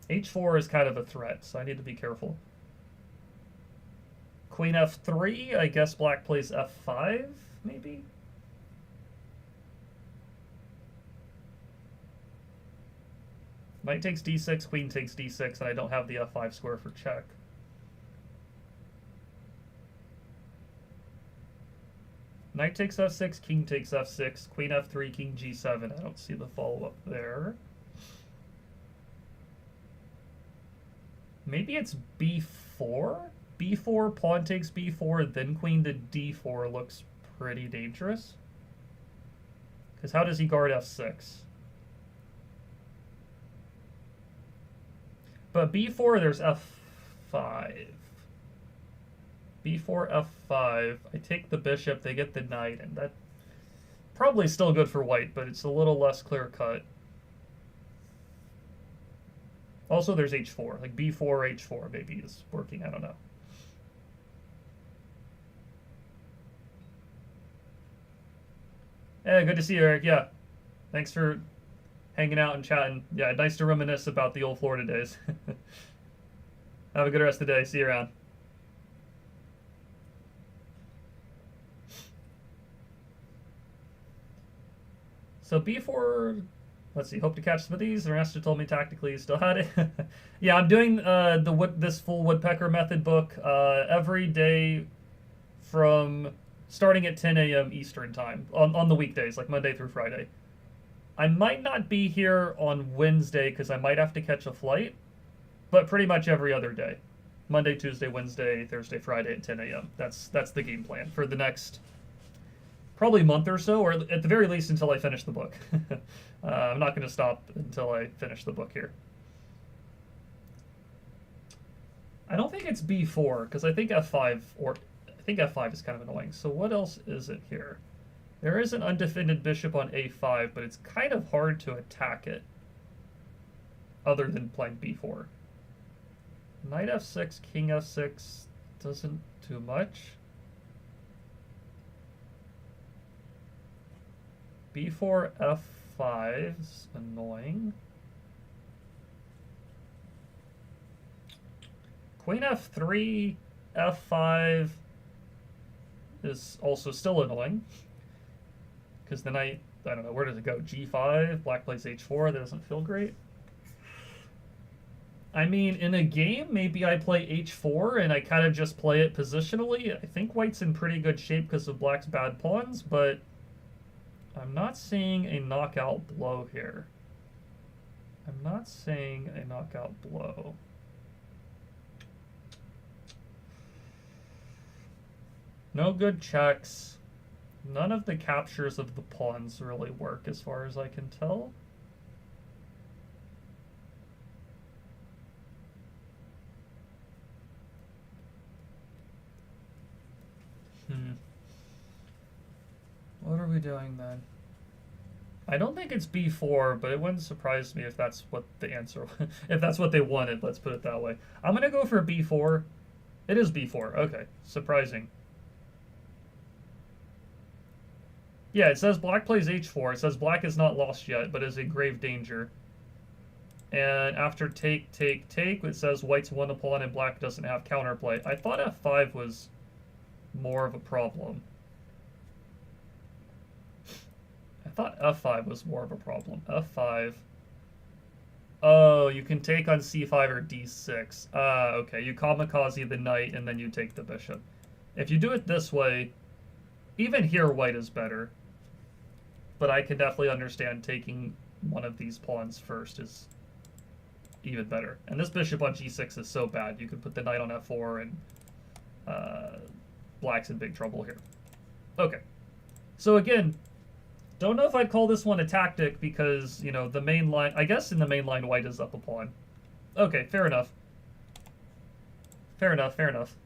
h4 is kind of a threat, so I need to be careful. Queen f3, I guess black plays f5, maybe? Knight takes d6, queen takes d6, and I don't have the f5 square for check. Knight takes f6, king takes f6, queen f3, king g7. I don't see the follow-up there. Maybe it's b4? b4, pawn takes b4, then queen to d4 looks pretty dangerous. Because how does he guard f6? But b4, there's f5. b4, f5. I take the bishop, they get the knight, and that probably still good for white, but it's a little less clear-cut. Also, there's h4. Like, b4, h4 maybe is working. I don't know. Yeah, good to see you, Eric. Yeah. Thanks for hanging out and chatting. Yeah, nice to reminisce about the old Florida days. Have a good rest of the day. See you around. So b4, let's see, hope to catch some of these. Ernesto told me tactically he still had it. Yeah, I'm doing this full Woodpecker method book every day from starting at 10 a.m. Eastern time on the weekdays, like Monday through Friday. I might not be here on Wednesday because I might have to catch a flight, but pretty much every other day. Monday, Tuesday, Wednesday, Thursday, Friday at 10 a.m. That's the game plan for the next probably month or so, or at the very least until I finish the book. I'm not going to stop until I finish the book here. I don't think it's b4 because I think f5 is kind of annoying. So what else is it here? There is an undefended bishop on a5, but it's kind of hard to attack it other than playing b4. Knight f6, king f6 doesn't do much. b4, f5 is annoying. Queen f3, f5 is also still annoying. Because the knight, I don't know, where does it go? g5, black plays h4, that doesn't feel great. I mean, in a game, maybe I play h4 and I kind of just play it positionally. I think white's in pretty good shape because of black's bad pawns, but I'm not seeing a knockout blow here. I'm not seeing a knockout blow. No good checks. None of the captures of the pawns really work as far as I can tell. What are we doing then? I don't think it's b4, but it wouldn't surprise me if that's what the answer, if that's what they wanted, let's put it that way. I'm going to go for b4. It is b4, okay, surprising. Yeah, it says black plays h4. It says black is not lost yet, but is in grave danger. And after take, it says white's won a pawn and black doesn't have counterplay. I thought f5 was more of a problem. I thought f5 was more of a problem. f5. Oh, you can take on c5 or d6. Okay, you kamikaze the knight and then you take the bishop. If you do it this way, even here white is better. But I can definitely understand taking one of these pawns first is even better. And this bishop on g6 is so bad. You could put the knight on f4 and black's in big trouble here. Okay. So again, don't know if I'd call this one a tactic because, you know, the main line... I guess in the main line, white is up a pawn. Okay, fair enough. Fair enough, fair enough.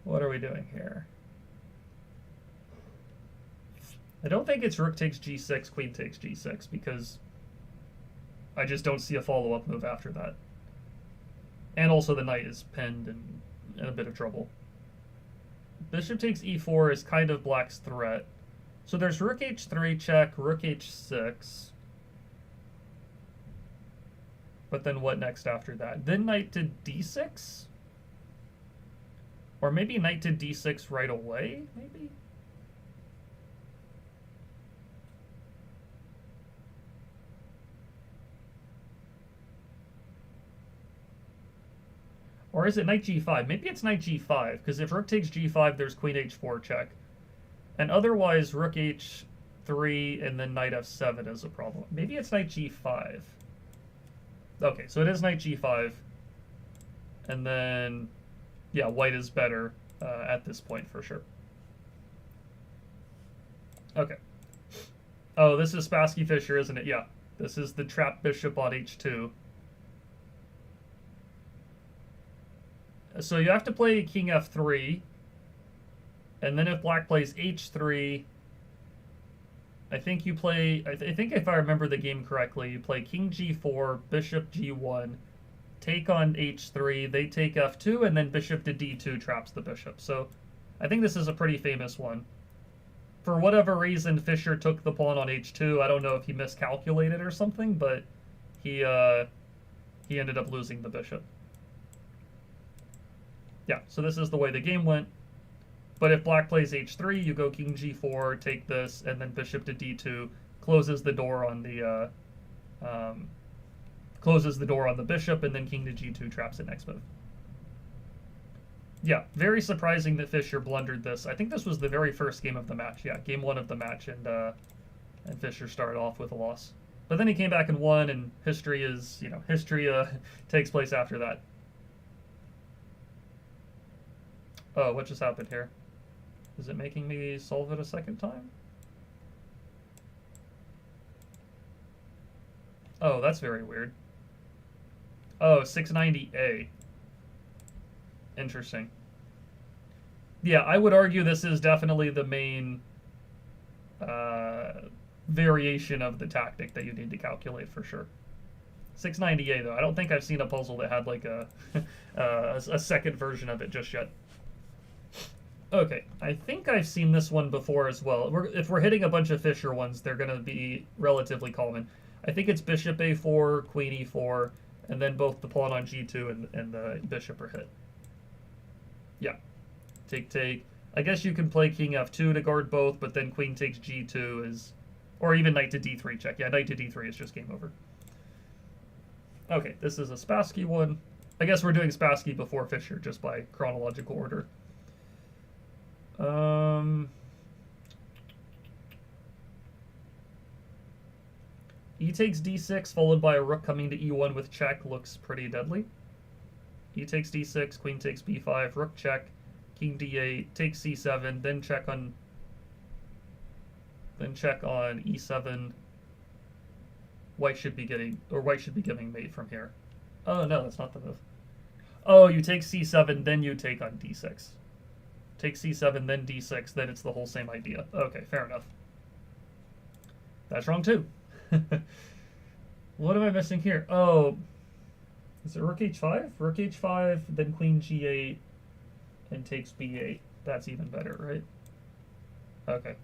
What are we doing here? I don't think it's rook takes g6, queen takes g6, because I just don't see a follow-up move after that. And also the knight is pinned and in a bit of trouble. Bishop takes e4 is kind of black's threat. So there's rook h3 check, rook h6. But then what next after that? Then knight to d6? Or maybe knight to d6 right away, maybe? Or is it knight g5? Maybe it's knight g5, because if rook takes g5, there's queen h4 check. And otherwise, rook h3 and then knight f7 is a problem. Maybe it's knight g5. Okay, so it is knight g5. And then, yeah, white is better at this point for sure. Okay. Oh, this is Spassky Fischer, isn't it? Yeah. This is the trapped bishop on h2. So you have to play king f3, and then if black plays h3, I think you play, I think if I remember the game correctly, you play king g4, bishop g1, take on h3, they take f2, and then bishop to d2 traps the bishop. So I think this is a pretty famous one. For whatever reason, Fischer took the pawn on h2. I don't know if he miscalculated or something, but he ended up losing the bishop. Yeah, so this is the way the game went. But if black plays h3, you go king g4, take this, and then bishop to d2, closes the door on the bishop, and then king to g2 traps it next move. Yeah, very surprising that Fischer blundered this. I think this was the very first game of the match. Yeah, game 1 of the match, and Fischer started off with a loss. But then he came back and won, and history is, you know, history takes place after that. Oh, what just happened here? Is it making me solve it a second time? Oh, that's very weird. Oh, 690A. Interesting. Yeah, I would argue this is definitely the main variation of the tactic that you need to calculate for sure. 690A, though. I don't think I've seen a puzzle that had like a, a second version of it just yet. Okay, I think I've seen this one before as well. If we're hitting a bunch of Fischer ones, they're going to be relatively common. I think it's bishop a4, queen e4, and then both the pawn on g2 and the bishop are hit. Yeah. Take, take. I guess you can play king f2 to guard both, but then queen takes g2 is... Or even knight to d3 check. Yeah, knight to d3 is just game over. Okay, this is a Spassky one. I guess we're doing Spassky before Fischer, just by chronological order. E takes d6, followed by a rook coming to e1 with check, looks pretty deadly. E takes d6, queen takes b5, rook check, king d8, takes c7, then check on e7. White should be giving mate from here. Oh no, that's not the move. Oh, you take c7, then you take on d6. Take c7, then d6, then it's the whole same idea. Okay, fair enough. That's wrong too. What am I missing here? Oh, Is it rook h5? Rook h5, then queen g8, and takes b8. That's even better, right? Okay.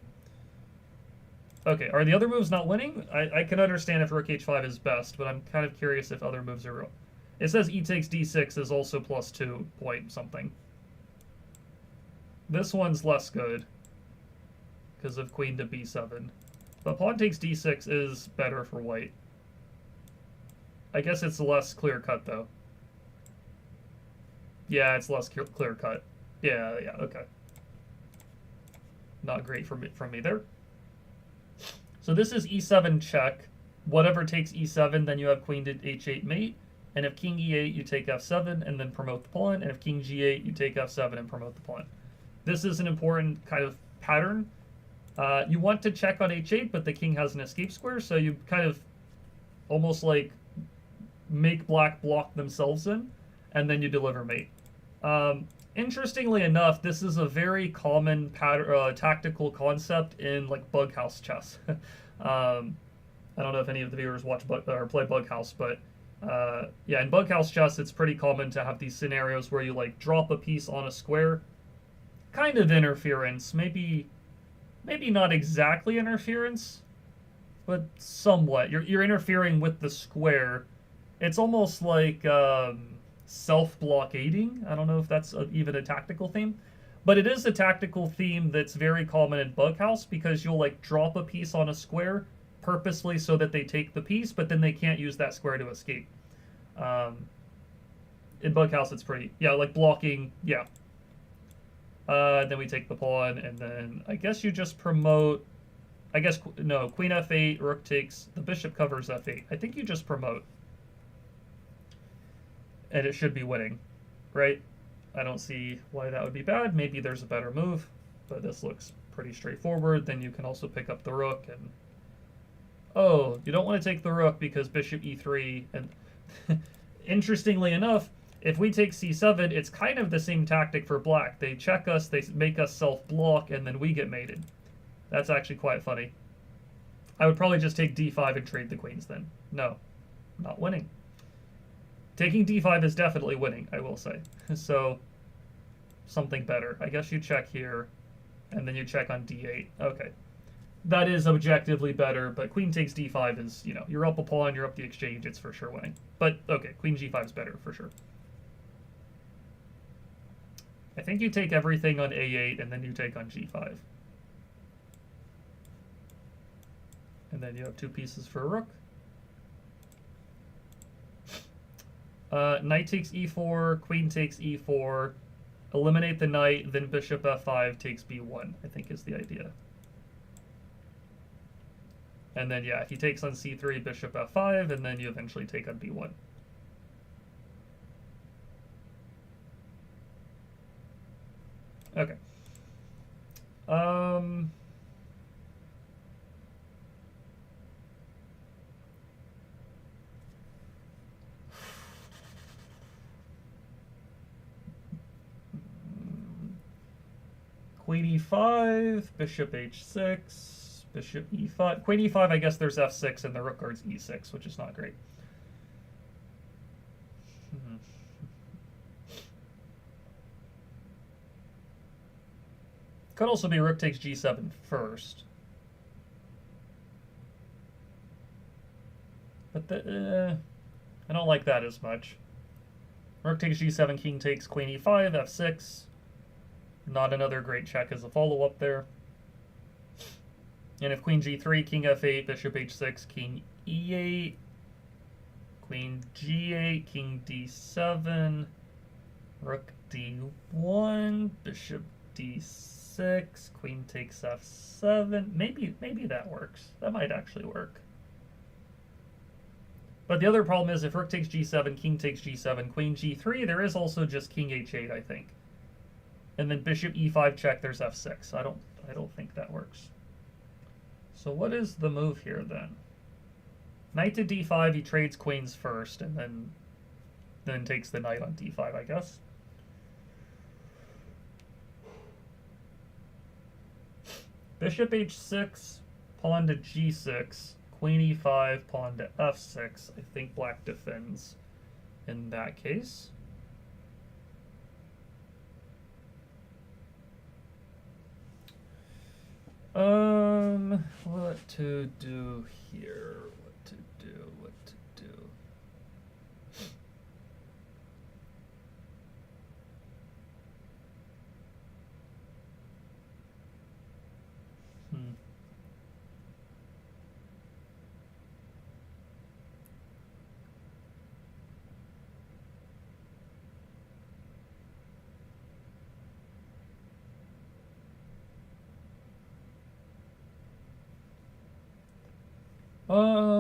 Okay, are the other moves not winning? I can understand if rook h5 is best, but I'm kind of curious if other moves are real. It says e takes d6 is also +2 point something. This one's less good because of queen to b7. But pawn takes d6 is better for white. I guess it's less clear-cut, though. Yeah, it's less clear-cut. Yeah, okay. Not great from me there. So this is e7 check. Whatever takes e7, then you have queen to h8 mate. And if king e8, you take f7 and then promote the pawn. And if king g8, you take f7 and promote the pawn. This is an important kind of pattern. You want to check on h8, but the king has an escape square, so you kind of almost like make black block themselves in, and then you deliver mate. Interestingly enough, this is a very common tactical concept in like Bughouse chess. I don't know if any of the viewers watch or play Bughouse, but yeah, in Bughouse chess, it's pretty common to have these scenarios where you like drop a piece on a square, kind of interference, maybe not exactly interference, but somewhat. You're interfering with the square. It's almost like self-blockading. I don't know if that's even a tactical theme, but it is a tactical theme that's very common in Bughouse because you'll like drop a piece on a square purposely so that they take the piece, but then they can't use that square to escape. In Bughouse, it's pretty, yeah, like blocking, yeah. Then we take the pawn, and then I guess you just promote. I guess, no, queen f8, rook takes, the bishop covers f8. I think you just promote. And it should be winning, right? I don't see why that would be bad. Maybe there's a better move, but this looks pretty straightforward. Then you can also pick up the rook, and oh, you don't want to take the rook because bishop e3, and interestingly enough, if we take c7, it's kind of the same tactic for black. They check us, they make us self-block, and then we get mated. That's actually quite funny. I would probably just take d5 and trade the queens then. No, not winning. Taking d5 is definitely winning, I will say. So, something better. I guess you check here, and then you check on d8. Okay. That is objectively better, but queen takes d5 is, you know, you're up a pawn, you're up the exchange, it's for sure winning. But, okay, queen g5 is better, for sure. I think you take everything on a8, and then you take on g5. And then you have two pieces for a rook. Knight takes e4, queen takes e4, eliminate the knight, then bishop f5 takes b1, I think is the idea. And then, yeah, if he takes on c3, bishop f5, and then you eventually take on b1. Okay. Queen e5, bishop h6, bishop e5. Queen e5, I guess there's f6, and the rook guards e6, which is not great. Could also be rook takes g7 first. But I don't like that as much. Rook takes g7, king takes queen e5, f6. Not another great check as a follow-up there. And if queen g3, king f8, bishop h6, king e8, queen g8, king d7, rook d1, bishop d6, queen takes f7. Maybe that works. That might actually work. But the other problem is if rook takes g7, king takes g7, queen g3, there is also just king h8, I think. And then bishop e5 check, there's f6. I don't think that works. So what is the move here then? Knight to d5, he trades queens first, and then takes the knight on d5, I guess. Bishop h6, pawn to g6, queen e5, pawn to f6. I think black defends. in that case. What to do here? What to do? What to do?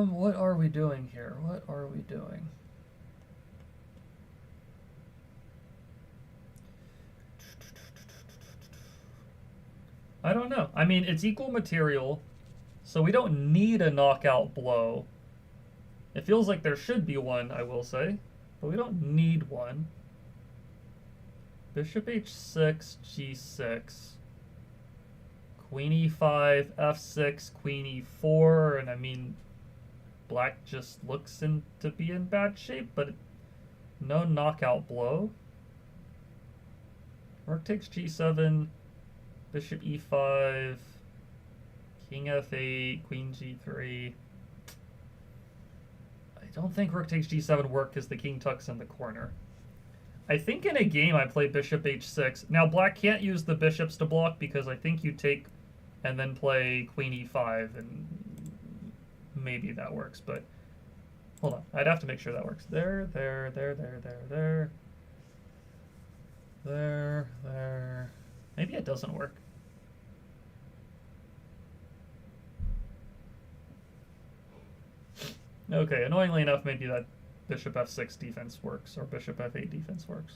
What are we doing here? What are we doing? I don't know. I mean, it's equal material, so we don't need a knockout blow. It feels like there should be one, I will say, but we don't need one. Bishop h6, g6. Queen e5, f6, queen e4, and I mean, black just looks to be in bad shape, but no knockout blow. Rook takes g7, bishop e5, king f8, queen g3. I don't think rook takes g7 worked because the king tucks in the corner. I think in a game I play bishop h6. Now black can't use the bishops to block because I think you take and then play queen e5 and maybe that works, but hold on. I'd have to make sure that works. There. Maybe it doesn't work. Okay, annoyingly enough, maybe that bishop f6 defense works, or bishop f8 defense works.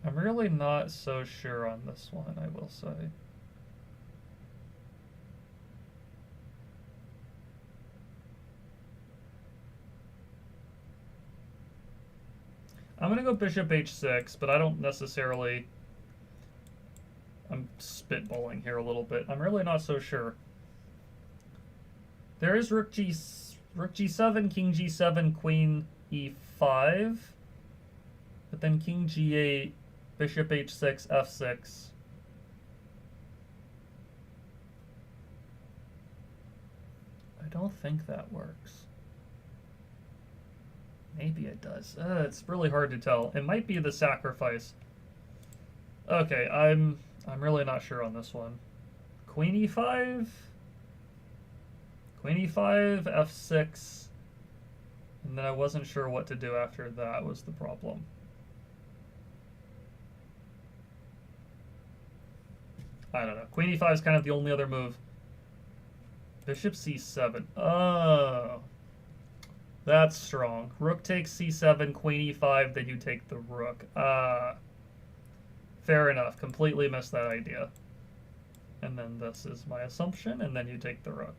I'm really not so sure on this one, I will say. I'm going to go bishop h6, but I don't necessarily... I'm spitballing here a little bit. I'm really not so sure. There is rook g7, king g7, queen e5, but then king g8, bishop h6, f6. I don't think that works. Maybe it does. It's really hard to tell. It might be the sacrifice. Okay, I'm really not sure on this one. Queen e5, queen e5, f6, and then I wasn't sure what to do after that was the problem. I don't know. Queen e5 is kind of the only other move. Bishop c7. Oh. That's strong. Rook takes c7, queen e5, then you take the rook. Fair enough. Completely missed that idea. And then this is my assumption, and then you take the rook.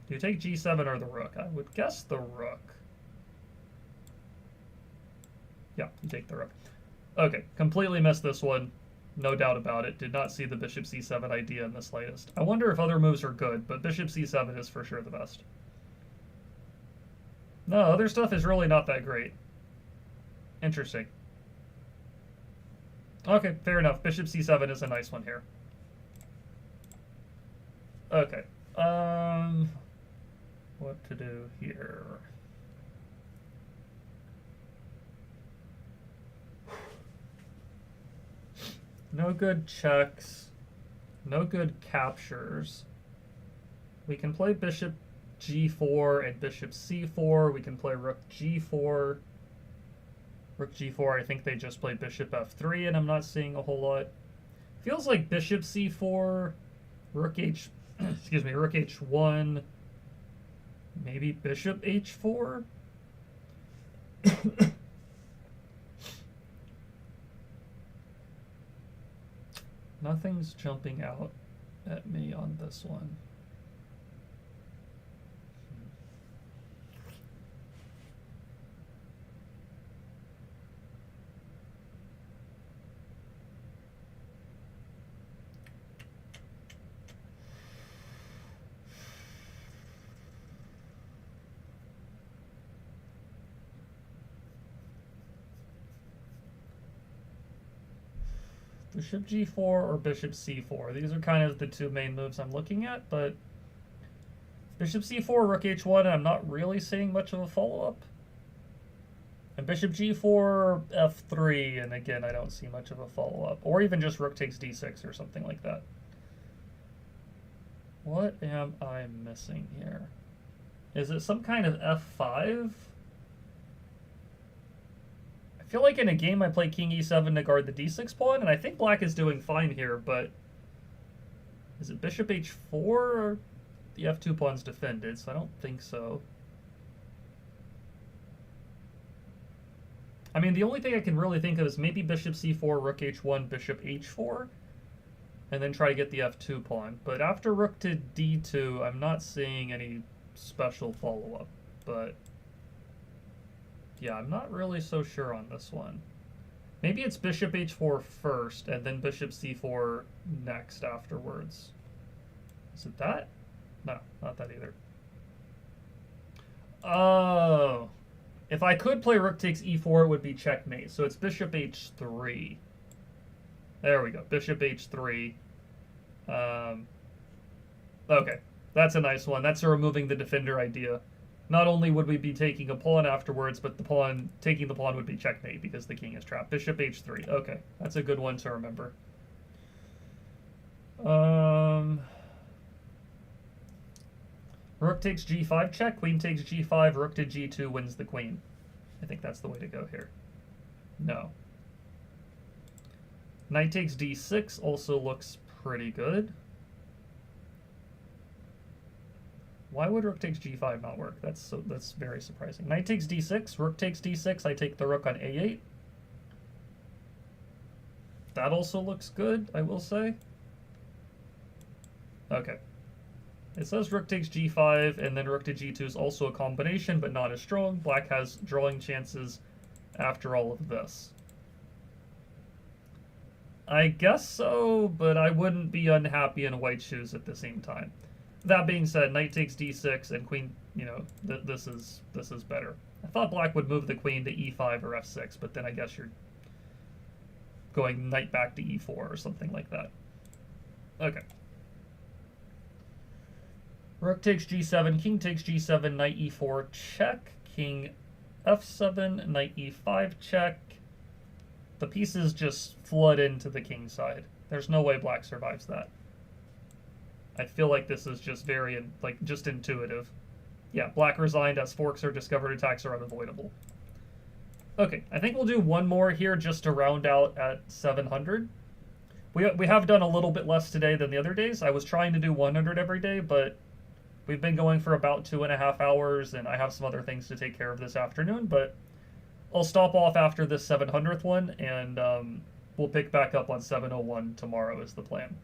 Do you take g7 or the rook? I would guess the rook. Yeah, you take the rook. Okay, completely missed this one. No doubt about it. Did not see the bishop c7 idea in the slightest. I wonder if other moves are good, but bishop c7 is for sure the best. No, other stuff is really not that great. Interesting. Okay, fair enough. Bishop c7 is a nice one here. Okay. What to do here? No good checks. No good captures. We can play bishop g4 and bishop c4. We can play rook g4. Rook g4, I think they just play bishop f3, and I'm not seeing a whole lot. Feels like bishop c4, rook h, excuse me, rook h1, maybe bishop h4. Nothing's jumping out at me on this one. Bishop g4 or bishop c4. These are kind of the two main moves I'm looking at, but bishop c4, rook h1, I'm not really seeing much of a follow-up. And bishop g4, f3, and again, I don't see much of a follow-up. Or even just rook takes d6 or something like that. What am I missing here? Is it some kind of f5? I feel like in a game I play king e7 to guard the d6 pawn, and I think black is doing fine here, but is it bishop h4 or the f2 pawn's defended, so I don't think so. I mean, the only thing I can really think of is maybe bishop c4, rook h1, bishop h4, and then try to get the f2 pawn. But after rook to d2, I'm not seeing any special follow-up, but yeah, I'm not really so sure on this one. Maybe it's bishop h4 first, and then bishop c4 next afterwards. Is it that? No, not that either. Oh. If I could play rook takes e4, it would be checkmate. So it's bishop h3. There we go. Bishop h3. Okay. That's a nice one. That's a removing the defender idea. Not only would we be taking a pawn afterwards, but taking the pawn would be checkmate because the king is trapped. Bishop h3. Okay. That's a good one to remember. Rook takes g5 check, queen takes g5, rook to g2 wins the queen. I think that's the way to go here. No. Knight takes d6 also looks pretty good. Why would rook takes g5 not work? That's very surprising. Knight takes d6, rook takes d6, I take the rook on a8. That also looks good, I will say. Okay. It says rook takes g5, and then rook to g2 is also a combination, but not as strong. Black has drawing chances after all of this. I guess so, but I wouldn't be unhappy in white shoes at the same time. That being said, knight takes d6, and queen, you know, this is better. I thought black would move the queen to e5 or f6, but then I guess you're going knight back to e4 or something like that. Okay. Rook takes g7, king takes g7, knight e4 check, king f7, knight e5 check. The pieces just flood into the king side. There's no way black survives that. I feel like this is just very, just intuitive. Yeah, black resigned as forks or discovered attacks are unavoidable. Okay, I think we'll do one more here just to round out at 700. We have done a little bit less today than the other days. I was trying to do 100 every day, but we've been going for about 2.5 hours, and I have some other things to take care of this afternoon, but I'll stop off after this 700th one, and we'll pick back up on 701 tomorrow is the plan.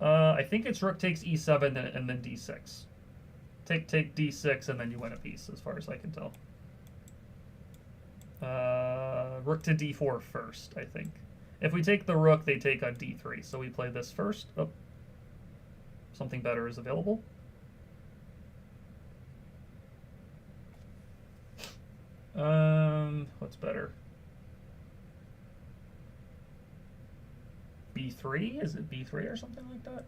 I think it's rook takes e7 and then d6. Take d6, and then you win a piece, as far as I can tell. Rook to d4 first, I think. If we take the rook, they take on d3, so we play this first. Oh. Something better is available. What's better? B3? Is it B3 or something like that?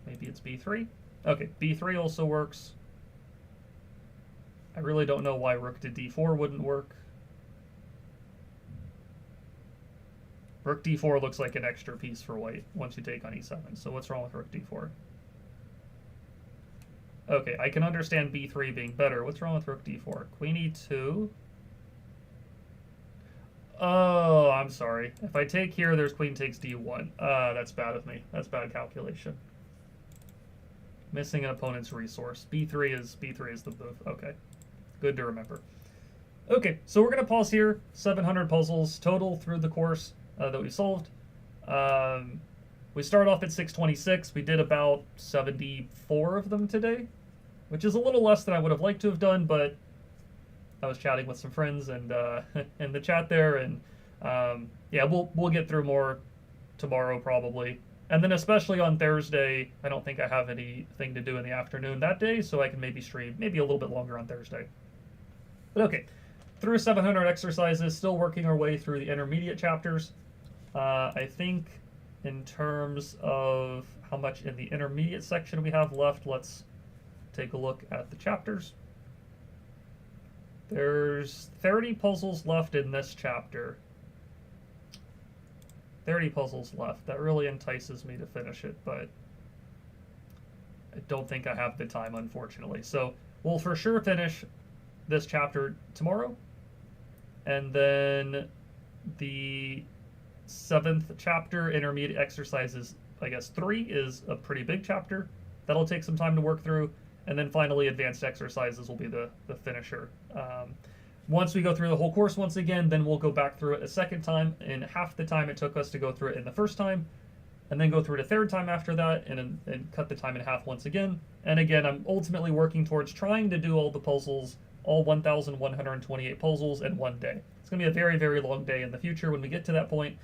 Maybe it's B3? Okay, B3 also works. I really don't know why rook to D4 wouldn't work. Rook D4 looks like an extra piece for white once you take on E7, so what's wrong with rook D4? Okay, I can understand B3 being better. What's wrong with rook D4? Queen E2. Oh, I'm sorry. If I take here, there's queen takes D1. That's bad of me. That's bad calculation. Missing an opponent's resource. B3 is the move. Okay. Good to remember. Okay, so we're going to pause here. 700 puzzles total through the course that we solved. We start off at 626. We did about 74 of them today, which is a little less than I would have liked to have done, but I was chatting with some friends and in the chat there, and yeah, we'll get through more tomorrow probably. And then especially on Thursday, I don't think I have anything to do in the afternoon that day, so I can maybe stream maybe a little bit longer on Thursday. But okay, through 700 exercises, still working our way through the intermediate chapters. I think in terms of how much in the intermediate section we have left, let's take a look at the chapters. There's 30 puzzles left in this chapter. 30 puzzles left. That really entices me to finish it, but I don't think I have the time, unfortunately. So we'll for sure finish this chapter tomorrow. And then the 7th chapter, intermediate exercises, I guess 3, is a pretty big chapter. That'll take some time to work through. And then finally, advanced exercises will be the finisher. Once we go through the whole course once again, then we'll go back through it a second time in half the time it took us to go through it in the first time, and then go through it a third time after that, and cut the time in half once again. And again, I'm ultimately working towards trying to do all the puzzles, all 1,128 puzzles in one day. It's going to be a very, very long day in the future when we get to that point,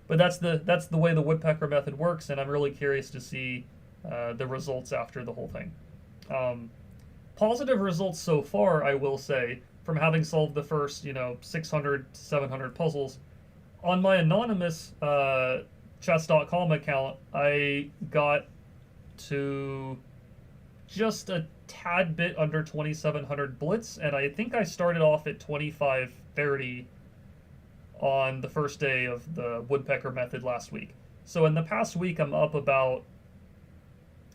but that's the way the Woodpecker method works, and I'm really curious to see the results after the whole thing. Positive results so far, I will say, from having solved the first, 600 to 700 puzzles. On my anonymous chess.com account, I got to just a tad bit under 2,700 blitz, and I think I started off at 2,530 on the first day of the Woodpecker method last week. So in the past week, I'm up about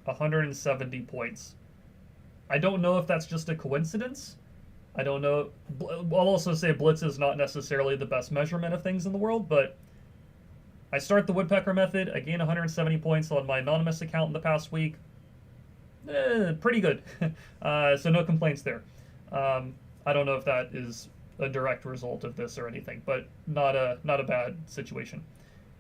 170 points. I don't know if that's just a coincidence. I don't know. I'll also say blitz is not necessarily the best measurement of things in the world, but I start the Woodpecker method. I gain 170 points on my anonymous account in the past week. Pretty good. So no complaints there. I don't know if that is a direct result of this or anything, but not a bad situation.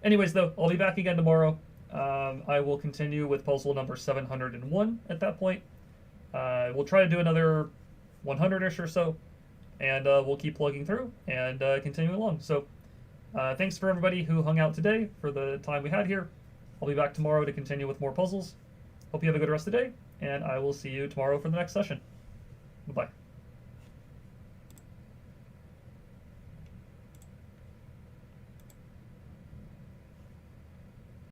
Anyways, though, I'll be back again tomorrow. I will continue with puzzle number 701 at that point. We'll try to do another 100-ish or so, and we'll keep plugging through and continue along. So thanks for everybody who hung out today for the time we had here. I'll be back tomorrow to continue with more puzzles. Hope you have a good rest of the day, and I will see you tomorrow for the next session. Bye-bye.